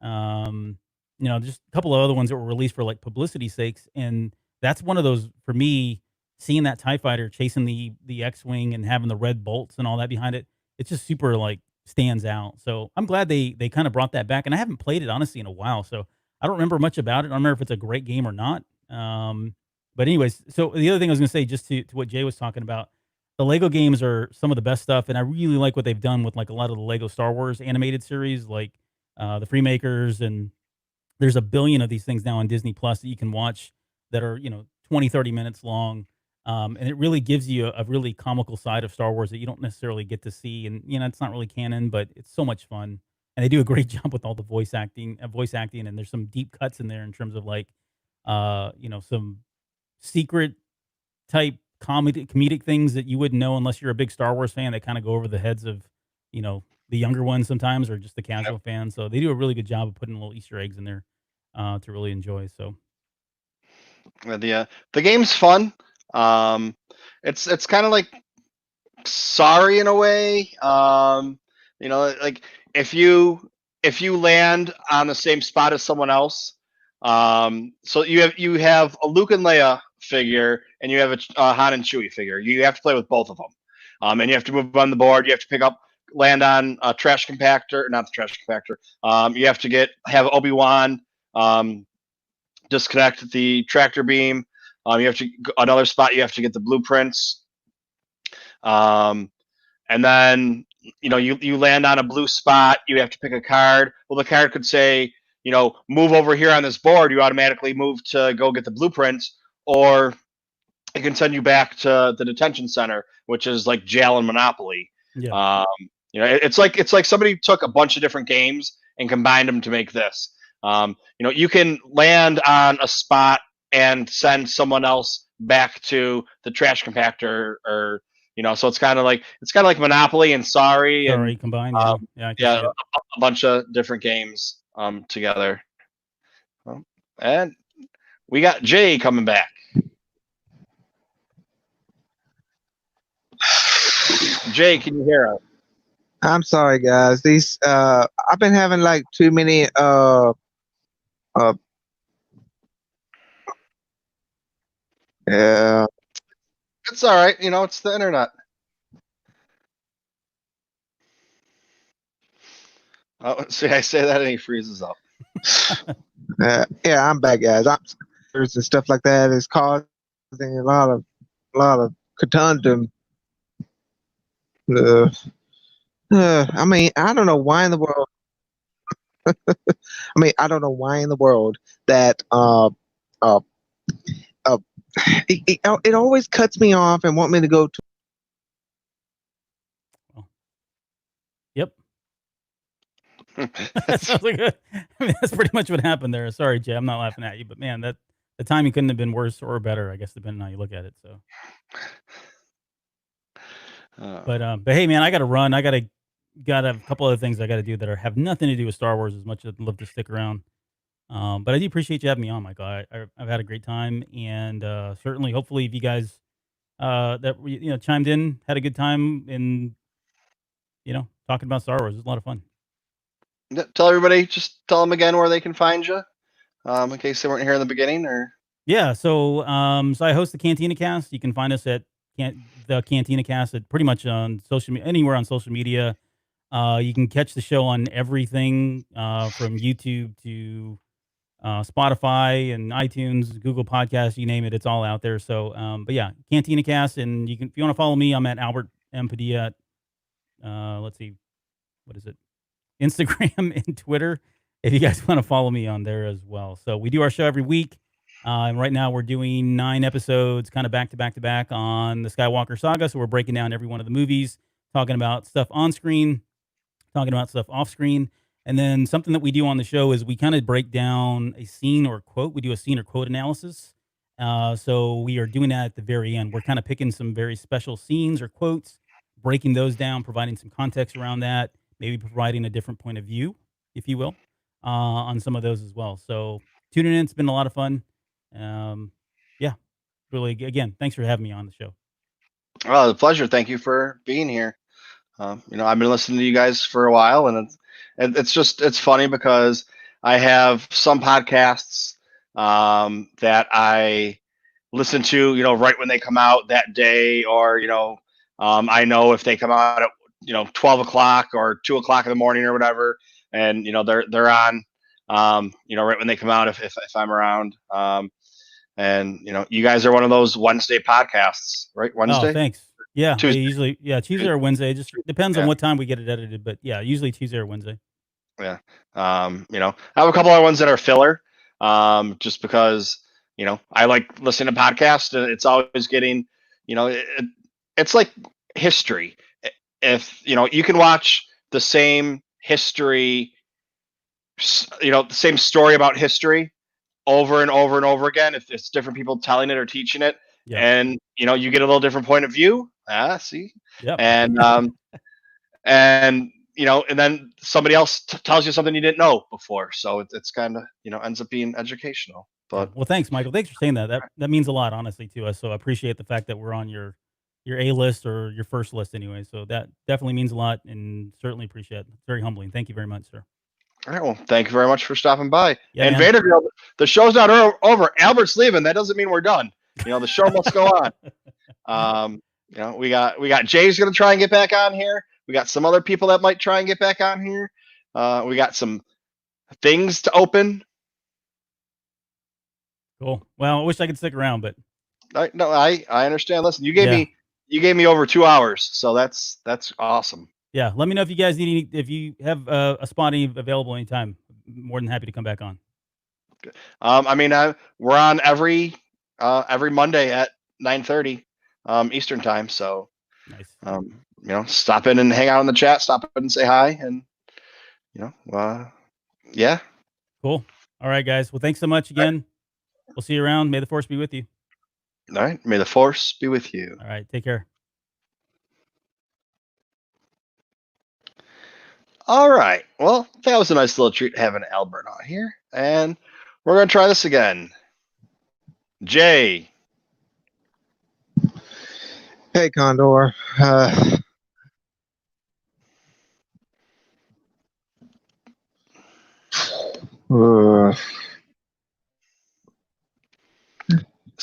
You know, just a couple of other ones that were released for like publicity sakes, and that's one of those for me. Seeing that TIE fighter chasing the X-wing and having the red bolts and all that behind it, it's just super like stands out. So I'm glad they kind of brought that back, and I haven't played it honestly in a while, so I don't remember much about it. I don't remember if it's a great game or not. But anyways, so the other thing I was gonna say, just to what Jay was talking about, the Lego games are some of the best stuff, and I really like what they've done with like a lot of the Lego Star Wars animated series, like the Freemakers, and there's a billion of these things now on Disney Plus that you can watch that are, you know, 20, 30 minutes long. And it really gives you a really comical side of Star Wars that you don't necessarily get to see. And, you know, it's not really canon, but it's so much fun. And they do a great job with all the voice acting, and there's some deep cuts in there in terms of like, you know, some secret type comedic things that you wouldn't know unless you're a big Star Wars fan, that kind of go over the heads of, you know, the younger ones sometimes, or just the casual fans. So they do a really good job of putting little Easter eggs in there to really enjoy. So The game's fun. It's kind of like Sorry in a way. You know, like if you land on the same spot as someone else, so you have a Luke and Leia figure and you have a Han and Chewie figure. You have to play with both of them, and you have to move on the board. You have to land on a trash compactor, not the trash compactor. You have to have Obi-Wan disconnect the tractor beam. You have to another spot. You have to get the blueprints, and then you know you land on a blue spot. You have to pick a card. Well, the card could say, you know, move over here on this board. You automatically move to go get the blueprints, or it can send you back to the detention center, which is like jail and Monopoly. yeah, You know, it's like somebody took a bunch of different games and combined them to make this. You know, you can land on a spot and send someone else back to the trash compactor, or you know, so it's kind of like Monopoly and Sorry and combined. Yeah, I can yeah, see it. a bunch of different games together. And we got Jay coming back. Jay, can you hear us? I'm sorry, guys. These I've been having like too many Uh, yeah. It's all right. It's the internet. Oh, see, I say that and he freezes up. Yeah, I'm back, guys. And stuff like that is causing a lot of conundrum. I mean, I don't know why in the world. I mean, I don't know why in the world that uh, uh it always cuts me off and want me to go to. Yep. That sounds like that's pretty much what happened there. Sorry, Jay, I'm not laughing at you, but man, the timing couldn't have been worse or better, I guess, depending on how you look at it. So, but hey, man, I got to run. I got a couple other things I got to do that have nothing to do with Star Wars. As much as I'd love to stick around, but I do appreciate you having me on, Michael. I've had a great time, and certainly, hopefully, if you guys that chimed in, had a good time, in talking about Star Wars, it was a lot of fun. Tell everybody, just tell them again where they can find you, in case they weren't here in the beginning. Or Yeah, so I host the Cantina Cast. You can find us at the Cantina Cast at pretty much on anywhere on social media. You can catch the show on everything from YouTube to Spotify and iTunes, Google Podcasts, you name it, it's all out there. So, but yeah, Cantina Cast, and if you want to follow me, I'm at Albert M. Padilla. Let's see, what is it? Instagram and Twitter, if you guys want to follow me on there as well. So we do our show every week. And right now we're doing 9 episodes kind of back to back to back on the Skywalker saga. So we're breaking down every one of the movies, talking about stuff on screen, talking about stuff off screen. And then something that we do on the show is we kind of break down a scene or quote. We do a scene or quote analysis. So we are doing that at the very end. We're kind of picking some very special scenes or quotes, breaking those down, providing some context around that, maybe providing a different point of view, if you will, on some of those as well. So tuning in, it's been a lot of fun. Yeah, really, again, thanks for having me on the show. Well, it's a pleasure. Thank you for being here. I've been listening to you guys for a while, and it's funny because I have some podcasts that I listen to, right when they come out that day, or I know if they come out at 12 o'clock or 2 o'clock in the morning or whatever, and they're on, right when they come out if I'm around. And you guys are one of those Wednesday podcasts, right? Wednesday. Oh, thanks. Yeah, Tuesday. usually, Tuesday or Wednesday. It just depends on Yeah. what time we get it edited, but yeah, usually Tuesday or Wednesday. Yeah. I have a couple other ones that are filler, just because, I like listening to podcasts, and it's always getting, it's like history. If, you can watch the same history, the same story about history over and over and over again, if it's different people telling it or teaching it, Yep. and, you get a little different point of view. See? Yep. And, and then somebody else tells you something you didn't know before. So it's kind of, ends up being educational. But Well, thanks, Michael. Thanks for saying that. That means a lot, honestly, to us. So I appreciate the fact that we're on your A list or your first list anyway. So that definitely means a lot, and certainly appreciate it. It's very humbling. Thank you very much, sir. all right, well, thank you very much for stopping by. Yeah, and man. Vanderbilt, the show's not over. Albert's leaving. That doesn't mean we're done. The show must go on. We got Jay's going to try and get back on here. We got some other people that might try and get back on here. We got some things to open. Cool. Well, I wish I could stick around, but I understand. Listen, you gave me over 2 hours, so that's awesome. Yeah, let me know if you guys need if you have a spot available anytime. More than happy to come back on. We're on every Monday at 9:30 Eastern time. So nice. Stop in and hang out in the chat. Stop in and say hi, and yeah. Cool. All right, guys. Well, thanks so much again. Right. We'll see you around. May the Force be with you. All right. May the Force be with you. All right. Take care. All right. Well, that was a nice little treat having Albert on here. And we're going to try this again. Jay. Hey, Condor.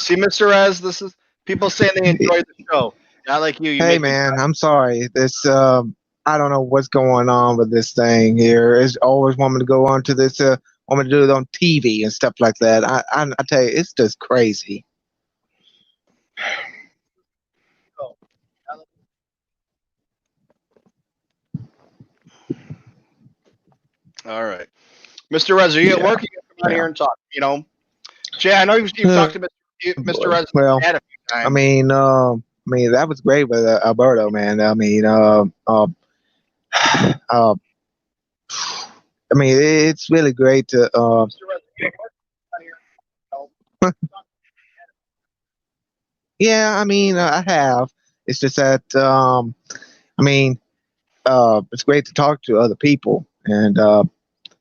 See, Mr. Rez, this is people saying they enjoyed the show. Not like you. You Hey make me man, I'm sorry. This I don't know what's going on with this thing here. It's always want me to go on to this. Want me to do it on TV and stuff like that. I tell you, it's just crazy. all right. Mr. Rez, are you at Yeah. work? You can come out Yeah. here and talk. You know, Jay, I know you've talked to Mr. Rez Well, a few times. I mean that was great with Alberto, man. I mean, it's really great to. Yeah, I mean, I have. It's just that, I mean, it's great to talk to other people, and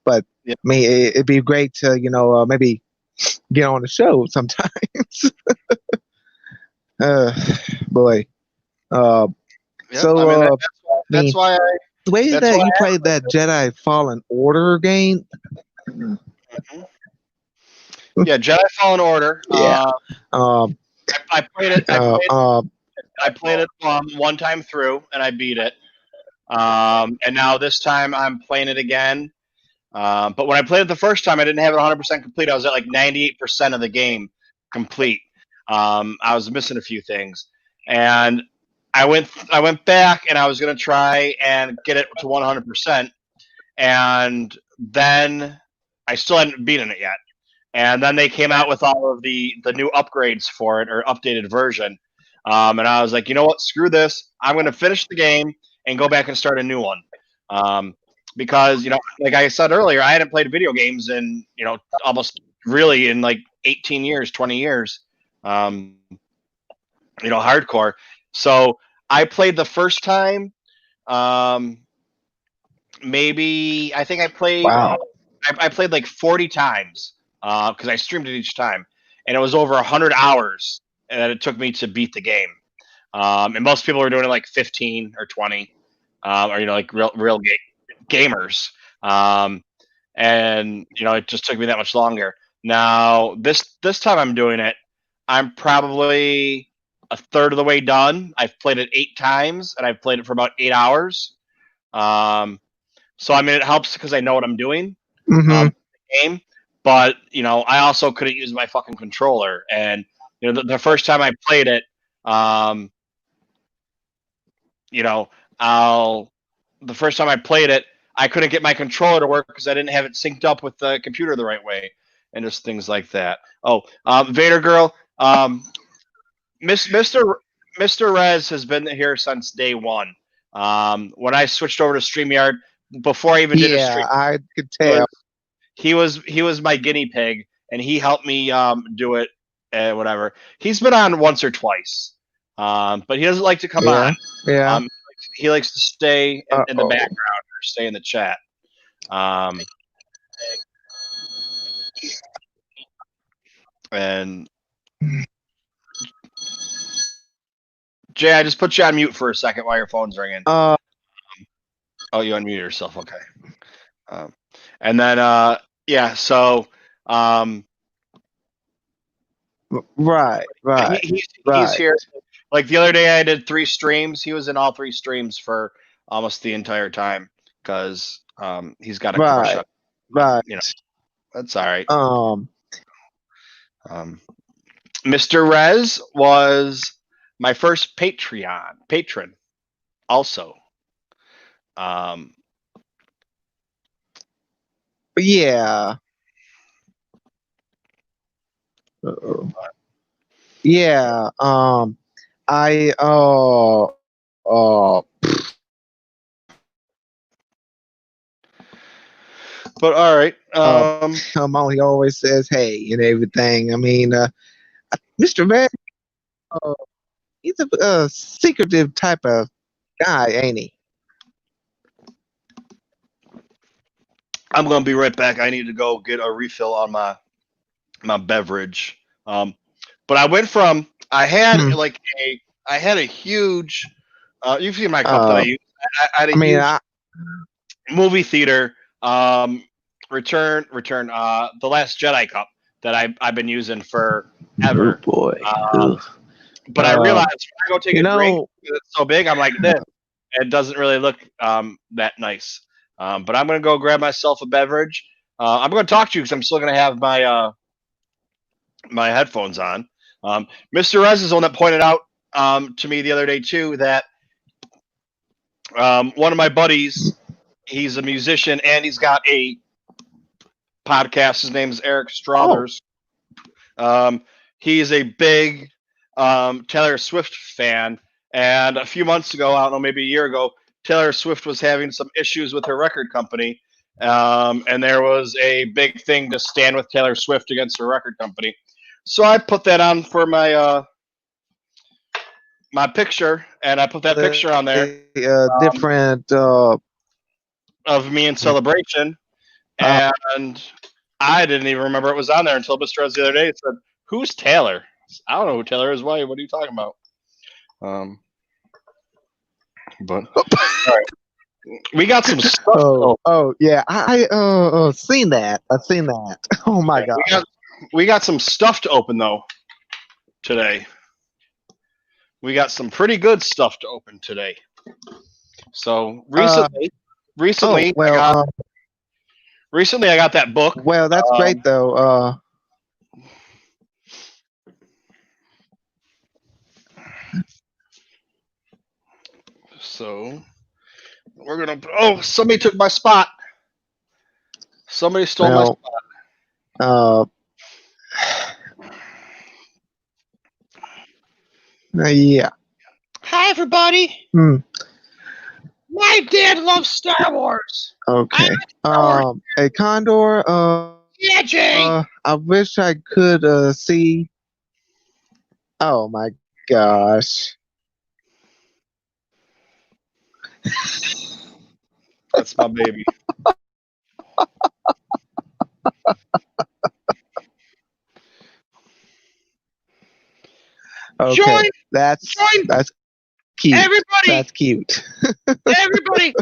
but Yeah. I mean, it'd be great to, maybe get on the show sometimes. Boy. Yeah, So, I mean, I that's mean, why the way that's that why you I played that Jedi Fallen Order game, yeah, Jedi Fallen Order. yeah. Um, I played it. uh, uh, I played it one time through, and I beat it. And now this time I'm playing it again. But when I played it the first time, I didn't have it 100% complete. I was at like 98% of the game complete. I was missing a few things, and I went back, and I was gonna try and get it to 100%, and then I still hadn't beaten it yet. And then they came out with all of the new upgrades for it, or updated version. And I was like, you know what? Screw this. I'm going to finish the game and go back and start a new one. Because, like I said earlier, I hadn't played video games in, almost really in like 18 years, 20 years, hardcore. So I played the first time. Maybe I think I played. wow. I played like 40 times because I streamed it each time, and it was over 100 hours that it took me to beat the game. And most people are doing it like 15 or 20, or like real gamers. And it just took me that much longer. Now this time I'm doing it. I'm probably a third of the way done. I've played it 8 times, and I've played it for about 8 hours. So I mean, it helps because I know what I'm doing. Mm-hmm. Game, but I also couldn't use my fucking controller, and the first time I played it, the first time I played it, I couldn't get my controller to work because I didn't have it synced up with the computer the right way, and just things like that. Oh, Vader Girl, Mr. Rez has been here since day one. When I switched over to StreamYard, before I even did a stream, I could tell. he was my guinea pig, and he helped me do it. Whatever. He's been on once or twice, but he doesn't like to come on. Yeah. He likes to stay in the background or stay in the chat. And Jay, I just put you on mute for a second while your phone's ringing. Oh, you unmute yourself. Okay. And then yeah, so right. He's here. Like the other day, I did 3 streams. He was in all 3 streams for almost the entire time because he's got a crush on. Right. That's all right. Mr. Rez was my first patron, also. Yeah. Uh-oh. Yeah. I But all right. Molly always says hey and everything. I mean, Mr. Van, he's a secretive type of guy, ain't he? I'm gonna be right back. I need to go get a refill on my beverage. But I went from I had a huge. You've seen my cup that I use. I had a huge movie theater. Return. The Last Jedi cup that I've been using forever. Oh boy. But I realized when I go take a drink, it's so big, I'm like this. It doesn't really look that nice. But I'm going to go grab myself a beverage. I'm going to talk to you because I'm still going to have my my headphones on. Mr. Rez is the one that pointed out to me the other day too that one of my buddies, he's a musician and he's got a podcast. His name is Eric Strothers. He is a big Taylor Swift fan. And a few months ago, I don't know, maybe a year ago, Taylor Swift was having some issues with her record company. And there was a big thing to stand with Taylor Swift against her record company. So I put that on for my my picture, and I put that picture on there. Different of me in Celebration. And I didn't even remember it was on there until Mr. Rez the other day said, "Who's Taylor?" I don't know who Taylor is. Why? What are you talking about? But all right. We got some stuff. Yeah, I seen that. I've seen that. Oh my god. We got some stuff to open though today. We got some pretty good stuff to open today. So recently, I got that book. Well, that's great though. So we're gonna. Oh, somebody took my spot. Somebody stole my spot. Yeah. Hi, everybody. My dad loves Star Wars. Okay. Hey, Condor. Yeah, Jay. I wish I could see. Oh my gosh. That's my baby. Okay, that's cute. Everybody, that's cute. Everybody,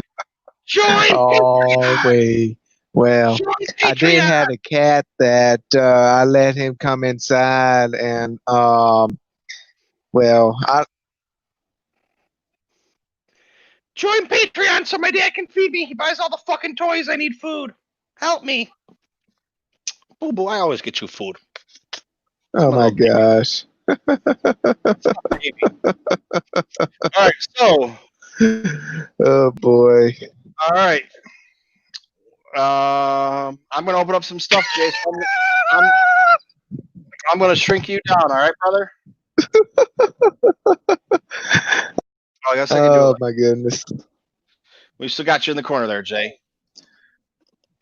join! Oh wait. Well, I did have a cat that I let him come inside, and well, join Patreon so my dad can feed me. He buys all the fucking toys. I need food. Help me. Oh boy, I always get you food. Oh my gosh. All right, so. Oh boy. All right. I'm gonna open up some stuff, Jason. I'm gonna shrink you down. All right, brother. I guess I can do it. Oh my goodness. We still got you in the corner there, Jay.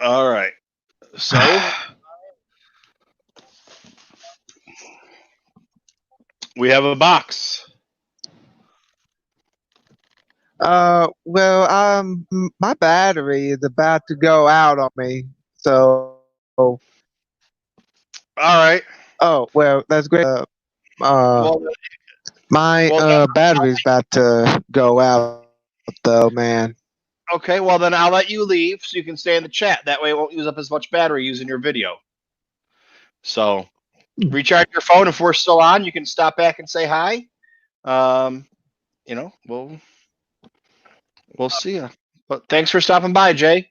All right. So. We have a box. Well, my battery is about to go out on me, so. All right. Oh well, that's great. My battery's about to go out, though, man. Okay, well then I'll let you leave so you can stay in the chat. That way it won't use up as much battery using your video. So. Recharge your phone. If we're still on, you can stop back and say hi. You know, we'll see you. But thanks for stopping by, Jay.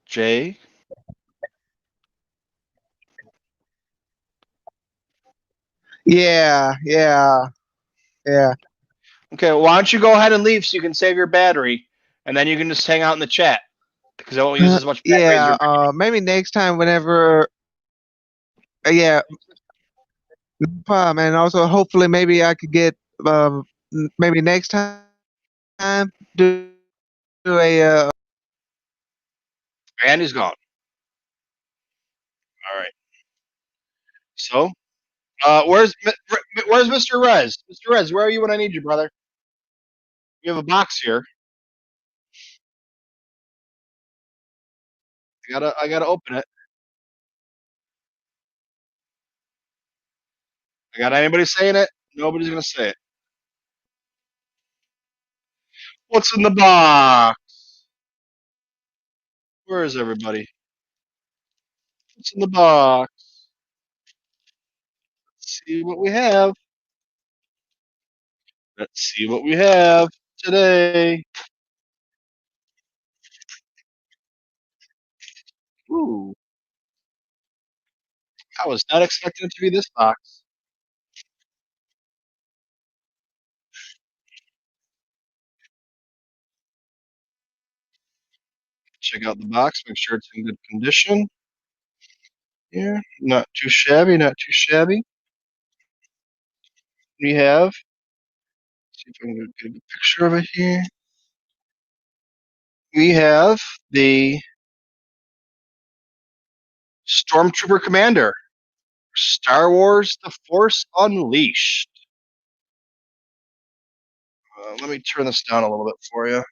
Jay. Yeah. Okay, well, why don't you go ahead and leave so you can save your battery, and then you can just hang out in the chat because it won't use as much battery. Yeah. Maybe next time, whenever. Yeah. No problem. And also, hopefully, maybe I could get maybe next time do a. And he's gone. All right. So, where's Mr. Rez? Mr. Rez, where are you when I need you, brother? You have a box here. I gotta open it. I got anybody saying it? Nobody's gonna say it. What's in the box? Where is everybody? What's in the box? Let's see what we have. Let's see what we have today. Ooh. I was not expecting it to be this box. Check out the box, make sure it's in good condition. Yeah, not too shabby, not too shabby. We have, see if I can get a good picture of it here. We have the Stormtrooper Commander, Star Wars The Force Unleashed. Let me turn this down a little bit for you.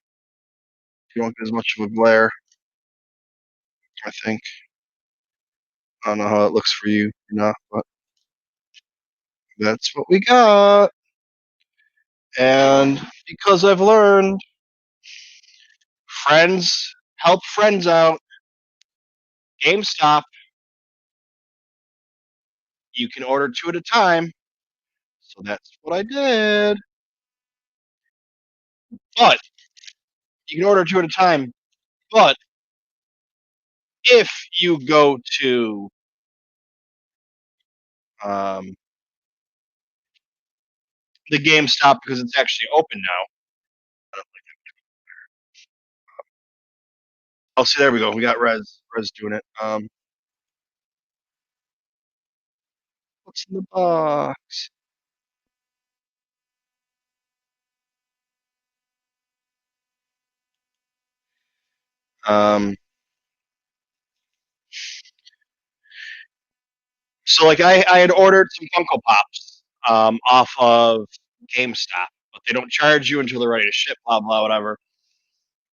You don't get as much of a glare, I think. I don't know how it looks for you, but that's what we got. And because I've learned, friends help friends out. GameStop, you can order 2 at a time. So that's what I did. But you can order 2 at a time. But if you go to the GameStop, because it's actually open now. Oh, see, there we go. We got Rez doing it. What's in the box? So like I had ordered some Funko Pops off of GameStop, but they don't charge you until they're ready to ship, blah blah whatever.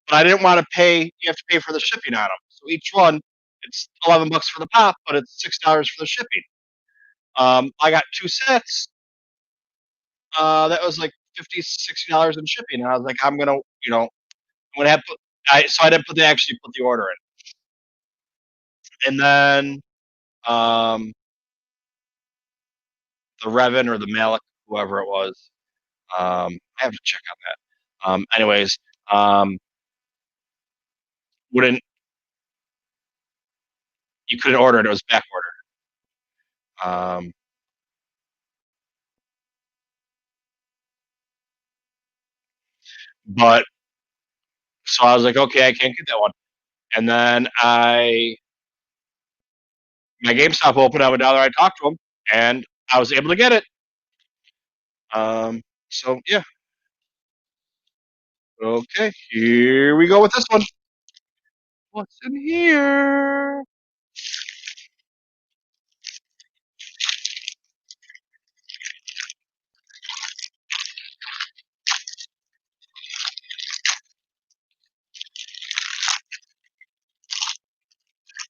But I didn't want to pay. You have to pay for the shipping on them. So each one, it's $11 for the pop, but it's $6 for the shipping. I got 2 sets. That was like $50, $60 in shipping, and I was like, I'm gonna have to. So I didn't actually put the order in, and then the Revan or the Malik, whoever it was. I have to check on that. Anyways, wouldn't you couldn't order it? It was back ordered. But so I was like, okay, I can't get that one. And then my GameStop opened. I went down there. I talked to him, and I was able to get it. So yeah. Okay, here we go with this one. What's in here?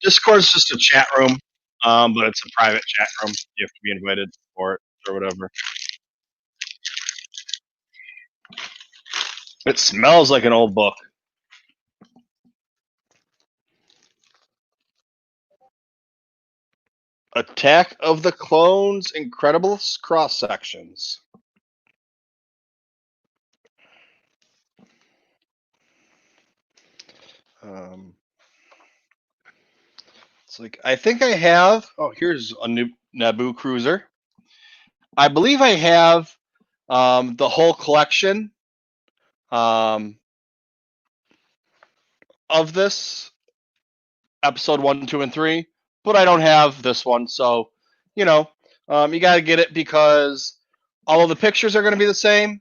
Discord's just a chat room, but it's a private chat room. You have to be invited for it or whatever. It smells like an old book. Attack of the Clones Incredibles cross sections. It's like I think I have. Oh, here's a new Naboo cruiser. I believe I have the whole collection of this episode 1, 2, and 3, but I don't have this one. So, you got to get it because all of the pictures are going to be the same.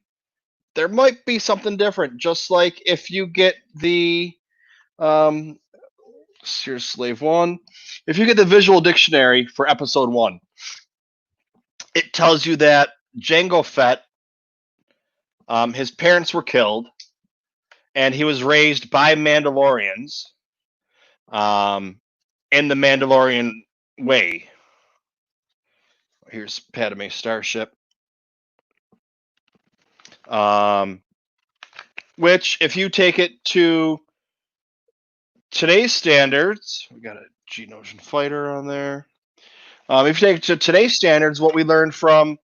There might be something different, just like if you get the here's Slave 1. If you get the visual dictionary for episode 1, it tells you that Jango Fett, his parents were killed, and he was raised by Mandalorians in the Mandalorian way. Here's Padme Starship. Which, if you take it to today's standards, we got a G-Notion fighter on there. If you take to today's standards, what we learned from,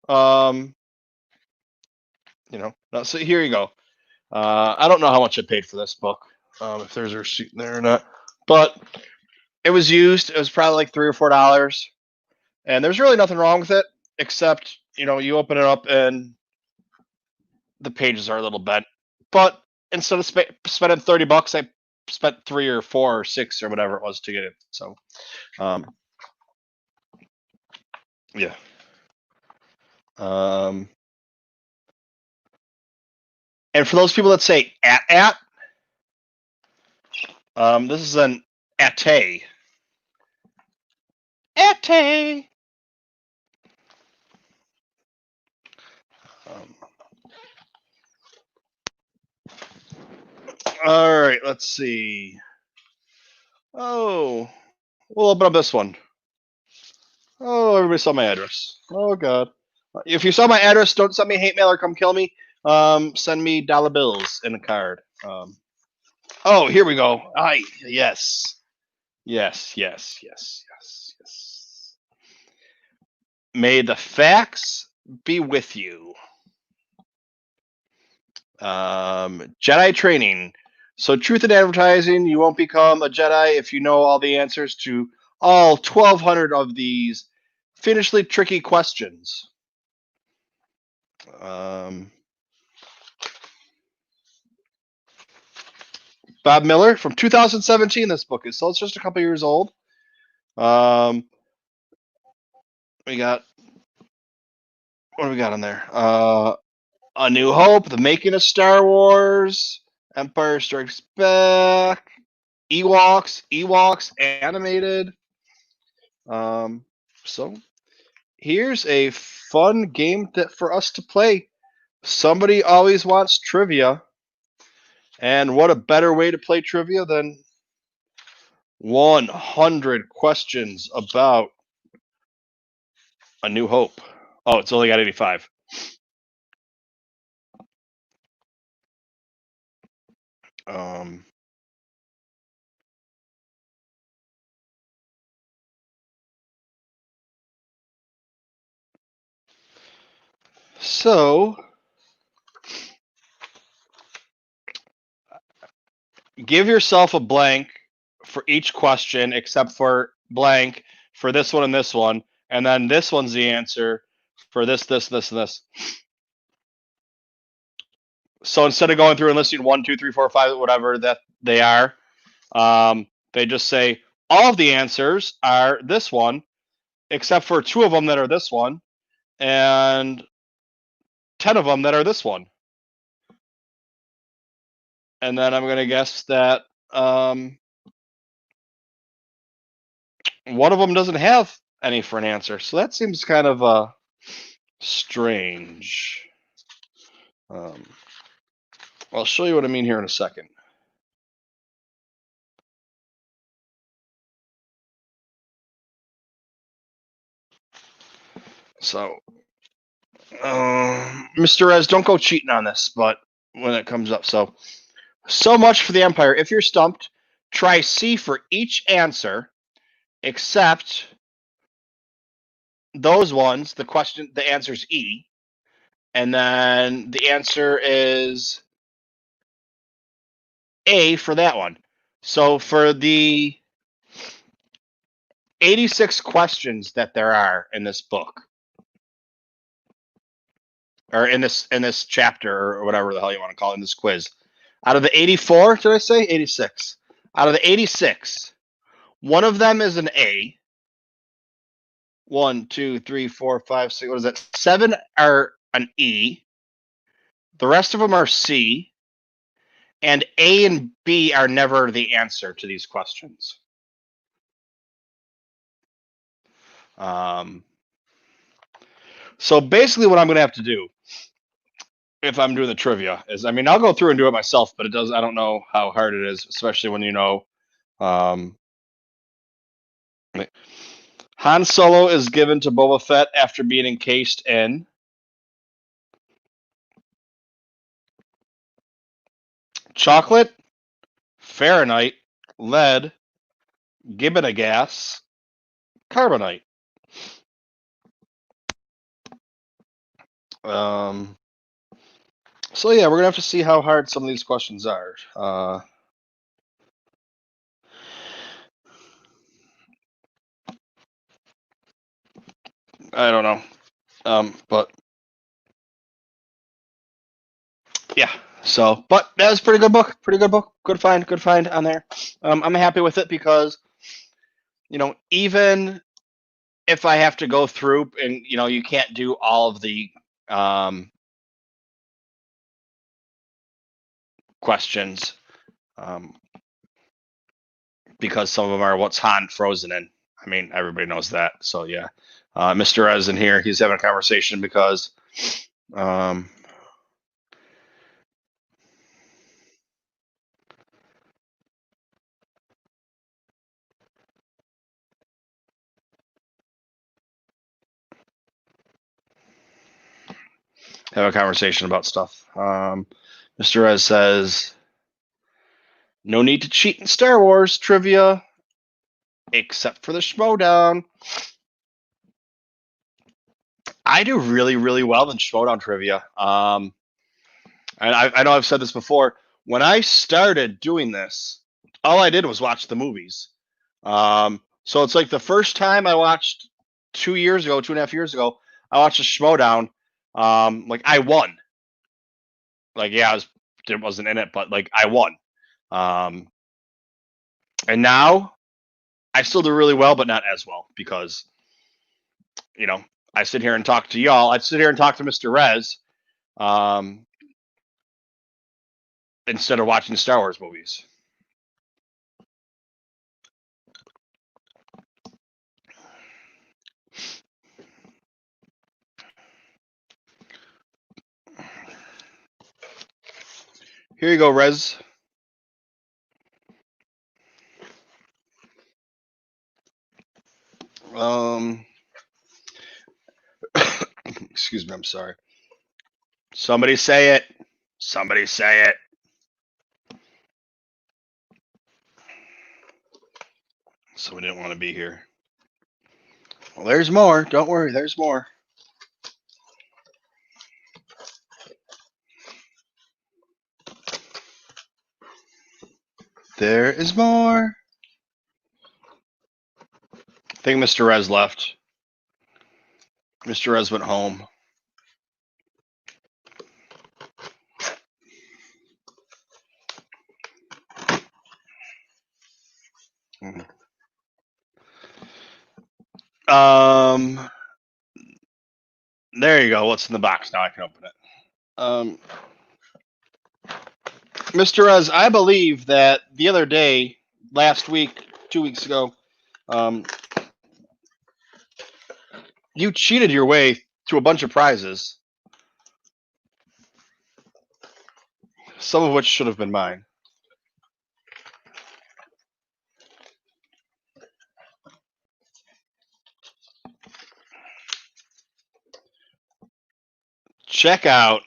so here you go. I don't know how much I paid for this book, if there's a receipt in there or not, but it was used. It was probably like $3 or $4, and there's really nothing wrong with it, except you open it up and the pages are a little bent. But instead of spending $30, I spent 3 or 4 or 6 or whatever it was to get it. So, yeah. And for those people that say at, this is an ate. Ate. All right, let's see. Oh, we'll open up this one. Oh, everybody saw my address. Oh, God. If you saw my address, don't send me hate mail or come kill me. Send me dollar bills in a card. Oh, here we go. Yes. May the facts be with you. Jedi training. So, truth in advertising, you won't become a Jedi if you know all the answers to all 1,200 of these fiendishly tricky questions. Bob Miller from 2017. This book is, so it's just a couple years old. We got, what do we got on there? A New Hope, The Making of Star Wars, Empire Strikes Back, Ewoks animated. So here's a fun game for us to play. Somebody always wants trivia, and what a better way to play trivia than 100 questions about A New Hope. Oh, it's only got 85. So give yourself a blank for each question except for blank for this one and this one, and then this one's the answer for this, and this. So instead of going through and listing 1, 2, 3, 4, 5, whatever that they are, they just say all of the answers are this one, except for 2 of them that are this one, and 10 of them that are this one. And then I'm going to guess that one of them doesn't have any for an answer. So that seems kind of strange. I'll show you what I mean here in a second. So, Mr. Rez, don't go cheating on this, but when it comes up. So much for the Empire. If you're stumped, try C for each answer, except those ones, the answer's E, and then the answer is A for that one. So for the 86 questions that there are in this book, or in this chapter, or whatever the hell you want to call it, in this quiz, out of the 84, did I say 86? Out of the 86, one of them is an A. 1, 2, 3, 4, 5, 6. What is that? 7 are an E. The rest of them are C. And A and B are never the answer to these questions. So basically what I'm going to have to do, if I'm doing the trivia, is, I'll go through and do it myself, but I don't know how hard it is, especially when Han Solo is given to Boba Fett after being encased in chocolate, Fahrenheit, lead, gibbon gas, carbonite. So yeah, we're gonna have to see how hard some of these questions are. I don't know, but yeah. So, but that was a pretty good book. Pretty good book. Good find on there. I'm happy with it because, even if I have to go through and you can't do all of the questions, because some of them are what's Han frozen in. I mean, everybody knows that. So yeah, Mr. Rez in here, he's having a conversation because have a conversation about stuff. Mr. Rez says, no need to cheat in Star Wars trivia, except for the Schmodown. I do really, really well in Schmodown trivia. And I know I've said this before. When I started doing this, all I did was watch the movies. So it's like the first time I watched 2.5 years ago, I watched a Schmodown. Like I won. Like yeah, it wasn't in it, but like I won. And now I still do really well, but not as well because I sit here and talk to y'all. I sit here and talk to Mr. Rez, instead of watching Star Wars movies. Here you go, Rez. Excuse me, I'm sorry. Somebody say it. Somebody say it. So we didn't want to be here. Well, there's more. Don't worry, there's more. There is more. I think Mr. Rez left. Mr. Rez went home. There you go. What's in the box? Now I can open it. Mr. Rez, I believe that the other day, last week, 2 weeks ago, you cheated your way to a bunch of prizes, some of which should have been mine. Check out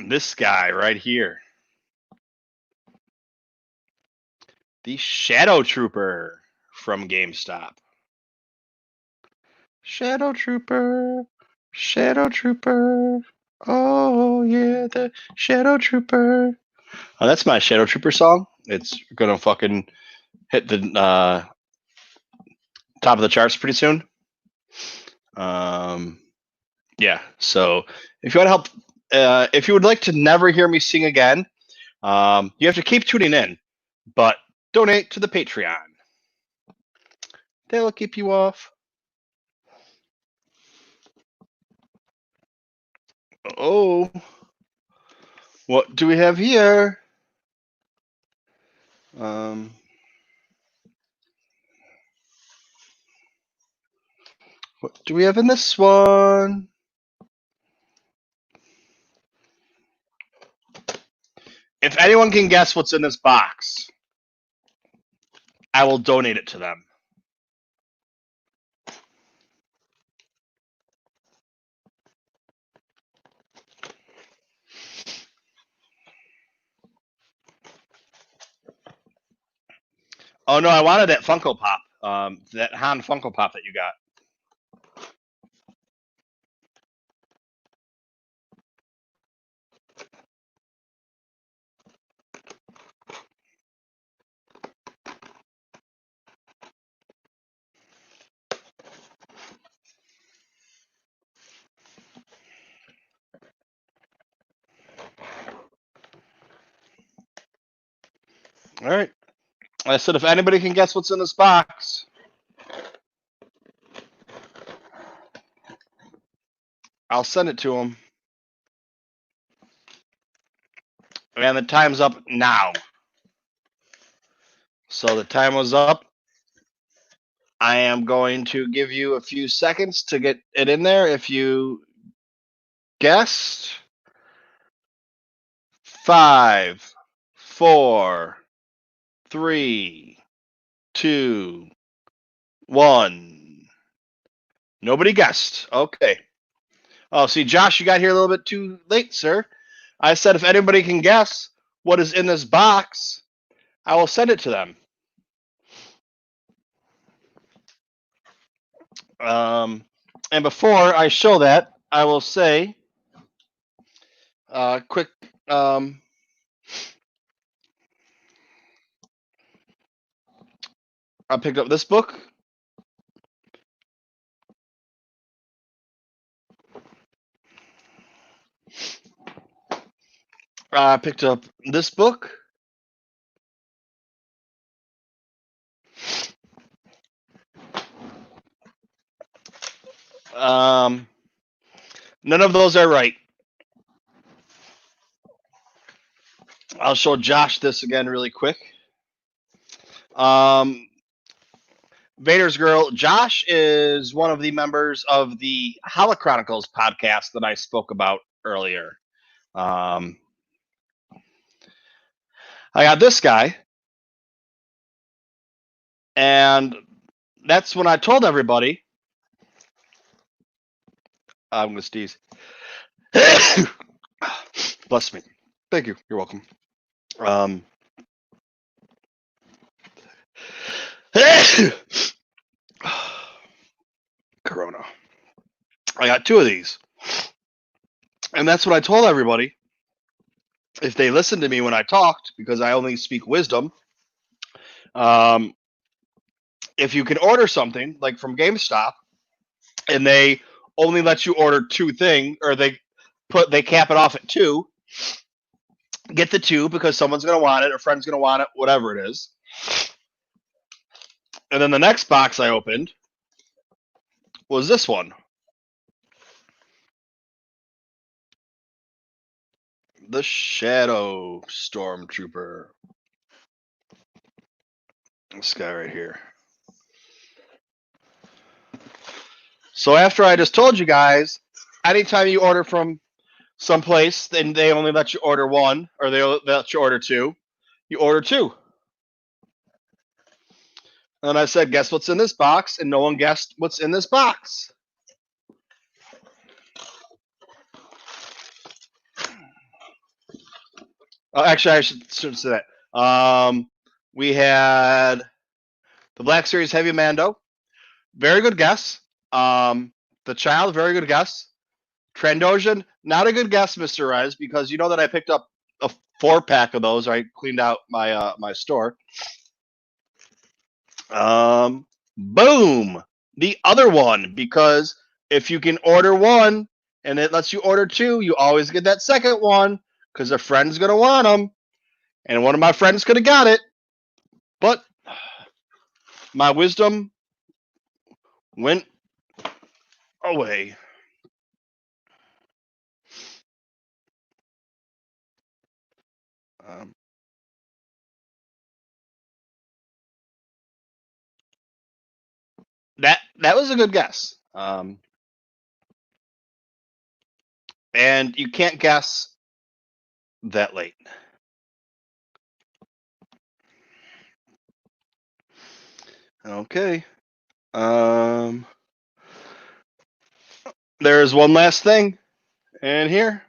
this guy right here. The Shadow Trooper from GameStop. Shadow Trooper, Shadow Trooper. Oh yeah, the Shadow Trooper. Oh, that's my Shadow Trooper song. It's gonna fucking hit the top of the charts pretty soon. Yeah. So if you want to help, if you would like to never hear me sing again, you have to keep tuning in, but donate to the Patreon. They'll keep you off. Oh, what do we have here? What do we have in this one? If anyone can guess what's in this box, I will donate it to them. Oh no, I wanted that Funko Pop. That Han Funko Pop that you got. All right. I said if anybody can guess what's in this box, I'll send it to them. And the time's up now. So the time was up. I am going to give you a few seconds to get it in there. If you guessed, 5, 4, 3, 2, 1. Nobody guessed. Okay. Oh, see, Josh, you got here a little bit too late, sir. I said if anybody can guess what is in this box, I will send it to them. And before I show that, I will say, quick, I picked up this book. I picked up this book. None of those are right. I'll show Josh this again really quick. Vader's Girl. Josh is one of the members of the Holochronicles podcast that I spoke about earlier. I got this guy, and that's when I told everybody. I'm going to sneeze. Bless me. Thank you. You're welcome. Corona. I got 2 of these. And that's what I told everybody. If they listened to me when I talked, because I only speak wisdom, if you can order something like from GameStop and they only let you order 2 things, or they cap it off at 2, get the 2 because someone's going to want it, a friend's going to want it, whatever it is. And then the next box I opened was this one. The Shadow Stormtrooper. This guy right here. So after I just told you guys, anytime you order from someplace, then they only let you order 1, or they let you order 2. You order 2. And I said, guess what's in this box? And no one guessed what's in this box. Actually, I should say that. We had the Black Series Heavy Mando. Very good guess. The Child, very good guess. Trandoshan, not a good guess, Mr. Rez, because you know that I picked up a 4-pack of those. I cleaned out my my store. Boom! The other one, because if you can order 1 and it lets you order 2, you always get that second one because a friend's going to want them. And one of my friends could have got it, but my wisdom went away. That was a good guess. And you can't guess that late. Okay. There's one last thing in here.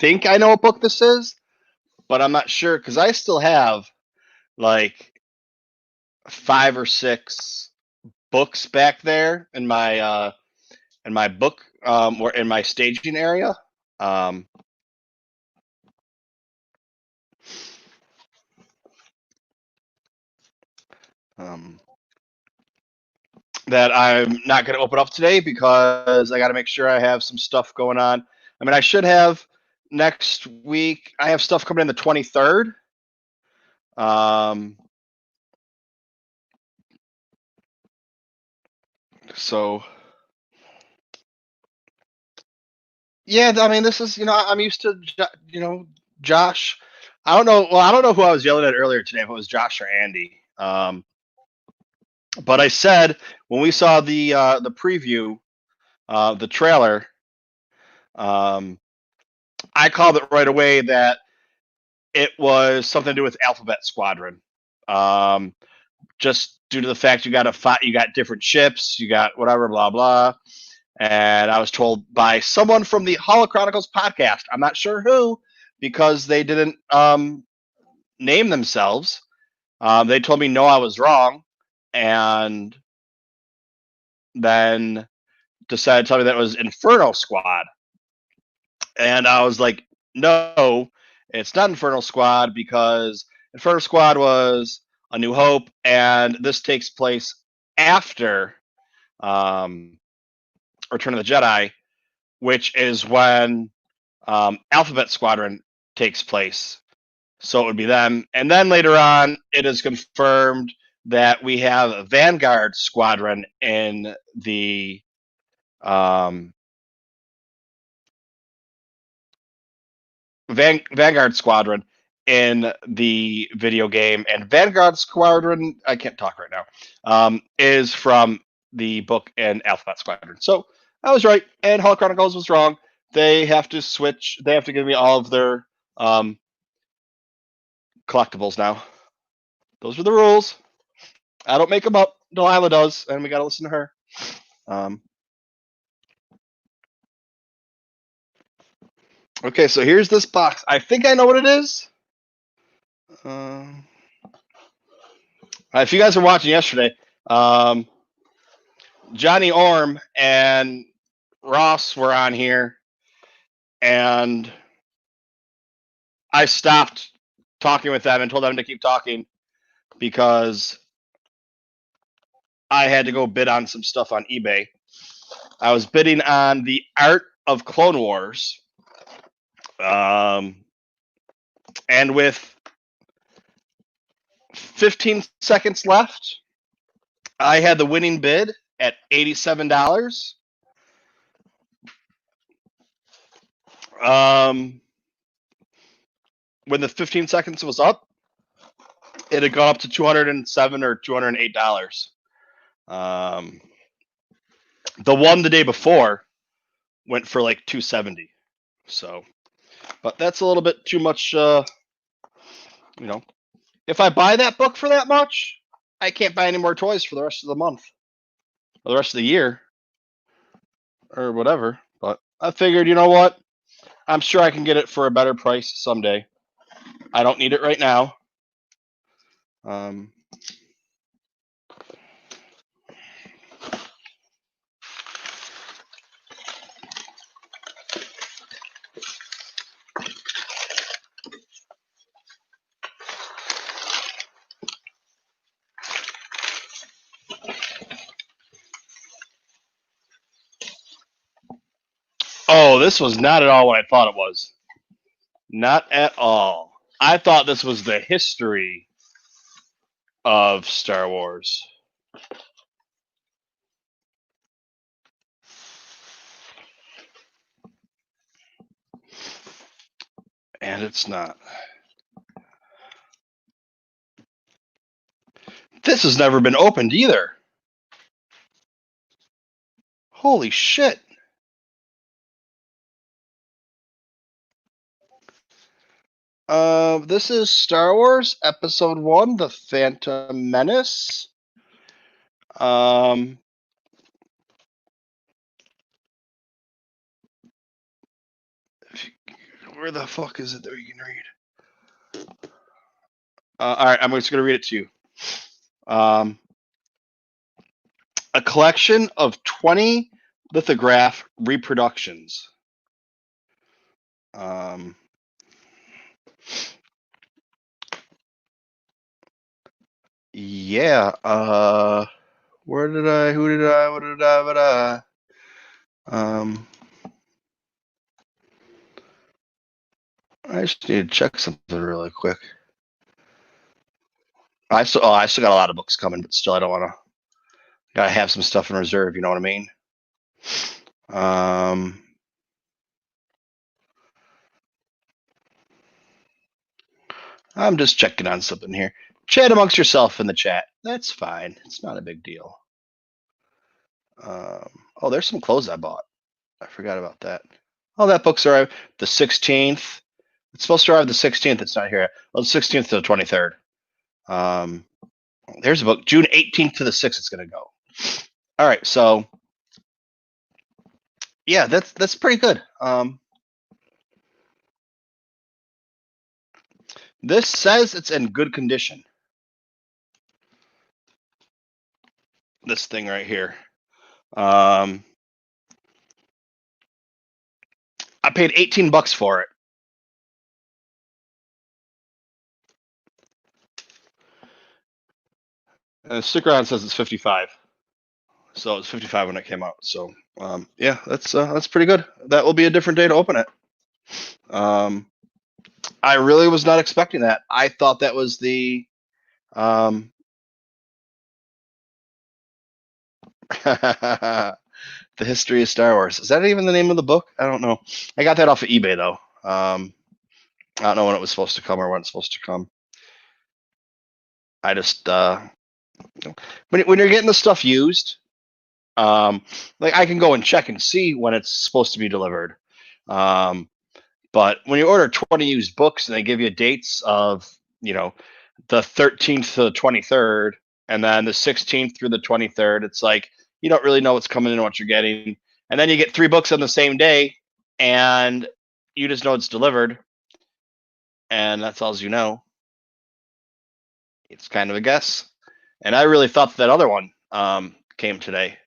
think I know what book this is, but I'm not sure because I still have like 5 or 6 books back there in my book or in my staging area. That I'm not going to open up today because I got to make sure I have some stuff going on. I mean, I should have next week. I have stuff coming in the 23rd. So yeah, I mean, this is, I'm used to, Josh. I don't know. Well, I don't know who I was yelling at earlier today, if it was Josh or Andy. But I said when we saw the preview, the trailer, I called it right away that it was something to do with Alphabet Squadron. Just due to the fact you got different ships, you got whatever, blah blah. And I was told by someone from the Holo Chronicles podcast, I'm not sure who, because they didn't name themselves. They told me no, I was wrong, and then decided to tell me that it was Inferno Squad. And I was like, no, it's not Inferno Squad, because Inferno Squad was A New Hope, and this takes place after Return of the Jedi, which is when Alphabet Squadron takes place. So it would be them. And then later on, it is confirmed that we have Vanguard Squadron in the Vanguard Squadron in the video game, and Vanguard Squadron, I can't talk right now, is from the book in Alphabet Squadron. So I was right, and Holo Chronicles was wrong. They have to switch. They have to give me all of their collectibles now. Those are the rules. I don't make them up. Delilah does, and we got to listen to her. Okay, so here's this box. I think I know what it is. If you guys were watching yesterday, Johnny Orm and Ross were on here, and I stopped talking with them and told them to keep talking because I had to go bid on some stuff on eBay. I was bidding on the Art of Clone Wars, and with 15 seconds left, I had the winning bid at $87. When the 15 seconds was up, it had gone up to $207 or $208. The one the day before went for like $270. So, but that's a little bit too much. If I buy that book for that much, I can't buy any more toys for the rest of the month or the rest of the year or whatever. But I figured, you know what? I'm sure I can get it for a better price someday. I don't need it right now. Oh, this was not at all what I thought it was. Not at all. I thought this was the history of Star Wars. And it's not. This has never been opened either. Holy shit. This is Star Wars Episode 1, The Phantom Menace. Where the fuck is it that you can read? All right, I'm just going to read it to you. A collection of 20 lithograph reproductions. Yeah. Where did I? Who did I? What did I? What I just need to check something really quick. I still got a lot of books coming, but still, I don't want to. Gotta have some stuff in reserve. You know what I mean? I'm just checking on something here. Chat amongst yourself in the chat. That's fine. It's not a big deal. Oh, there's some clothes I bought. I forgot about that. Oh, that book's arrived the 16th. It's supposed to arrive the 16th. It's not here. Well, the 16th to the 23rd. There's a book. June 18th to the 6th. It's going to go. All right. So, yeah, that's pretty good. This says it's in good condition. This thing right here. I paid $18 for it. And the sticker on says it's 55. So it's 55 when it came out. So yeah, that's pretty good. That will be a different day to open it. I really was not expecting that. I thought that was the the history of Star Wars. Is that even the name of the book? I don't know. I got that off of eBay though. I don't know when it was supposed to come or when it's supposed to come. I just when you're getting the stuff used, like I can go and check and see when it's supposed to be delivered. But when you order 20 used books and they give you dates of, the 13th to the 23rd, and then the 16th through the 23rd, it's like you don't really know what's coming in and what you're getting. And then you get 3 books on the same day, and you just know it's delivered, and that's all you know. It's kind of a guess. And I really thought that other one came today.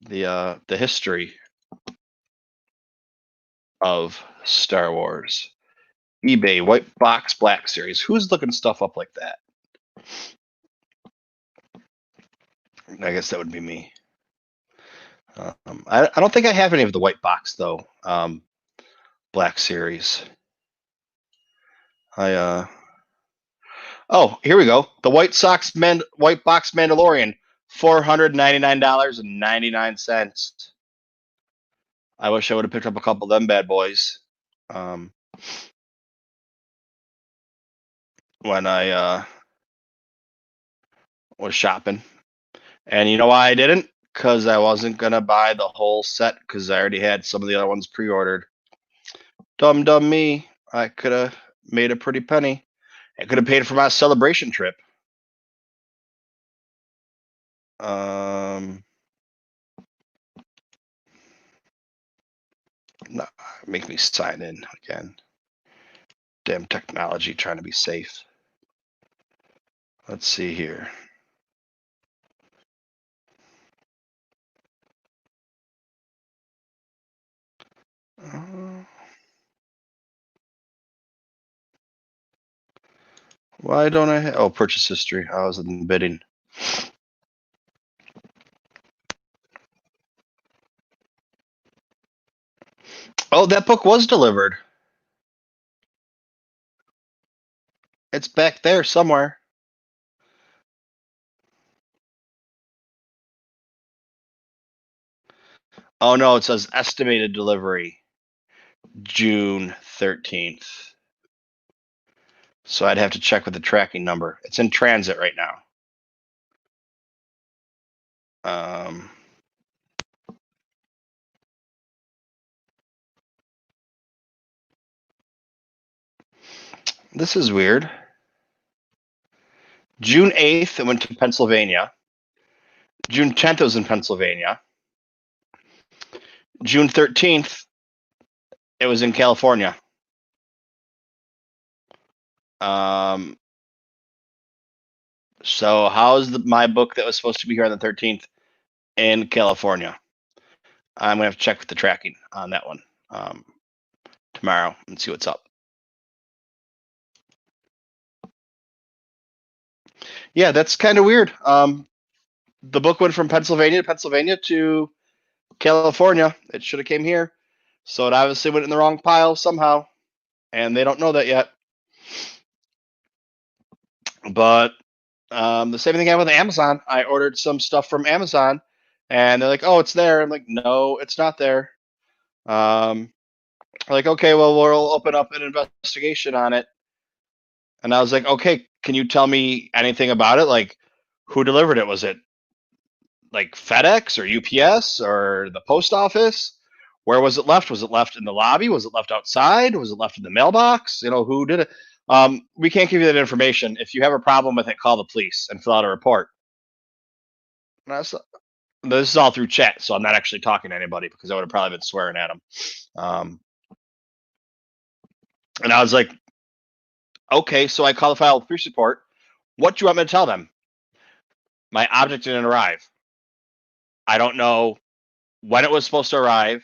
The history of Star Wars. eBay, white box, black series. Who's looking stuff up like that? I guess that would be me. I don't think I have any of the white box though. Black series. Oh, here we go. The White box Mandalorian, $499.99. I wish I would have picked up a couple of them bad boys. When I was shopping. And you know why I didn't? Because I wasn't going to buy the whole set because I already had some of the other ones pre-ordered. Dumb me. I could have made a pretty penny. I could have paid for my celebration trip. No, make me sign in again. Damn technology trying to be safe. Let's see here. Why don't I have... Oh, purchase history. I was in bidding. Oh, that book was delivered. It's back there somewhere. Oh, no, it says estimated delivery June 13th. So I'd have to check with the tracking number. It's in transit right now. This is weird. June 8th, it went to Pennsylvania. June 10th, it was in Pennsylvania. June 13th, it was in California. So how's my book that was supposed to be here on the 13th in California? I'm gonna have to check with the tracking on that one tomorrow and see what's up. Yeah, that's kind of weird. The book went from Pennsylvania to California. It should have came here, so it obviously went in the wrong pile somehow, and they don't know that yet. But the same thing happened with Amazon. I ordered some stuff from Amazon, and they're like, "Oh, it's there." I'm like, "No, it's not there." Like, okay, well, we'll open up an investigation on it. And I was like, "Okay, can you tell me anything about it? Like, who delivered it? Was it like FedEx or UPS or the post office? Where was it left? Was it left in the lobby? Was it left outside? Was it left in the mailbox? You know, who did it?" We can't give you that information. If you have a problem with it, call the police and fill out a report. And this is all through chat, so I'm not actually talking to anybody because I would have probably been swearing at them. And I was like, okay, so I call the file police report. What do you want me to tell them? My object didn't arrive. I don't know when it was supposed to arrive,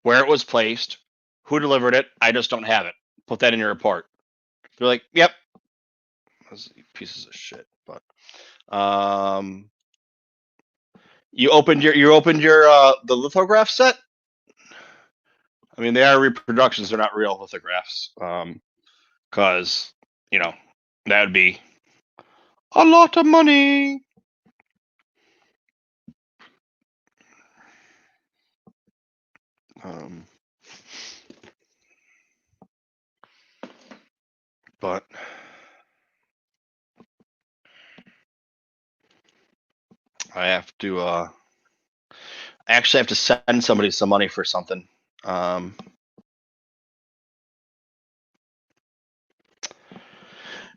where it was placed, who delivered it. I just don't have it. Put that in your report. They're like, yep. Those pieces of shit. But you opened your the lithograph set. I mean, they are reproductions; they're not real lithographs. Because you know that would be a lot of money. But I have to I actually have to send somebody some money for something. And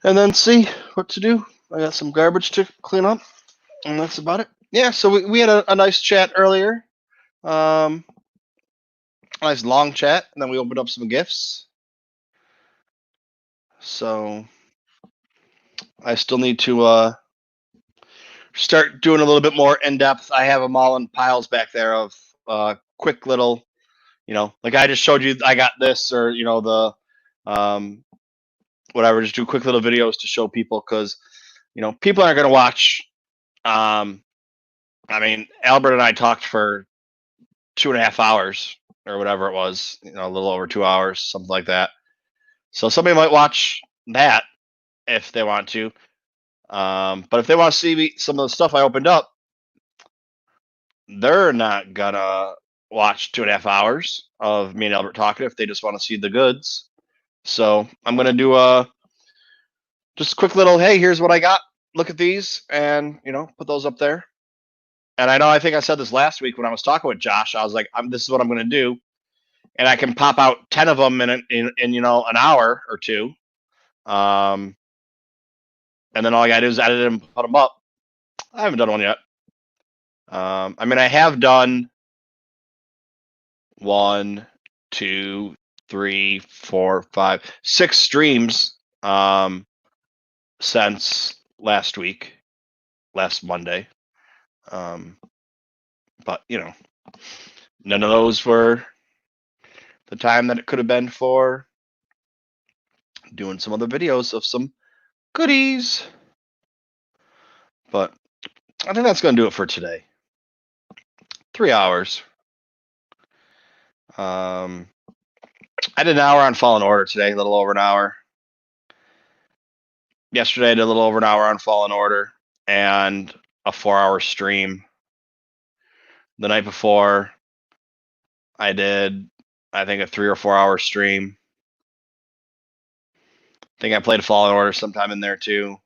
then see what to do. I got some garbage to clean up, and that's about it. Yeah, so we had a nice chat earlier. A nice long chat, and then we opened up some gifts. So I still need to start doing a little bit more in depth. I have them all in piles back there of quick little, like I just showed you. I got this, or the whatever. Just do quick little videos to show people because people aren't going to watch. I mean, Albert and I talked for 2.5 hours or whatever it was, a little over 2 hours, something like that. So somebody might watch that if they want to. But if they want to see some of the stuff I opened up, they're not gonna watch 2.5 hours of me and Albert talking if they just want to see the goods. So I'm gonna do just a quick little, hey, here's what I got. Look at these, and put those up there. And I think I said this last week when I was talking with Josh. I was like, this is what I'm gonna do, and I can pop out 10 of them in an hour or two. And then all I gotta do is edit them, put them up. I haven't done one yet. I mean, I have done 1, 2, 3, 4, 5, 6 streams since last Monday. But none of those were the time that it could have been for doing some other videos of some goodies. But I think that's going to do it for today. 3 hours. I did an hour on Fallen Order today, a little over an hour. Yesterday, I did a little over an hour on Fallen Order and a 4-hour stream. The night before, I did, I think, a 3 or 4-hour stream. I think I played Fallen Order sometime in there too.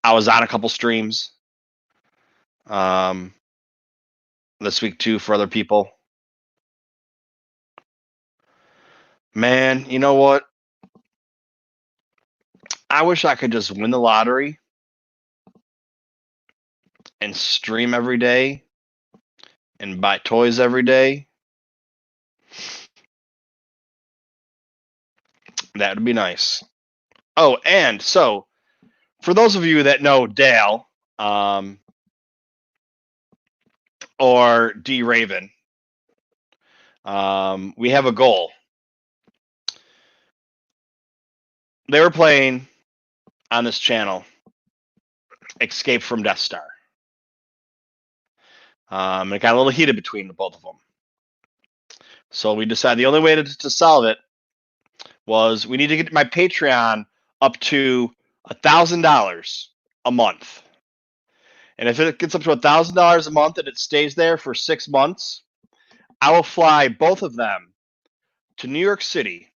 I was on a couple streams this week too for other people. Man, you know what? I wish I could just win the lottery and stream every day and buy toys every day That would be nice. Oh, and so for those of you that know Dale or D Raven, we have a goal. They were playing on this channel Escape from Death Star. It got a little heated between the both of them. So we decided the only way to solve it was we need to get my Patreon up to $1,000 a month. And if it gets up to $1,000 a month and it stays there for 6 months, I will fly both of them to New York City.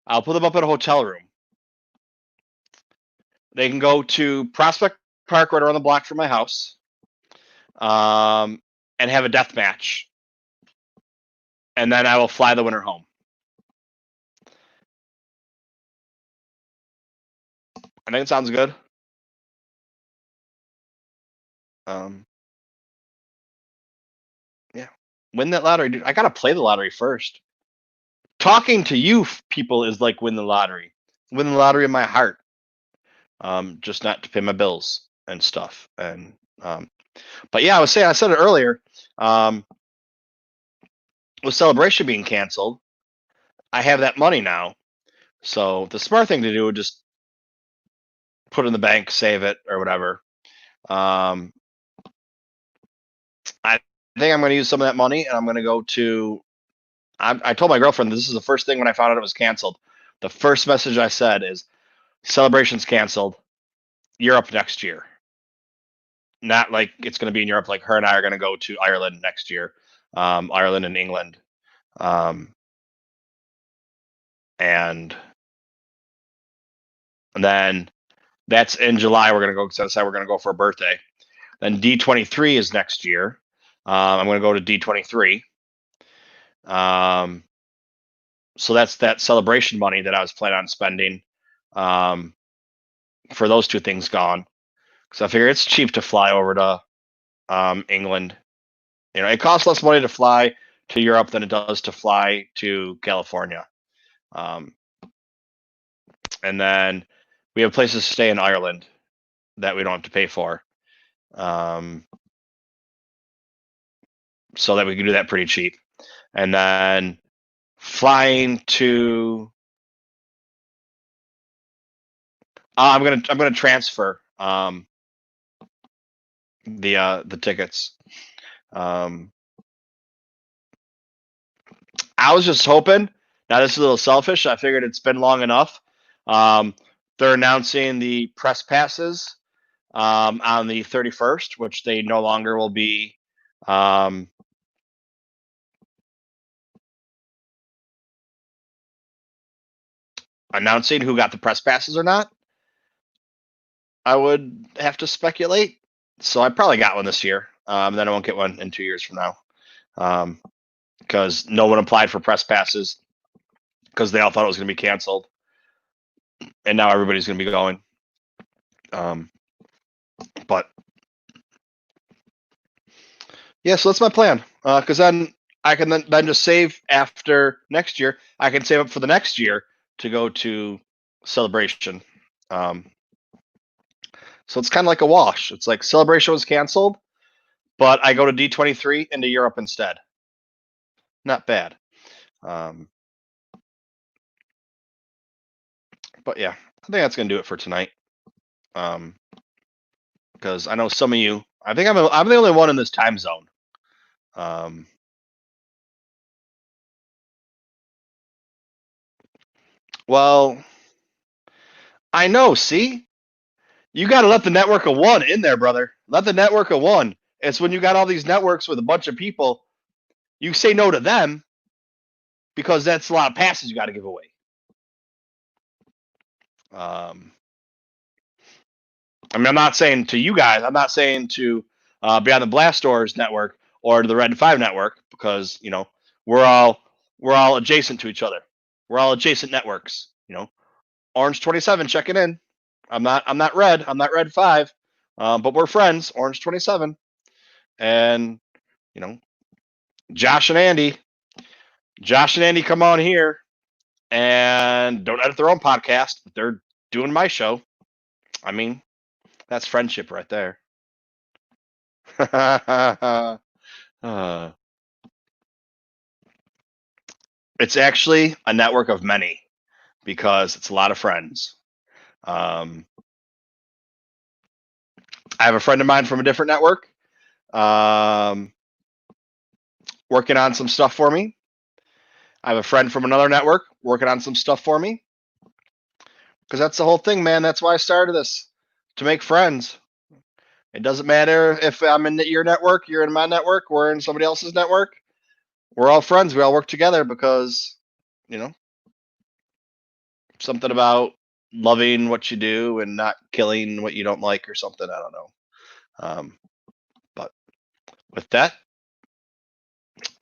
I'll put them up in a hotel room. They can go to Prospect Park right around the block from my house, and have a death match. And then I will fly the winner home. I think it sounds good. Yeah. Win that lottery, dude. I gotta play the lottery first. Talking to you people is like win the lottery. Win the lottery in my heart. Just not to pay my bills and stuff. And but yeah, I said it earlier. With Celebration being canceled, I have that money now. So the smart thing to do would just put it in the bank, save it, or whatever. I think I'm going to use some of that money, and I'm going to go to. I told my girlfriend this is the first thing when I found out it was canceled. The first message I said is, "Celebration's canceled. Europe next year." Not like it's going to be in Europe. Like her and I are going to go to Ireland next year, Ireland and England, and then that's in July. We're going to go because I decided we're going to go for a birthday. Then D23 is next year. I'm going to go to D23. So that's that celebration money that I was planning on spending for those two things gone. Because I figure it's cheap to fly over to England. You know, it costs less money to fly to Europe than it does to fly to California. And then we have places to stay in Ireland that we don't have to pay for. So that we can do that pretty cheap. And then flying to I'm gonna transfer the tickets. I was just hoping. Now this is a little selfish. I figured it's been long enough. They're announcing the press passes on the 31st, which they no longer will be. Announcing who got the press passes or not. I would have to speculate. So I probably got one this year. Then I won't get one in 2 years from now. Because no one applied for press passes because they all thought it was going to be canceled. And now everybody's going to be going. But yeah, so that's my plan. Because then I can then just save after next year. I can save up for the next year to go to Celebration. So it's kind of like a wash. It's like Celebration was canceled, but I go to D23 into Europe instead. Not bad. But yeah, I think that's gonna do it for tonight. Because I know some of you. I think I'm the only one in this time zone. Well, I know. See, you got to let the network of one in there, brother. Let the network of one. It's when you got all these networks with a bunch of people, you say no to them because that's a lot of passes you got to give away. I mean, I'm not saying to you guys. I'm not saying to Beyond the Blast Doors network or to the Red 5 network because you know we're all adjacent to each other. We're all adjacent networks. You know, Orange 27 checking in. I'm not Red. I'm not Red 5, but we're friends. Orange 27, and you know, Josh and Andy come on here. and don't edit their own podcast, but they're doing my show. I mean, that's friendship right there. It's actually a network of many because it's a lot of friends. I have a friend of mine from a different network working on some stuff for me. I have a friend from another network working on some stuff for me. Because that's the whole thing, man. That's why I started this, to make friends. It doesn't matter if I'm in your network, you're in my network, we're in somebody else's network. We're all friends. We all work together because, something about loving what you do and not killing what you don't like or something. I don't know. But with that,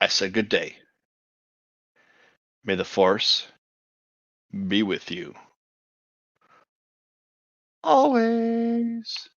I said good day. May the Force be with you. Always.